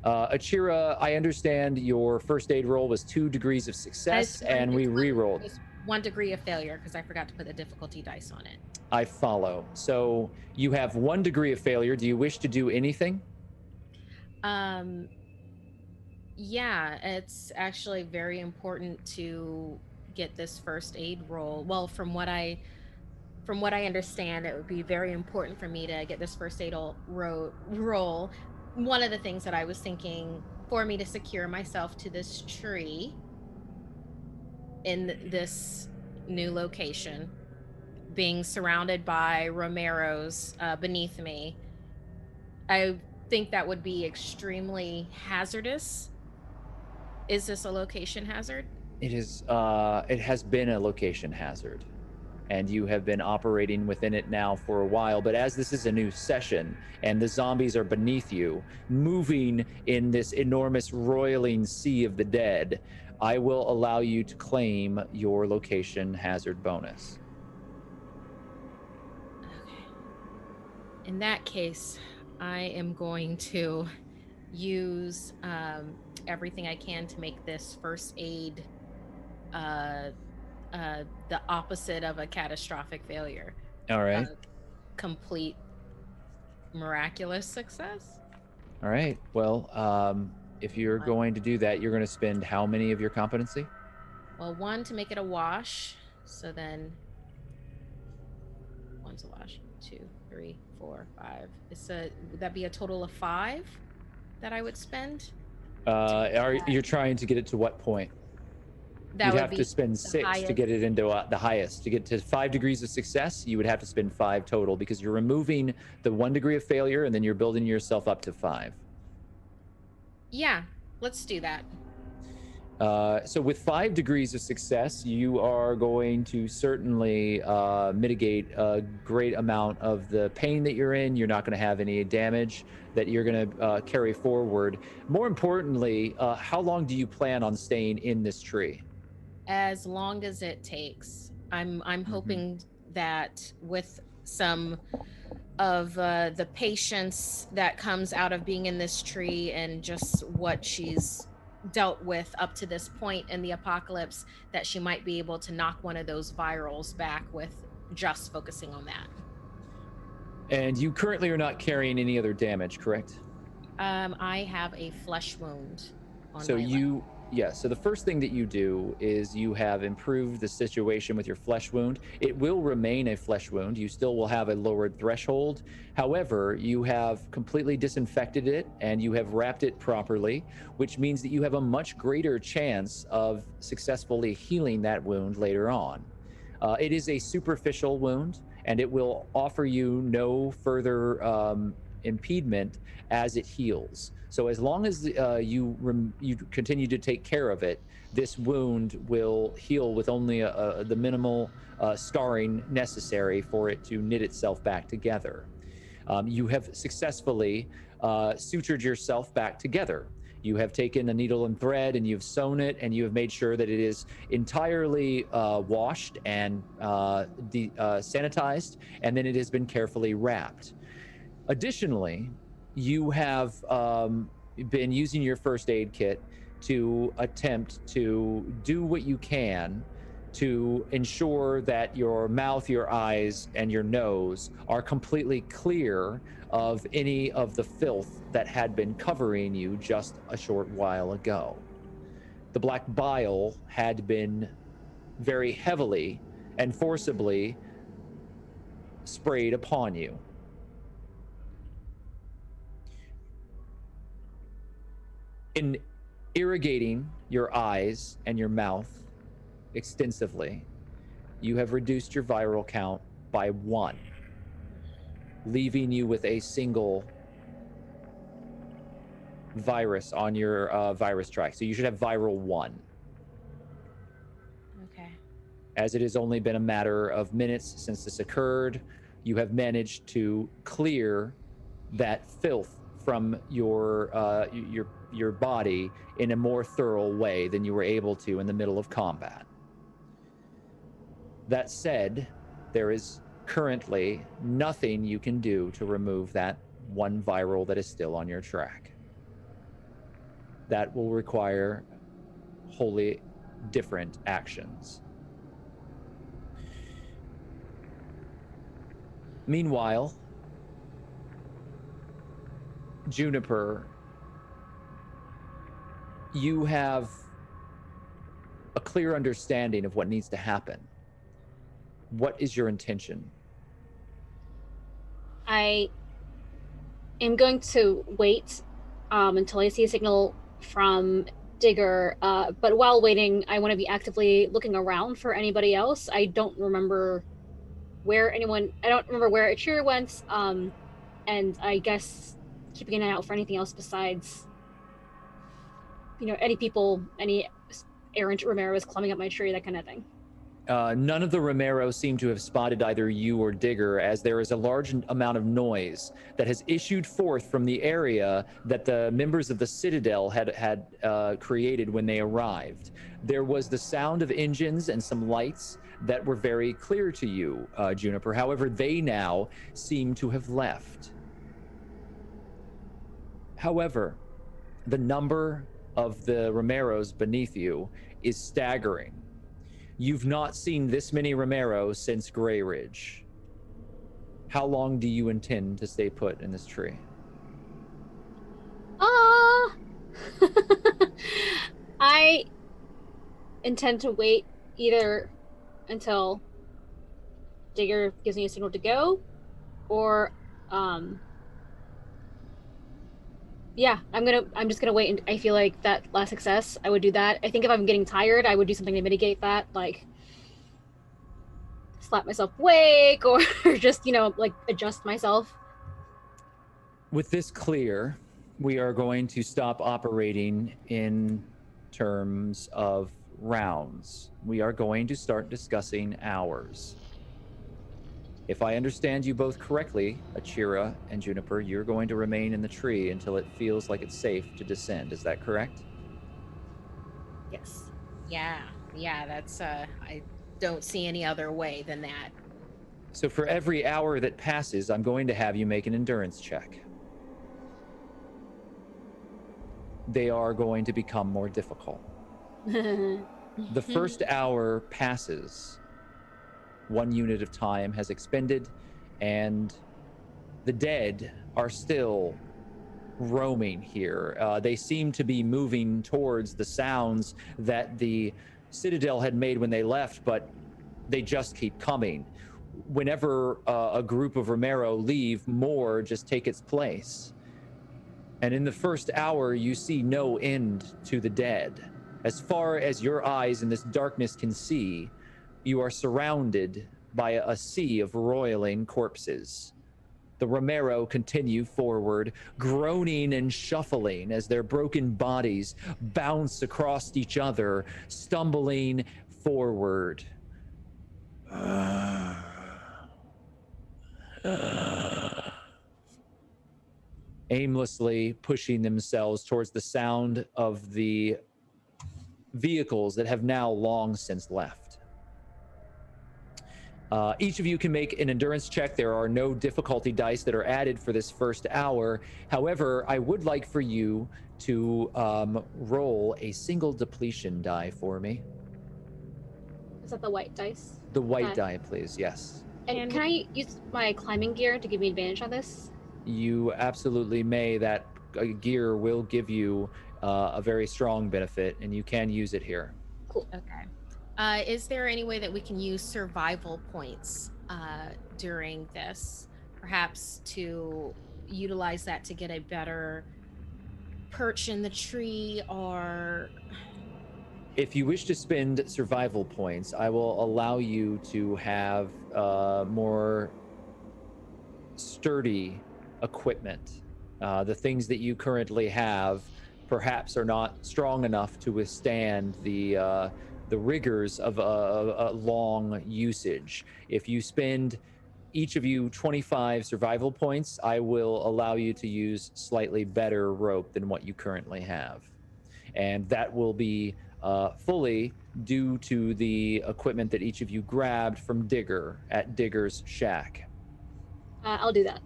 Achira, I understand your first aid roll was 2 degrees of success, and we re-rolled. It's 1 degree of failure because I forgot to put the difficulty dice on it. I follow. So you have 1 degree of failure. Do you wish to do anything? Yeah, it's actually very important to get this first aid roll. Well, from what I understand, it would be very important for me to get this first aid roll. One of the things that I was thinking for me to secure myself to this tree in this new location, being surrounded by Romeros beneath me, I think that would be extremely hazardous. Is this a location hazard? It is. It has been a location hazard, and you have been operating within it now for a while. But as this is a new session, and the zombies are beneath you, moving in this enormous roiling sea of the dead, I will allow you to claim your location hazard bonus. Okay. In that case, I am going to use everything I can to make this first aid the opposite of a catastrophic failure. All right. Complete miraculous success. All right. Well, if you're going to do that, you're going to spend how many of your competency? Well, 1 to make it a wash. So then 1's a wash. 2, 3, 4, 5. Would that be a total of 5 that I would spend? You're trying to get it to what point? That You'd would have be to spend 6 to get it into the highest. To get to 5 degrees of success, you would have to spend 5 total, because you're removing the 1 degree of failure, and then you're building yourself up to 5. Yeah, let's do that. So with 5 degrees of success, you are going to certainly mitigate a great amount of the pain that you're in. You're not going to have any damage that you're going to carry forward. More importantly, how long do you plan on staying in this tree? As long as it takes. I'm hoping that with some of the patience that comes out of being in this tree and just what she's dealt with up to this point in the apocalypse, that she might be able to knock one of those virals back with just focusing on that. And you currently are not carrying any other damage, correct? I have a flesh wound on so my you leg. Yeah, so the first thing that you do is you have improved the situation with your flesh wound. It will remain a flesh wound. You still will have a lowered threshold. However, you have completely disinfected it and you have wrapped it properly, which means that you have a much greater chance of successfully healing that wound later on. It is a superficial wound, and it will offer you no further impediment as it heals. So as long as you continue to take care of it, this wound will heal with only the minimal scarring necessary for it to knit itself back together. You have successfully sutured yourself back together. You have taken a needle and thread and you've sewn it, and you have made sure that it is entirely washed and sanitized, and then it has been carefully wrapped. Additionally, you have been using your first aid kit to attempt to do what you can to ensure that your mouth, your eyes, and your nose are completely clear of any of the filth that had been covering you just a short while ago. The black bile had been very heavily and forcibly sprayed upon you. In irrigating your eyes and your mouth extensively, you have reduced your viral count by 1, leaving you with a single virus on your virus track. So you should have viral 1. Okay. As it has only been a matter of minutes since this occurred, you have managed to clear that filth from your body in a more thorough way than you were able to in the middle of combat. That said, there is currently nothing you can do to remove that 1 viral that is still on your track. That will require wholly different actions. Meanwhile, Juniper, you have a clear understanding of what needs to happen. What is your intention? I am going to wait until I see a signal from Digger, but while waiting, I want to be actively looking around for anybody else. I don't remember where Achira went, and I guess keeping an eye out for anything else besides, any errant Romero's climbing up my tree, that kind of thing. None of the Romeros seem to have spotted either you or Digger, as there is a large amount of noise that has issued forth from the area that the members of the Citadel had created when they arrived. There was the sound of engines and some lights that were very clear to you, Juniper. However, they now seem to have left. However, the number of the Romeros beneath you is staggering. You've not seen this many Romeros since Grey Ridge. How long do you intend to stay put in this tree? I intend to wait either until Digger gives me a signal to go, or I'm just gonna wait, and I feel like that last success, I would do that. I think if I'm getting tired, I would do something to mitigate that, like slap myself awake, or just, adjust myself. With this clear, we are going to stop operating in terms of rounds. We are going to start discussing hours. If I understand you both correctly, Achira and Juniper, you're going to remain in the tree until it feels like it's safe to descend. Is that correct? Yes. Yeah, that's I don't see any other way than that. So for every hour that passes, I'm going to have you make an endurance check. They are going to become more difficult. The first hour passes. 1 unit of time has expended, and the dead are still roaming here. They seem to be moving towards the sounds that the Citadel had made when they left, but they just keep coming. Whenever a group of Romero leave, more just take its place. And in the first hour, you see no end to the dead. As far as your eyes in this darkness can see, you are surrounded by a sea of roiling corpses. The Romero continue forward, groaning and shuffling as their broken bodies bounce across each other, stumbling forward. Aimlessly pushing themselves towards the sound of the vehicles that have now long since left. Each of you can make an endurance check. There are no difficulty dice that are added for this first hour. However, I would like for you to roll a single depletion die for me. Is that the white dice? The white die, please. Yes. And can I use my climbing gear to give me advantage on this? You absolutely may. That gear will give you a very strong benefit, and you can use it here. Cool. Okay. Is there any way that we can use survival points during this, perhaps to utilize that to get a better perch in the tree are... If you wish to spend survival points, I will allow you to have more sturdy equipment. The things that you currently have perhaps are not strong enough to withstand the rigors of a long usage. If you spend each of you 25 survival points, I will allow you to use slightly better rope than what you currently have. And that will be fully due to the equipment that each of you grabbed from Digger at Digger's shack. I'll do that.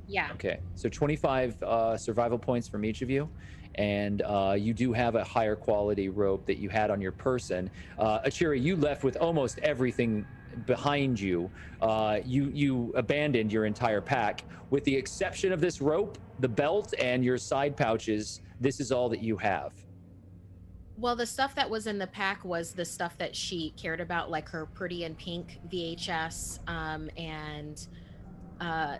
Yeah. Okay, so 25 survival points from each of you, and you do have a higher quality rope that you had on your person. Achira, you left with almost everything behind you. You abandoned your entire pack. With the exception of this rope, the belt, and your side pouches, this is all that you have. Well, the stuff that was in the pack was the stuff that she cared about, like her Pretty in Pink VHS, and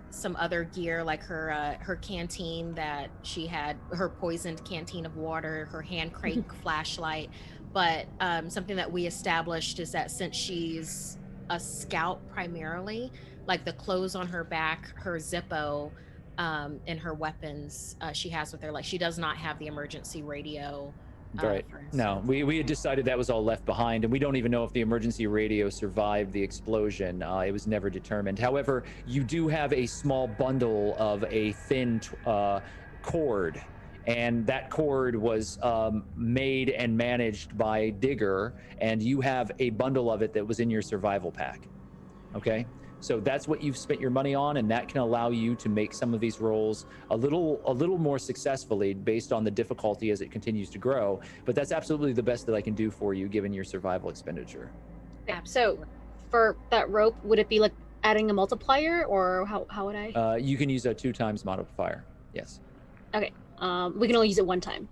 some other gear, like her canteen that she had, her poisoned canteen of water, her hand crank flashlight. But something that we established is that since she's a scout primarily, like the clothes on her back, her Zippo, and her weapons she has with her, like she does not have the emergency radio. Right. No, we had decided that was all left behind, and we don't even know if the emergency radio survived the explosion. It was never determined. However, you do have a small bundle of a thin cord, and that cord was made and managed by Digger, and you have a bundle of it that was in your survival pack. Okay? So that's what you've spent your money on, and that can allow you to make some of these rolls a little more successfully based on the difficulty as it continues to grow. But that's absolutely the best that I can do for you, given your survival expenditure. Okay, so for that rope, would it be like adding a multiplier, or how would I? You can use a 2 times modifier. Yes. Okay. We can only use it one time.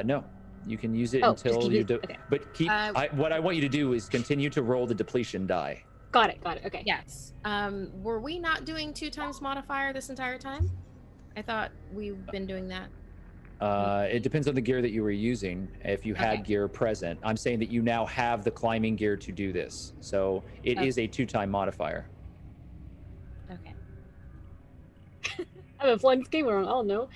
No. You can use it until you do. Okay. But keep. What I want you to do is continue to roll the depletion die. Got it. Okay. Yes. Were we not doing 2 times modifier this entire time? I thought we've been doing that. It depends on the gear that you were using. If you had gear present, I'm saying that you now have the climbing gear to do this. So it is a 2-time modifier. Okay. I've been playing this game wrong. I don't know.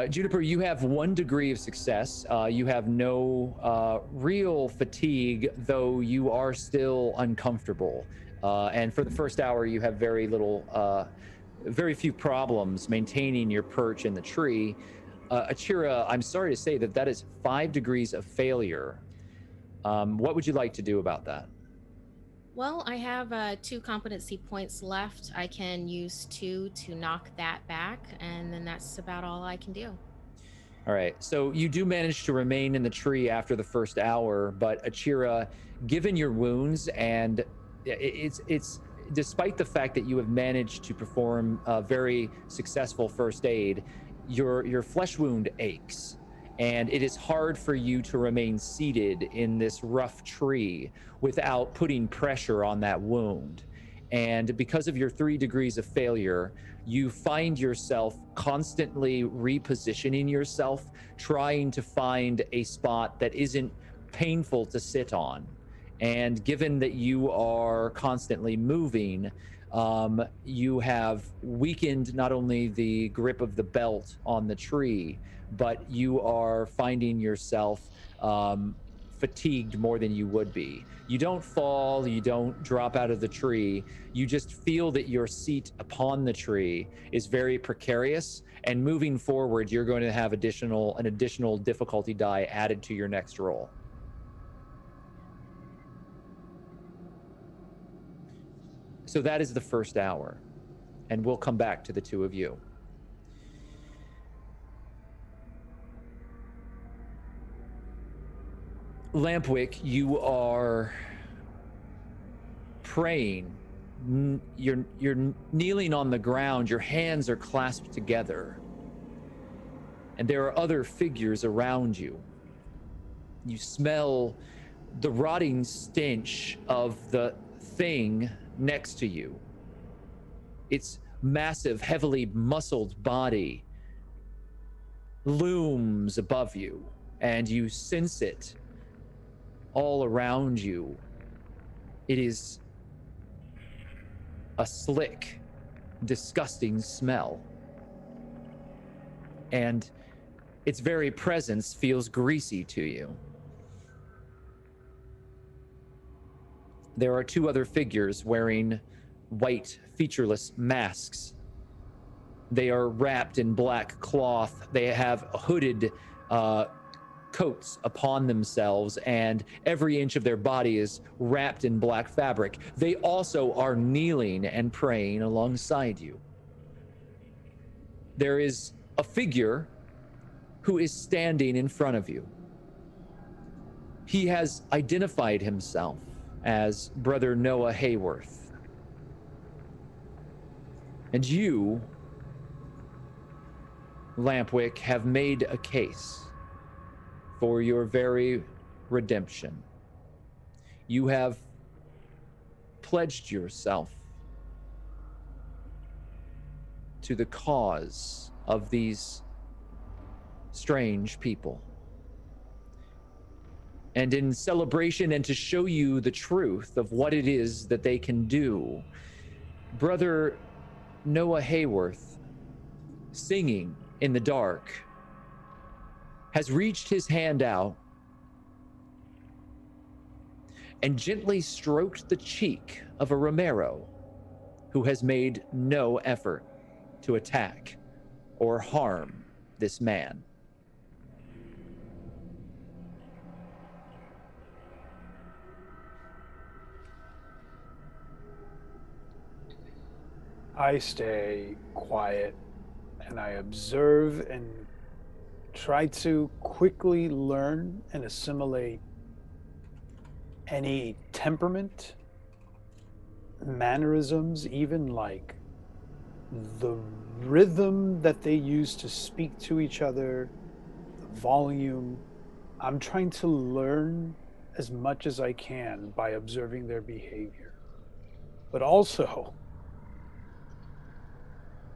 Juniper, you have 1 degree of success. You have no real fatigue, though you are still uncomfortable. And for the first hour, you have very few problems maintaining your perch in the tree. Achira, I'm sorry to say that is 5 degrees of failure. What would you like to do about that? Well, I have 2 competency points left. I can use 2 to knock that back, and then that's about all I can do. All right. So you do manage to remain in the tree after the first hour, but Achira, given your wounds, and it's despite the fact that you have managed to perform a very successful first aid, your flesh wound aches. And it is hard for you to remain seated in this rough tree without putting pressure on that wound. And because of your 3 degrees of failure, you find yourself constantly repositioning yourself, trying to find a spot that isn't painful to sit on. And given that you are constantly moving, you have weakened not only the grip of the belt on the tree, but you are finding yourself fatigued more than you would be. You don't fall, you don't drop out of the tree, you just feel that your seat upon the tree is very precarious, and moving forward, you're going to have an additional difficulty die added to your next roll. So that is the first hour, and we'll come back to the 2 of you. Lampwick, you are praying. You're kneeling on the ground. Your hands are clasped together. And there are other figures around you. You smell the rotting stench of the thing next to you. Its massive, heavily muscled body looms above you, and you sense it all around you. It is a slick, disgusting smell. And its very presence feels greasy to you. There are two other figures wearing white, featureless masks. They are wrapped in black cloth. They have hooded coats upon themselves, and every inch of their body is wrapped in black fabric. They also are kneeling and praying alongside you. There is a figure who is standing in front of you. He has identified himself as Brother Noah Hayworth. And you, Lampwick, have made a case for your very redemption. You have pledged yourself to the cause of these strange people. And in celebration and to show you the truth of what it is that they can do, Brother Noah Hayworth, singing in the dark, has reached his hand out and gently stroked the cheek of a Romero who has made no effort to attack or harm this man. I stay quiet and I observe and try to quickly learn and assimilate any temperament, mannerisms, even like the rhythm that they use to speak to each other, the volume. I'm trying to learn as much as I can by observing their behavior. But also,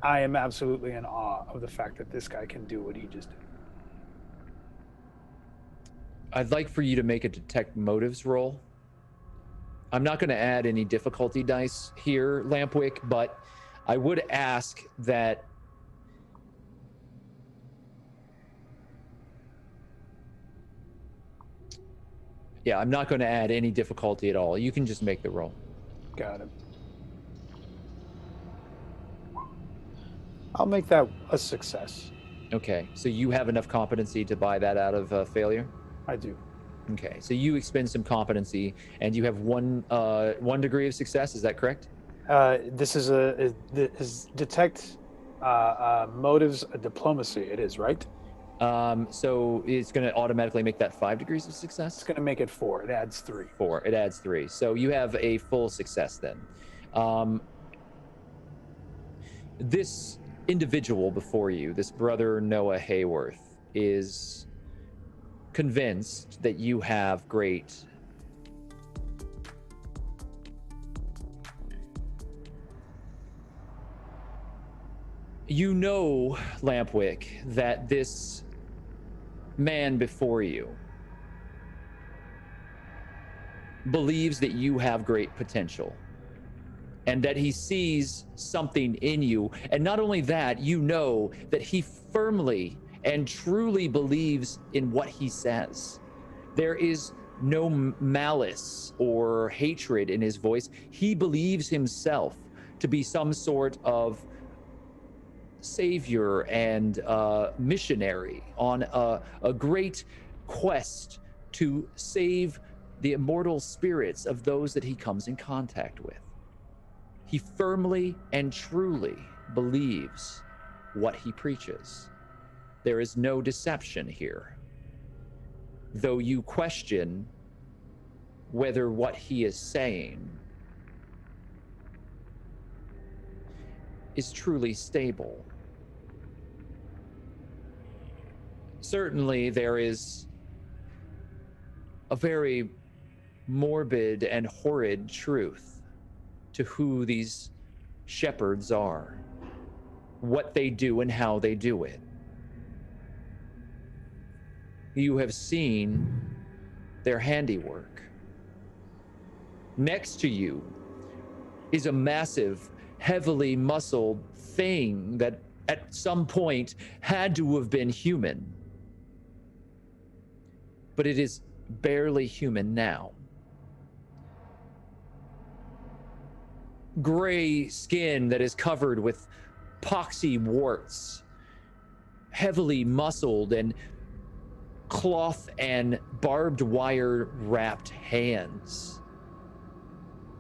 I am absolutely in awe of the fact that this guy can do what he just did. I'd like for you to make a detect motives roll. I'm not going to add any difficulty dice here, Lampwick, but I would ask that yeah, I'm not going to add any difficulty at all. You can just make the roll. Got it. I'll make that a success. Okay, so you have enough competency to buy that out of failure? I do. Okay, so you expend some competency, and you have one degree of success. Is that correct? This is detect motives diplomacy. It is, right? So it's going to automatically make that 5 degrees of success? It's going to make it 4. It adds 3. 4. It adds 3. So you have a full success then. This individual before you, this Brother Noah Hayworth, is convinced that you have great you know, Lampwick, that this man before you believes that you have great potential and that he sees something in you. And not only that, you know that he firmly and truly believes in what he says. There is no malice or hatred in his voice. He believes himself to be some sort of savior and missionary on a great quest to save the immortal spirits of those that he comes in contact with. He firmly and truly believes what he preaches. There is no deception here. Though you question whether what he is saying is truly stable. Certainly, there is a very morbid and horrid truth to who these shepherds are, what they do and how they do it. you have seen their handiwork. Next to you is a massive, heavily muscled thing that at some point had to have been human. But it is barely human now. Gray skin that is covered with poxy warts, heavily muscled, and cloth and barbed wire wrapped hands.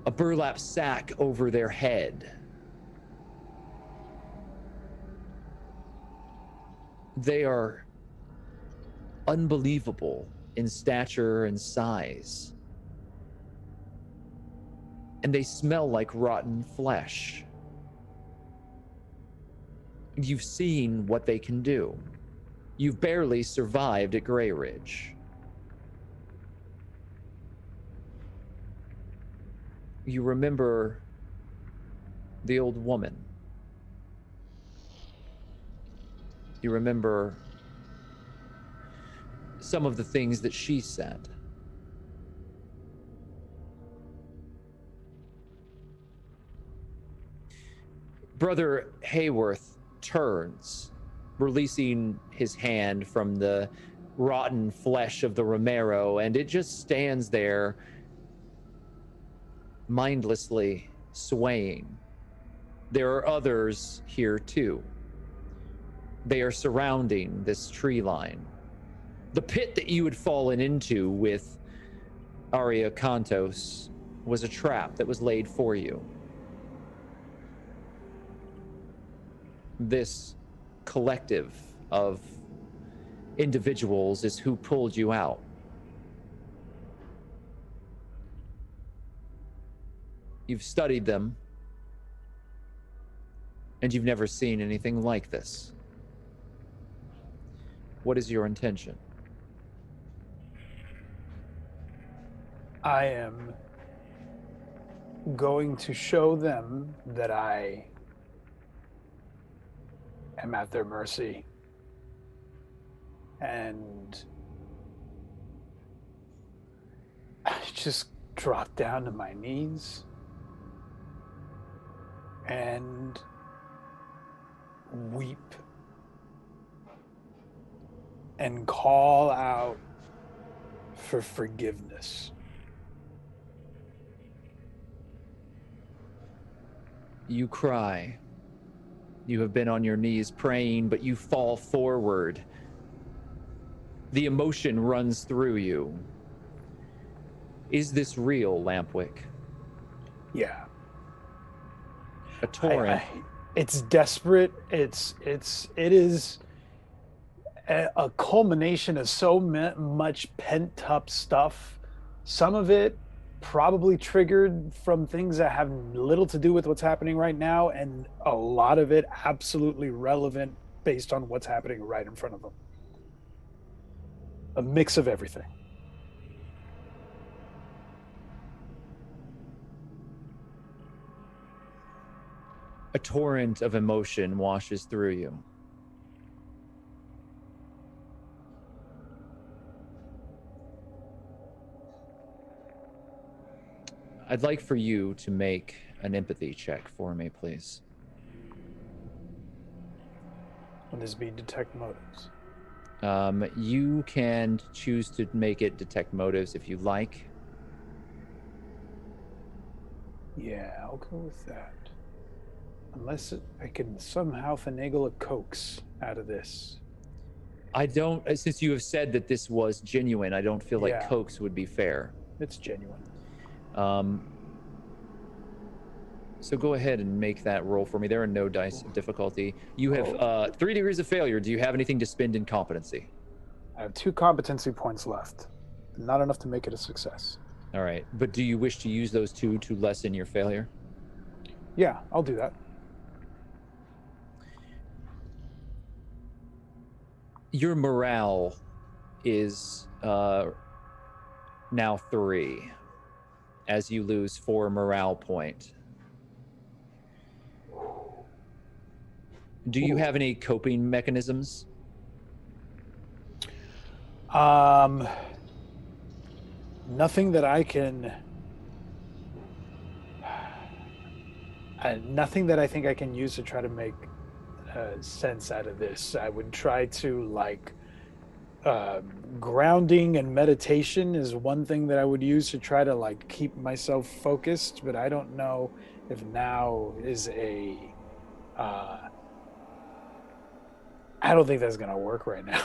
A burlap sack over their head. They are unbelievable in stature and size. And they smell like rotten flesh. You've seen what they can do. You've barely survived at Grey Ridge. You remember the old woman. You remember some of the things that she said. Brother Hayworth turns, releasing his hand from the rotten flesh of the Romero, and it just stands there, mindlessly swaying. There are others here too. They are surrounding this tree line. The pit that you had fallen into with Aria Kantos was a trap that was laid for you. This collective of individuals is who pulled you out. You've studied them, and you've never seen anything like this. What is your intention? I am going to show them that I am at their mercy. And I just drop down to my knees and weep and call out for forgiveness. You cry. You have been on your knees praying, but you fall forward. The emotion runs through you. Is this real, Lampwick? Yeah. A torrent. It's desperate. It is a culmination of so much pent up stuff. Some of it probably triggered from things that have little to do with what's happening right now, and a lot of it absolutely relevant based on what's happening right in front of them. A mix of everything. A torrent of emotion washes through you. I'd like for you to make an empathy check for me, please. Will this be detect motives? You can choose to make it detect motives if you like. Yeah, I'll go with that. Unless I can somehow finagle a coax out of this. I don't, since you have said that this was genuine, I don't feel like coax would be fair. It's genuine. So go ahead and make that roll for me. There are no dice of difficulty. You have 3 degrees of failure. Do you have anything to spend in competency? I have 2 competency points left. Not enough to make it a success. All right. But do you wish to use those 2 to lessen your failure? Yeah, I'll do that. Your morale is now 3 as you lose 4 morale point. Do you have any coping mechanisms? Nothing that I can. Nothing that I think I can use to try to make sense out of this. I would try to grounding and meditation is one thing that I would use to try to keep myself focused, but I don't know if now is a. I don't think that's gonna work right now.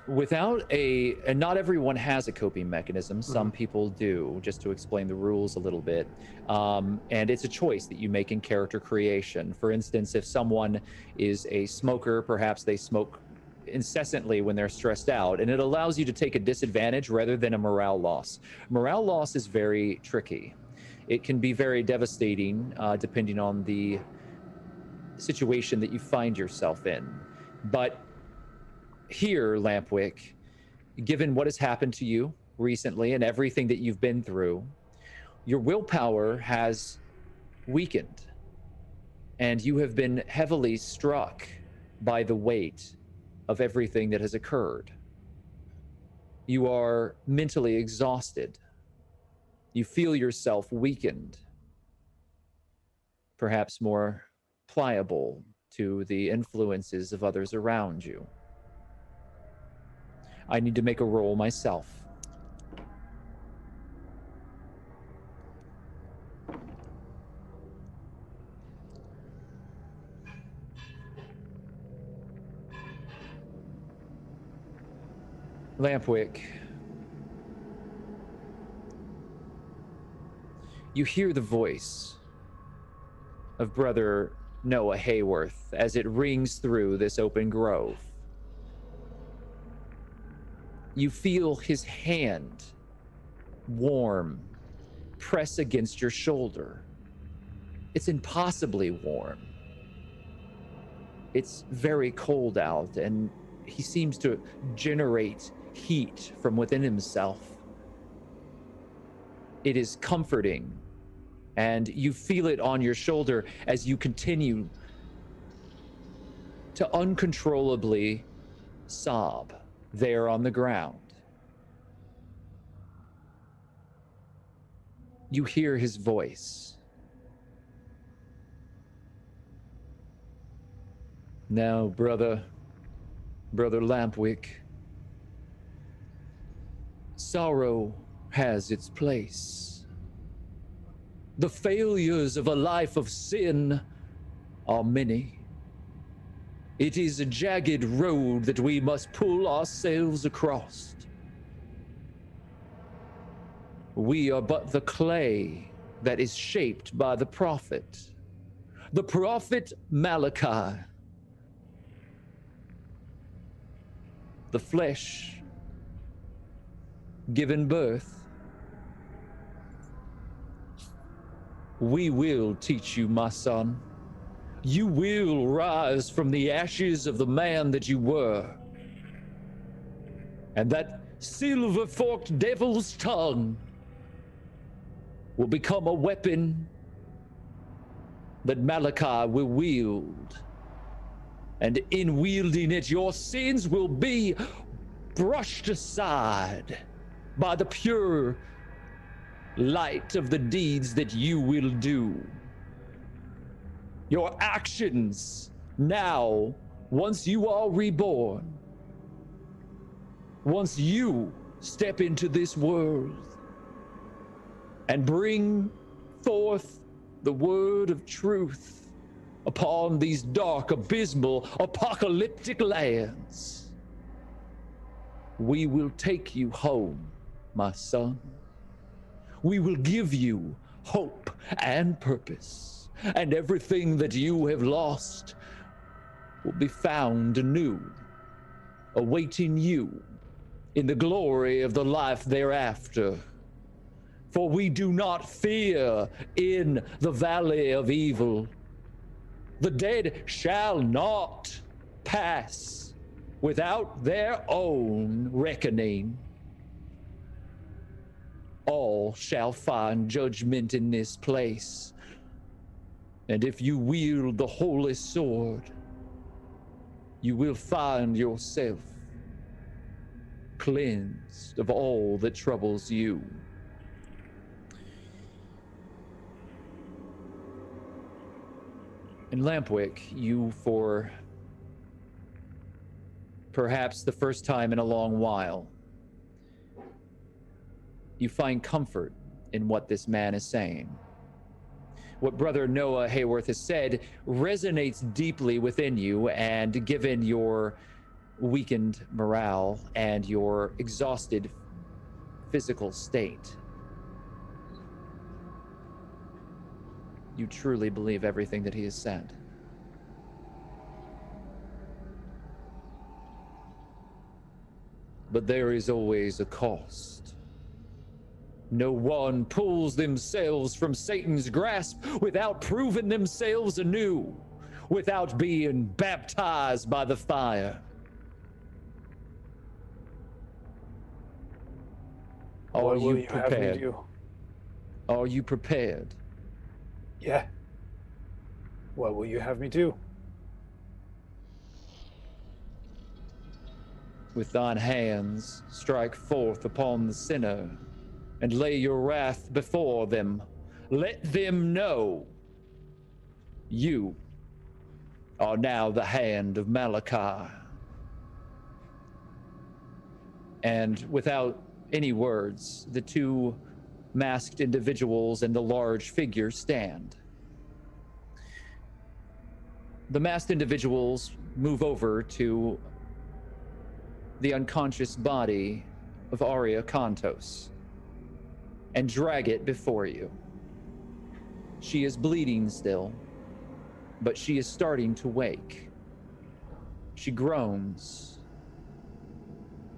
And not everyone has a coping mechanism. Some people do, just to explain the rules a little bit. And it's a choice that you make in character creation. For instance, if someone is a smoker, perhaps they smoke incessantly when they're stressed out, and it allows you to take a disadvantage rather than a morale loss. Morale loss is very tricky. It can be very devastating, depending on the situation that you find yourself in. But here, Lampwick, given what has happened to you recently and everything that you've been through, your willpower has weakened, and you have been heavily struck by the weight of everything that has occurred. You are mentally exhausted. You feel yourself weakened, perhaps more pliable to the influences of others around you. I need to make a roll myself. Lampwick, you hear the voice of Brother Noah Hayworth as it rings through this open grove. You feel his hand, warm, press against your shoulder. It's impossibly warm. It's very cold out, and he seems to generate heat from within himself. It is comforting, and you feel it on your shoulder as you continue to uncontrollably sob there on the ground. You hear his voice. Now, Brother Lampwick, sorrow has its place. The failures of a life of sin are many. It is a jagged road that we must pull ourselves across. We are but the clay that is shaped by the prophet Malachi. The flesh given birth. We will teach you, my son. You will rise from the ashes of the man that you were. And that silver-forked devil's tongue will become a weapon that Malachi will wield. And in wielding it, your sins will be brushed aside by the pure light of the deeds that you will do. Your actions now, once you are reborn, once you step into this world and bring forth the word of truth upon these dark, abysmal, apocalyptic lands, we will take you home, my son. We will give you hope and purpose, and everything that you have lost will be found anew, awaiting you in the glory of the life thereafter. For we do not fear in the valley of evil. The dead shall not pass without their own reckoning. All shall find judgment in this place. And if you wield the holy sword, you will find yourself cleansed of all that troubles you. In Lampwick, you, for perhaps the first time in a long while, you find comfort in what this man is saying. What Brother Noah Hayworth has said resonates deeply within you, and given your weakened morale and your exhausted physical state, you truly believe everything that he has said. But there is always a cost. No one pulls themselves from Satan's grasp without proving themselves anew, without being baptized by the fire. What will you have me do? Are you prepared? Yeah. What will you have me do? With thine hands strike forth upon the sinner, and lay your wrath before them. Let them know you are now the hand of Malachi. And without any words, the two masked individuals and the large figure stand. The masked individuals move over to the unconscious body of Aria Kantos and drag it before you. She is bleeding still, but she is starting to wake. She groans,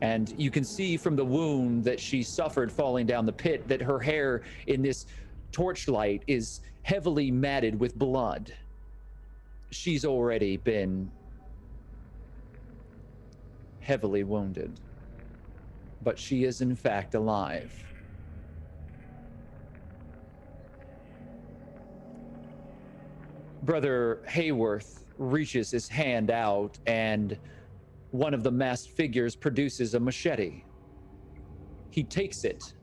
and you can see from the wound that she suffered falling down the pit that her hair in this torchlight is heavily matted with blood. She's already been heavily wounded, but she is in fact alive. Brother Hayworth reaches his hand out, and one of the masked figures produces a machete. He takes it,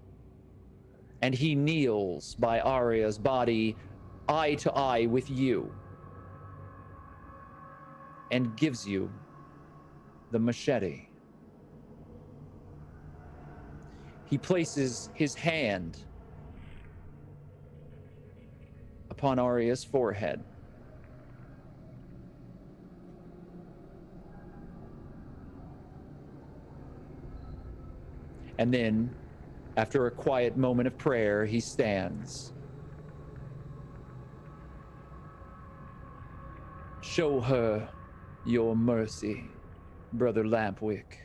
and he kneels by Aria's body, eye to eye with you, and gives you the machete. He places his hand upon Aria's forehead. And then, after a quiet moment of prayer, he stands. Show her your mercy, Brother Lampwick.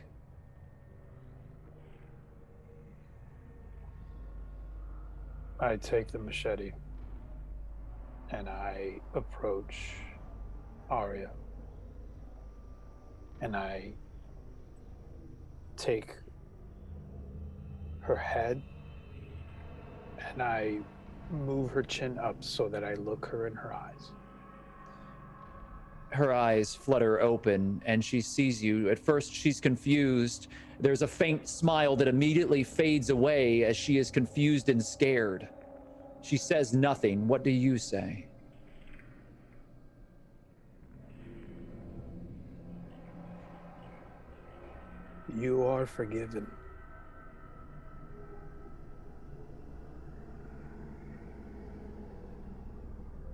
I take the machete and I approach Aria. And I take her head and I move her chin up so that I look her in her eyes. Her eyes flutter open and she sees you. At first, she's confused. There's a faint smile that immediately fades away as she is confused and scared. She says nothing. What do you say? You are forgiven.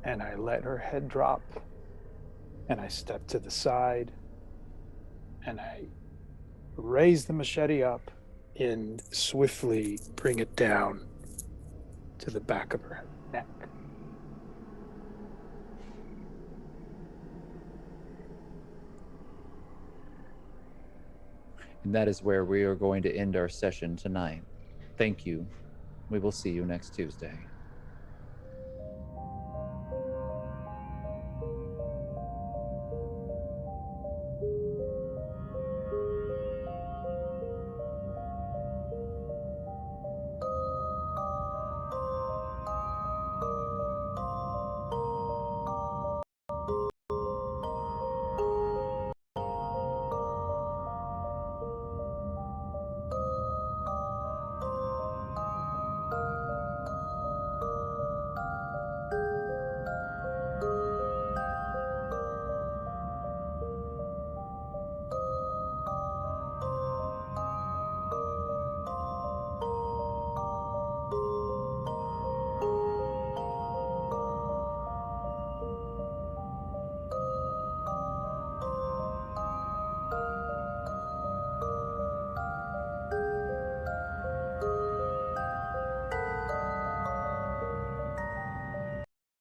And I let her head drop, and I step to the side, and I raise the machete up and swiftly bring it down to the back of her neck. And that is where we are going to end our session tonight. Thank you. We will see you next Tuesday.